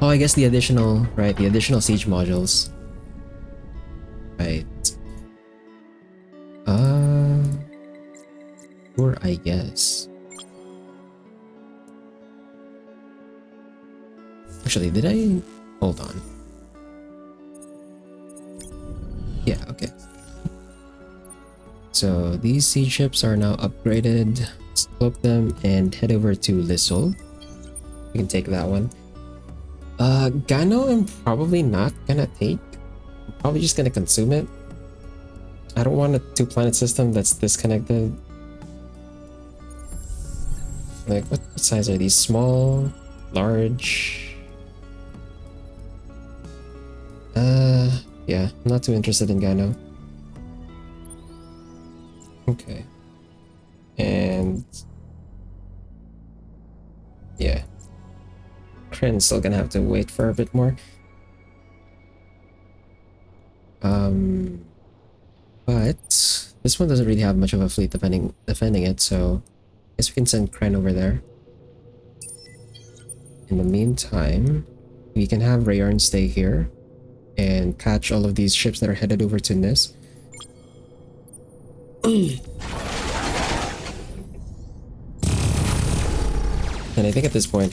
Oh, I guess the additional, right, the additional siege modules. Right. Sure, I guess. Actually, did I? Hold on. Yeah, okay. So these siege ships are now upgraded. Let's cloak them and head over to Lissol. We can take that one. Gano I'm probably not gonna take. I'm probably just gonna consume it. I don't want a two-planet system that's disconnected. Like, what size are these? Small? Large? Yeah, I'm not too interested in Gano. Okay. And... yeah. Kren's still gonna have to wait for a bit more. But this one doesn't really have much of a fleet defending it, so I guess we can send Kren over there. In the meantime, we can have Rayorn stay here and catch all of these ships that are headed over to Nis. And I think at this point,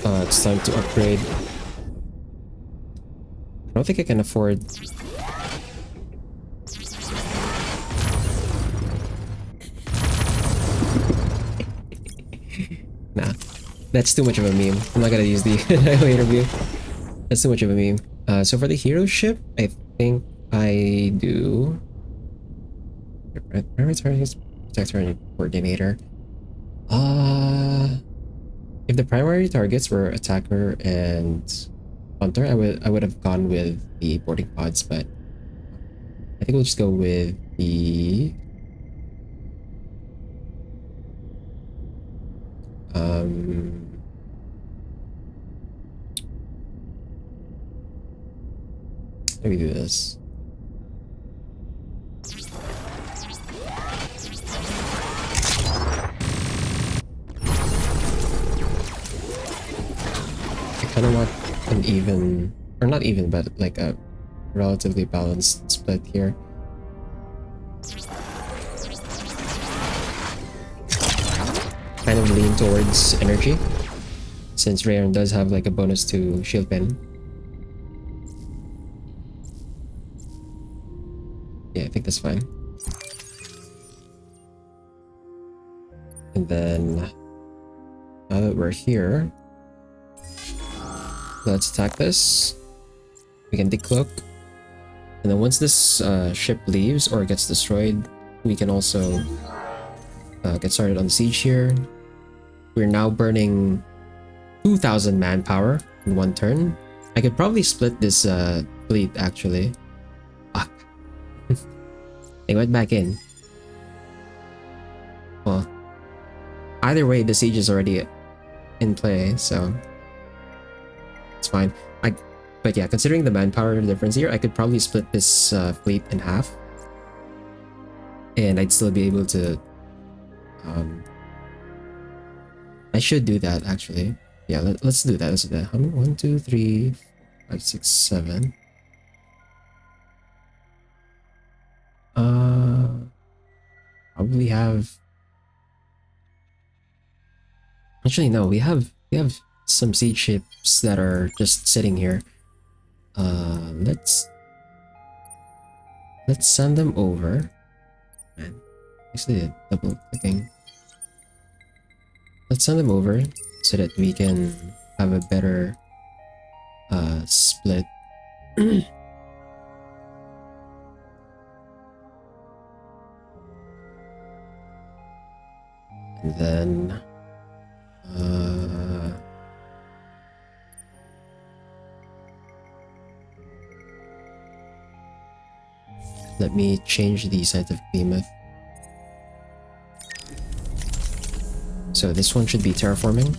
it's time to upgrade. I don't think I can afford... nah, that's too much of a meme. I'm not gonna use the Annihilator view. That's too much of a meme. So for the hero ship, I think I do... primary target, protector, and coordinator. If the primary targets were attacker and hunter, I would have gone with the boarding pods, but I think we'll just go with the let me do this. I kind of want an even, or not even, but like a relatively balanced split here. Kind of lean towards energy, since Rayon does have like a bonus to shield pen. Yeah, I think that's fine. And then now that we're here, let's attack this. We can decloak. And then once this ship leaves or gets destroyed, we can also get started on the siege here. We're now burning 2,000 manpower in one turn. I could probably split this fleet actually. Fuck. They went back in. Well, either way, the siege is already in play, so it's fine. But yeah, considering the manpower difference here, I could probably split this fleet in half, and I'd still be able to. I should do that actually. Yeah, let's do that. Let's do that. How many? 1, 2, 3, 5, 6, 7. Probably have. Actually, no. We have some siege ships that are just sitting here. Let's send them over. Man, actually, double clicking. Let's send them over so that we can have a better split. And then Let me change the scientific behemoth. So this one should be terraforming.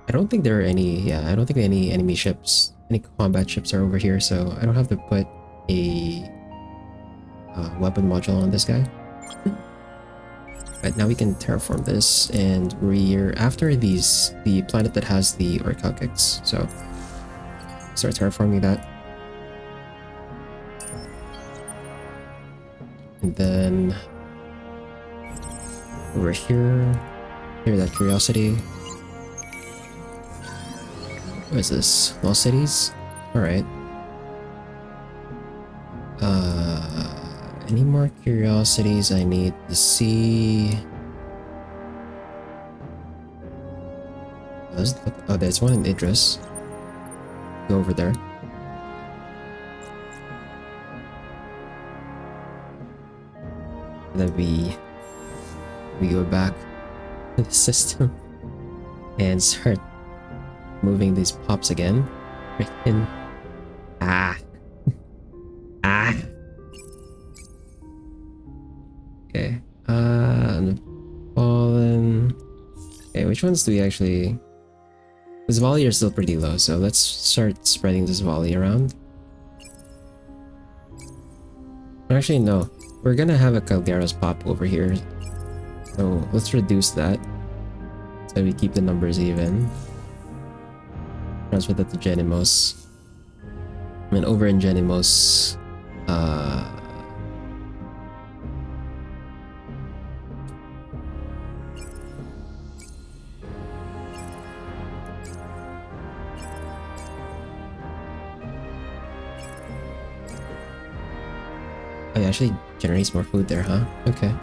I don't think there are any, yeah, I don't think any enemy ships, any combat ships are over here, so I don't have to put a weapon module on this guy. But now we can terraform this, and we're after these, the planet that has the Orcalcics, so start terraforming that. And then over here, clear that curiosity. What is this? Lost cities? Alright. Any more curiosities I need to see? Oh, there's one in Idris. Go over there. And then we go back to the system and start moving these pops again. Freaking ah. Okay. Fallen. Okay, which ones do we actually? This volley are still pretty low, so let's start spreading this volley around. Actually, no. We're gonna have a Calderas pop over here. So let's reduce that. So we keep the numbers even. Transfer that to Genimos. And over in Genimos, oh, it actually generates more food there, huh? Okay.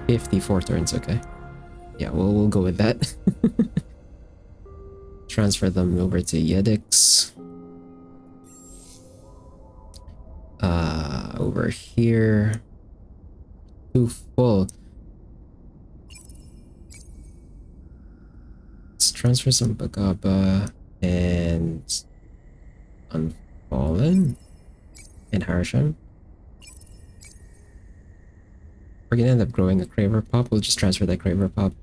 "54 turns, okay. Yeah, we'll go with that." Transfer them over to Yedix. Over here. Too full. Let's transfer some Bagaba and Unfallen and Harasham. We're gonna end up growing a Craver pop. We'll just transfer that Craver pop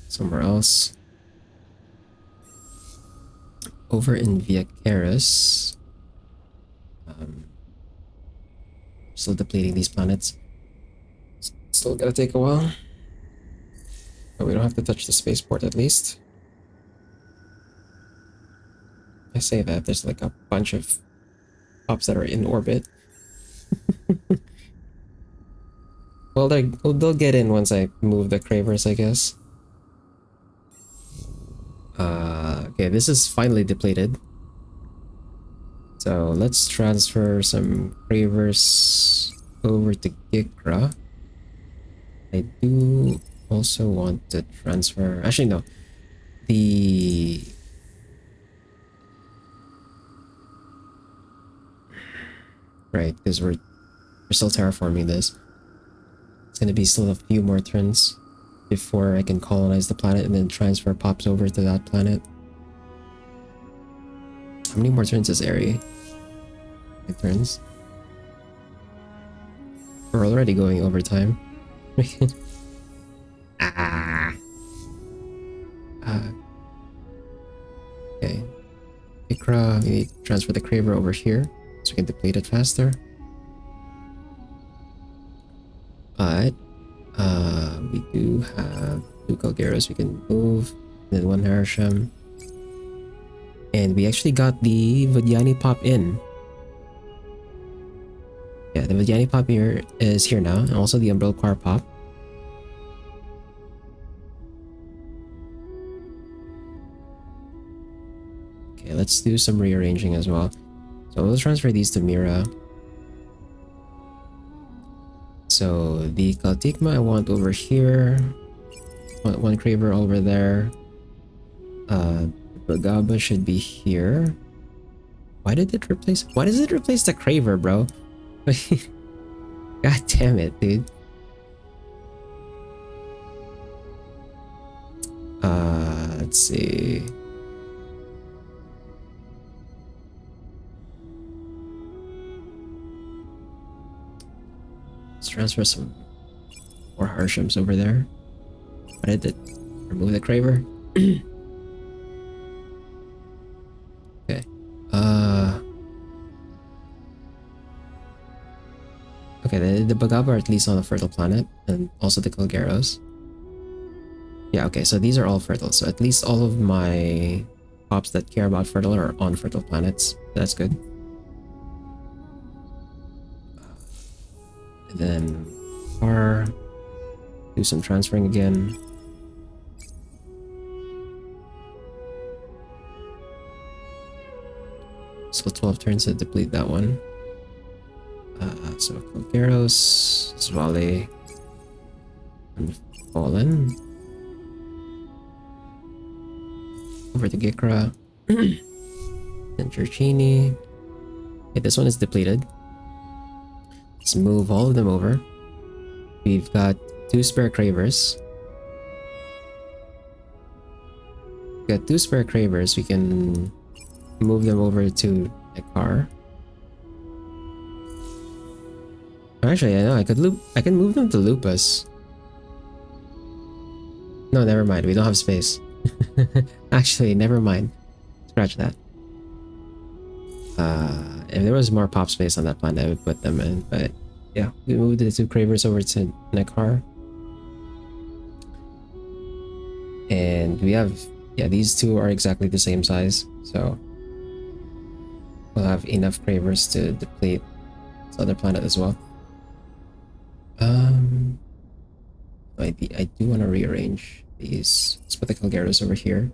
somewhere else. Over in Viacaris. Still depleting these planets. Still gonna take a while. But we don't have to touch the spaceport at least. I say that, there's like a bunch of pops that are in orbit. Well, they'll get in once I move the Cravers, I guess. Okay, this is finally depleted. So let's transfer some Cravers over to Gikra. I do also want to transfer... Actually, no. Right, because we're still terraforming this. It's gonna be still a few more turns before I can colonize the planet and then transfer pops over to that planet. How many more turns is Airy? 5 turns. We're already going over time. Okay. Ikra, we need to transfer the Craver over here so we can deplete it faster. But we do have 2 Calderas we can move, and then 1 Harasham. And we actually got the Vidyani pop in. Yeah, the Vidyani pop here is here now, and also the Umbrella Car pop. Okay, let's do some rearranging as well. So we'll transfer these to Mira. So the Kaltikma I want over here. One Craver over there. Bagaba should be here. Why does it replace the Craver, bro? God damn it, dude. Let's see. Let's transfer some more Harshems over there. But I did remove the Craver. Okay. Okay, the Bagaba are at least on a fertile planet, and also the Kilgaros. Yeah, okay, so these are all fertile, so at least all of my pops that care about fertile are on fertile planets. That's good. And then R, do some transferring again. So 12 turns to deplete that one. So Kilgaros, Zvale, and Fallen. Over to Gikra. And Churchini. Okay, this one is depleted. Let's move all of them over. We've got 2 spare Cravers. We've got 2 spare Cravers. We can move them over to Nekar. Actually, I know I can move them to Lupus. No, never mind. We don't have space. Actually, never mind. Scratch that. If there was more pop space on that planet, I would put them in. But yeah, we moved the 2 Cravers over to Nekar. And we have, yeah, these 2 are exactly the same size. So we'll have enough Cravers to deplete this other planet as well. I do want to rearrange these. Let's put the Kilgaros over here.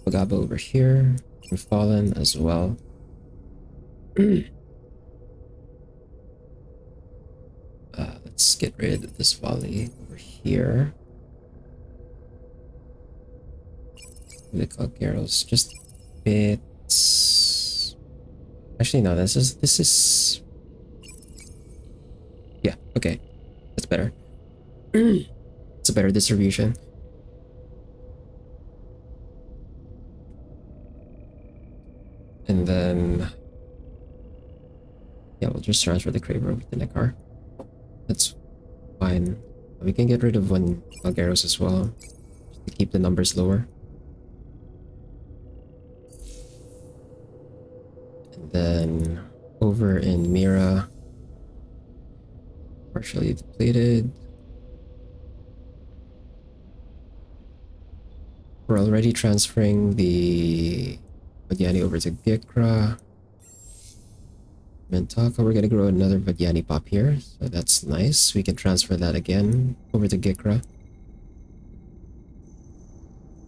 Bagaba over here. And Fallen as well. Let's get rid of this volley over here. The Kilgaros just bits. Actually, no. This is. Yeah. Okay. That's better. It's a better distribution. And then, yeah, we'll just transfer the Craver over to Nekar. That's fine. We can get rid of one Kilgaros as well, just to keep the numbers lower. And then over in Mira, partially depleted. We're already transferring the Vadyani over to Gikra. Mentaka, we're gonna grow another Vadyani pop here, so that's nice. We can transfer that again over to Gikra.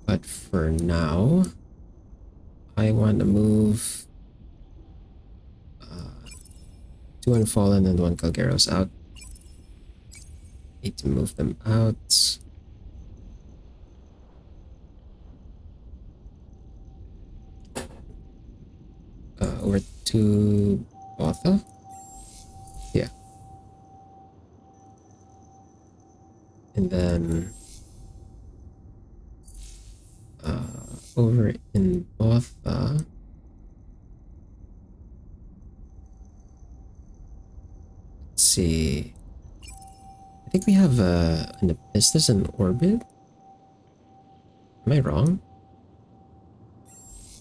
But for now, I want to move 2 Unfallen and 1 Kilgaros out. Need to move them out. Over to Botha? Yeah. And then over in Botha, let's see. I think we have an Epistus in orbit. Am I wrong?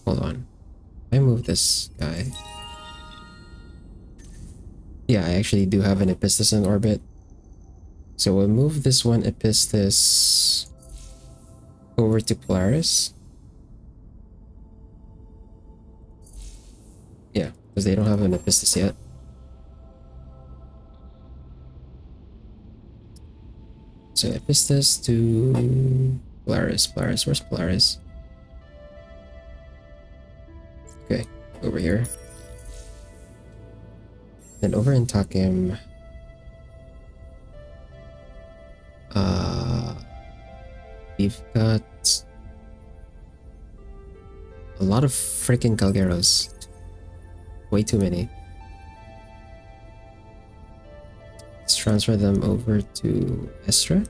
Hold on. I move this guy. Yeah, I actually do have an Epistus in orbit. So we'll move this one Epistus over to Polaris. Yeah, because they don't have an Epistus yet. So Epistus to Polaris. Polaris, where's Polaris? Okay, over here. Then over in Takim, we've got a lot of freaking Kilgaros. Way too many. Let's transfer them over to Estra.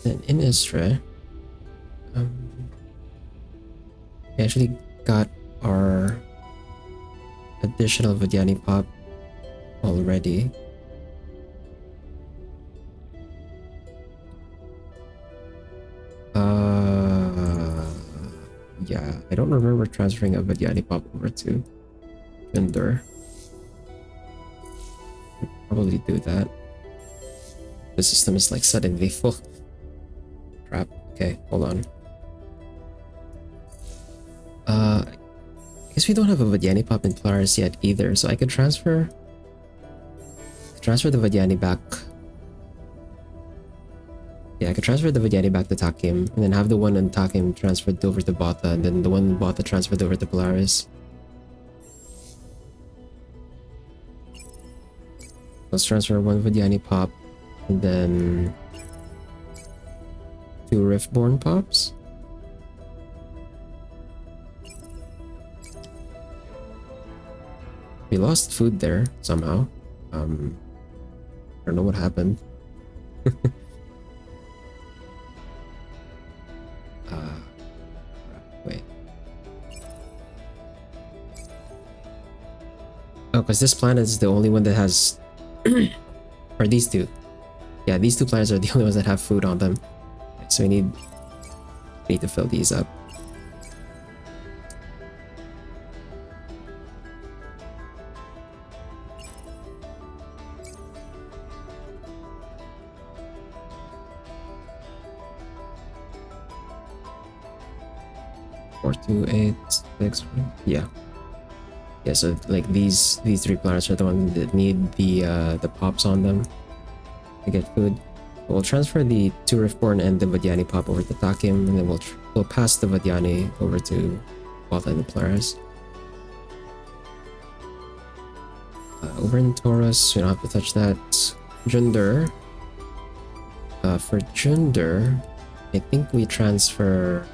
Then in Istra, we actually got our additional Vidyani pop already. Yeah, I don't remember transferring a Vidyani pop over to Gender. Probably do that. The system is like suddenly full. Crap. Okay, hold on. I guess we don't have a Vidyani pop in Polaris yet either, so I could transfer the Vidyani back. Yeah, I could transfer the Vidyani back to Takim, and then have the one in Takim transferred over to Botha, and then the one in Botha transferred over to Polaris. Let's transfer one Vidyani pop, and then 2 Riftborn pops. We lost food there somehow. I don't know what happened. Wait. Oh, because this planet is the only one that has or these two. Yeah, these 2 planets are the only ones that have food on them. So we need to fill these up. Four, 2, 8, 6. Yeah. Yeah, so like these 3 planets are the ones that need the pops on them to get food. We'll transfer the 2 Riftborn and the Vidyani pop over to Takim, and then we'll pass the Vidyani over to Botha and the Polaris. Over in Taurus, we don't have to touch that. Junder. For Junder, I think we transfer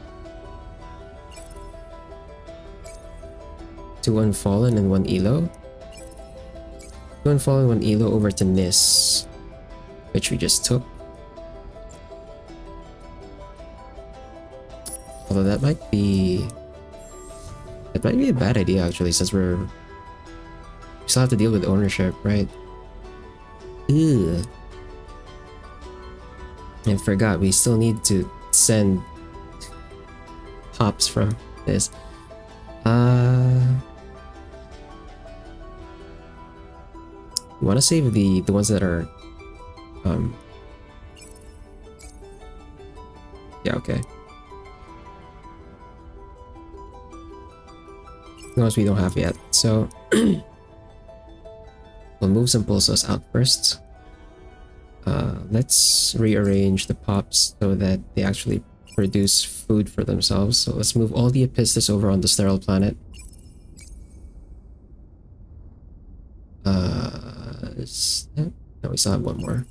2 Unfallen and 1 Elo. 2 Unfallen, 1 Elo over to Nis, which we just took. Although that might be a bad idea actually, since we still have to deal with ownership, right? Ugh. I forgot, we still need to send pops from this. We want to save the ones that are yeah, okay. The ones we don't have yet, so we'll move some pulsos out first. Let's rearrange the pops so that they actually produce food for themselves. So let's move all the Epistis over on the sterile planet. No, we still have one more.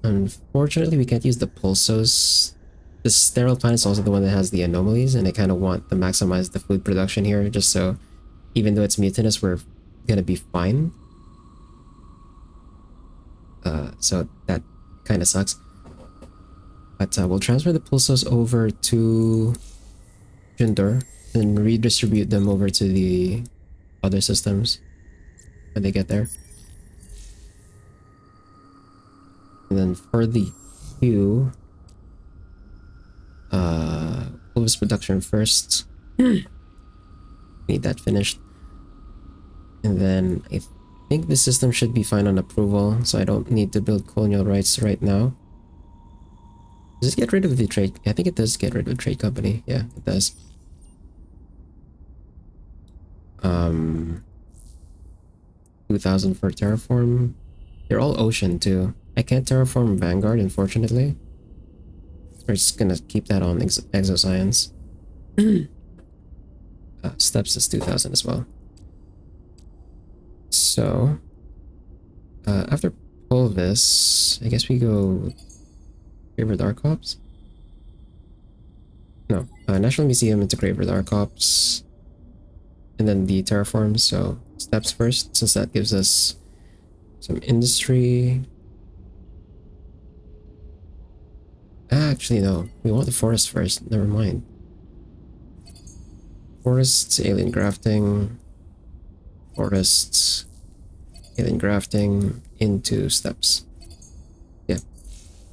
Unfortunately, we can't use the pulsos. The sterile planet is also the one that has the anomalies, and I kind of want to maximize the food production here, just so even though it's mutinous, we're gonna be fine. So that kind of sucks. But we'll transfer the pulsos over to Jindor and redistribute them over to the other systems when they get there. And then for the Q, Pulvis production first. Need that finished. And then I think the system should be fine on approval, so I don't need to build colonial rights right now. Does it get rid of the trade? I think it does get rid of the trade company. Yeah, it does. 2,000 for terraform. They're all ocean too. I can't terraform Vanguard, unfortunately. We're just gonna keep that on exoscience. Steps is 2,000 as well. So after Pulvis, I guess we go Cravers Dark Ops? No, National Museum into Cravers Dark Ops, and then the terraforms. So steps first, since that gives us some industry. actually, no. We want the forest first. Never mind. Forests, alien grafting. Forests, alien grafting into steps. Yeah,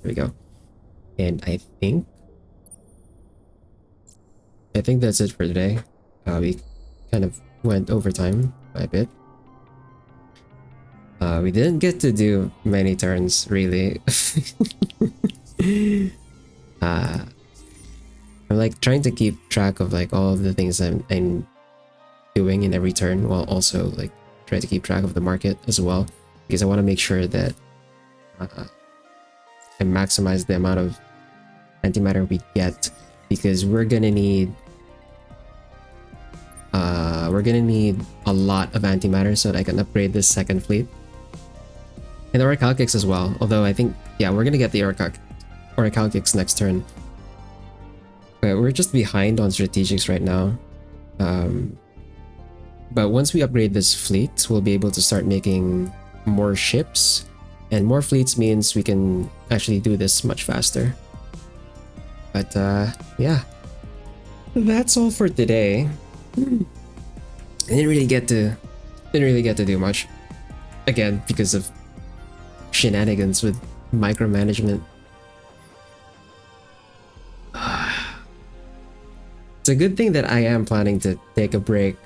there we go. And I think that's it for today. We kind of went over time by a bit. We didn't get to do many turns, really. I'm like trying to keep track of like all of the things I'm doing in every turn, while also like trying to keep track of the market as well, because I want to make sure that I maximize the amount of antimatter we get, because we're gonna need a lot of antimatter so that I can upgrade this second fleet. And the Orichalcix as well, although I think, yeah, we're gonna get the Orichalcix next turn. But we're just behind on strategics right now. But once we upgrade this fleet, we'll be able to start making more ships. And more fleets means we can actually do this much faster. But yeah, that's all for today. I didn't really get to do much. Again, because of shenanigans with micromanagement. It's a good thing that I am planning to take a break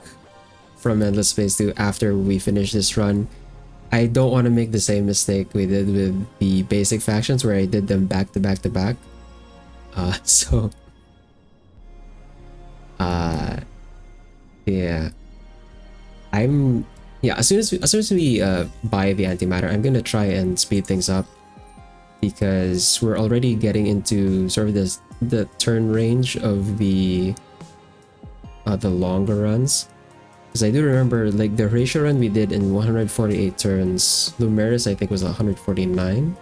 from Endless Space 2 after we finish this run. I don't want to make the same mistake we did with the basic factions where I did them back to back to back. Yeah. As soon as we buy the antimatter, I'm gonna try and speed things up, because we're already getting into sort of the turn range of the longer runs. Because I do remember like the Horatio run we did in 148 turns. Lumeris I think was 149.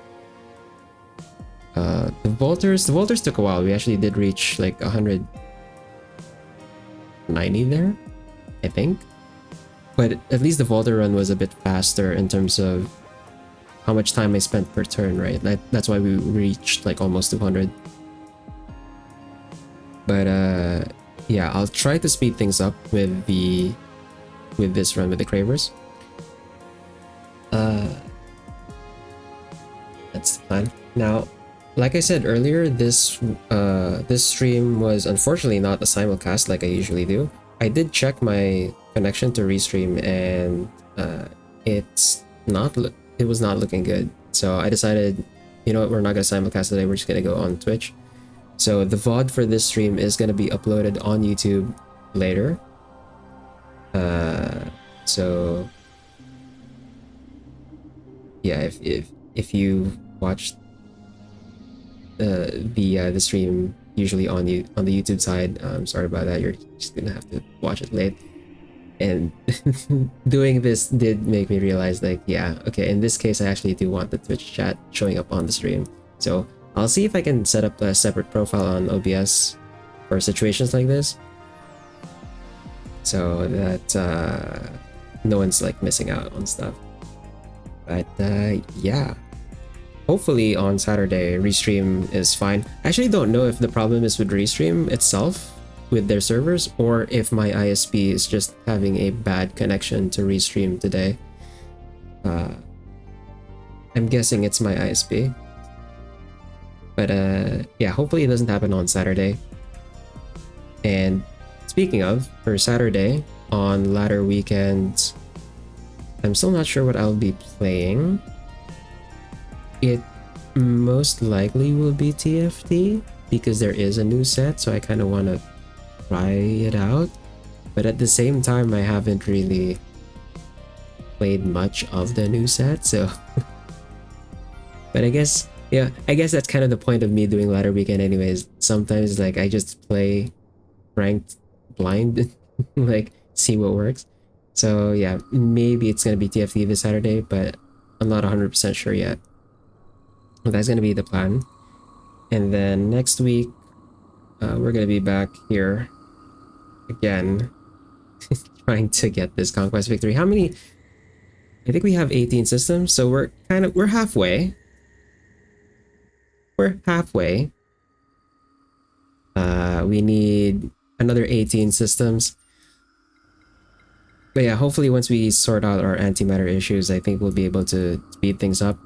The Volters took a while. We actually did reach like 190 there, I think. But at least the Volter run was a bit faster in terms of how much time I spent per turn, right? That's why we reached like almost 200. But yeah, I'll try to speed things up with this run with the Cravers. That's the plan. Now, like I said earlier, this stream was unfortunately not a simulcast like I usually do. I did check my connection to Restream, and it was not looking good. So I decided, you know what, we're not gonna simulcast today. We're just gonna go on Twitch. So the VOD for this stream is gonna be uploaded on YouTube later. So yeah, if you watched the stream usually on the YouTube side, sorry about that. You're just gonna have to watch it late. And doing this did make me realize, like, yeah, okay, in this case I actually do want the Twitch chat showing up on the stream. So I'll see if I can set up a separate profile on OBS for situations like this, so that no one's like missing out on stuff. But yeah, hopefully on Saturday Restream is fine. I actually don't know if the problem is with Restream itself, with their servers, or if my ISP is just having a bad connection to Restream today. I'm guessing it's my ISP. But yeah, hopefully it doesn't happen on Saturday. And speaking of, for Saturday, on ladder weekend, I'm still not sure what I'll be playing. It most likely will be TFT, because there is a new set, so I kind of want to try it out. But at the same time, I haven't really played much of the new set, so but I guess, yeah, I guess that's kind of the point of me doing ladder weekend anyways. Sometimes like I just play ranked blind like see what works. So yeah, maybe it's gonna be TFT this Saturday, but I'm not 100% sure yet. But that's gonna be the plan. And then next week we're gonna be back here again trying to get this conquest victory. How many? I think we have 18 systems, so we're halfway. We're halfway. We need another 18 systems. But yeah, hopefully once we sort out our antimatter issues, I think we'll be able to speed things up.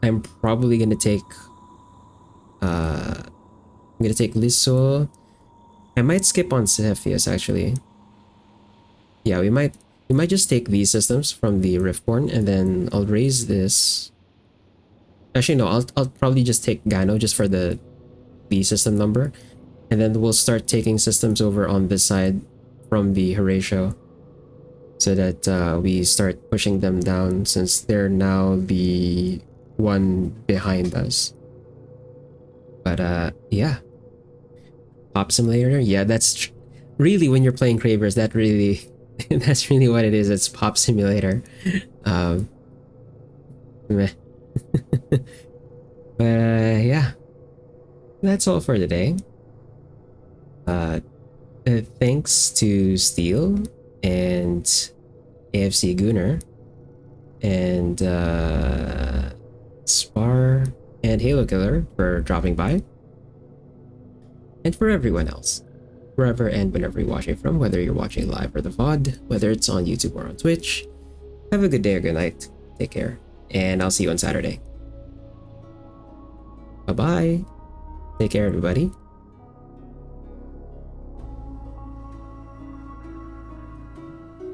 I'm probably gonna take Liso. I might skip on Cepheus actually. Yeah, we might just take these systems from the Riftborn, and then I'll raise this. Actually no, I'll probably just take Gano just for the system number. And then we'll start taking systems over on this side from the Horatio, so that we start pushing them down, since they're now the one behind us. But yeah, Pop Simulator, yeah, that's really, when you're playing Cravers, that really that's really what it is. It's Pop Simulator. Meh. But yeah, that's all for today. Thanks to Steel and AFC Gunner and Spar and Halo Killer for dropping by. And for everyone else, wherever and whenever you're watching from, whether you're watching live or the VOD, whether it's on YouTube or on Twitch, have a good day or good night. Take care, and I'll see you on Saturday. Bye-bye. Take care, everybody.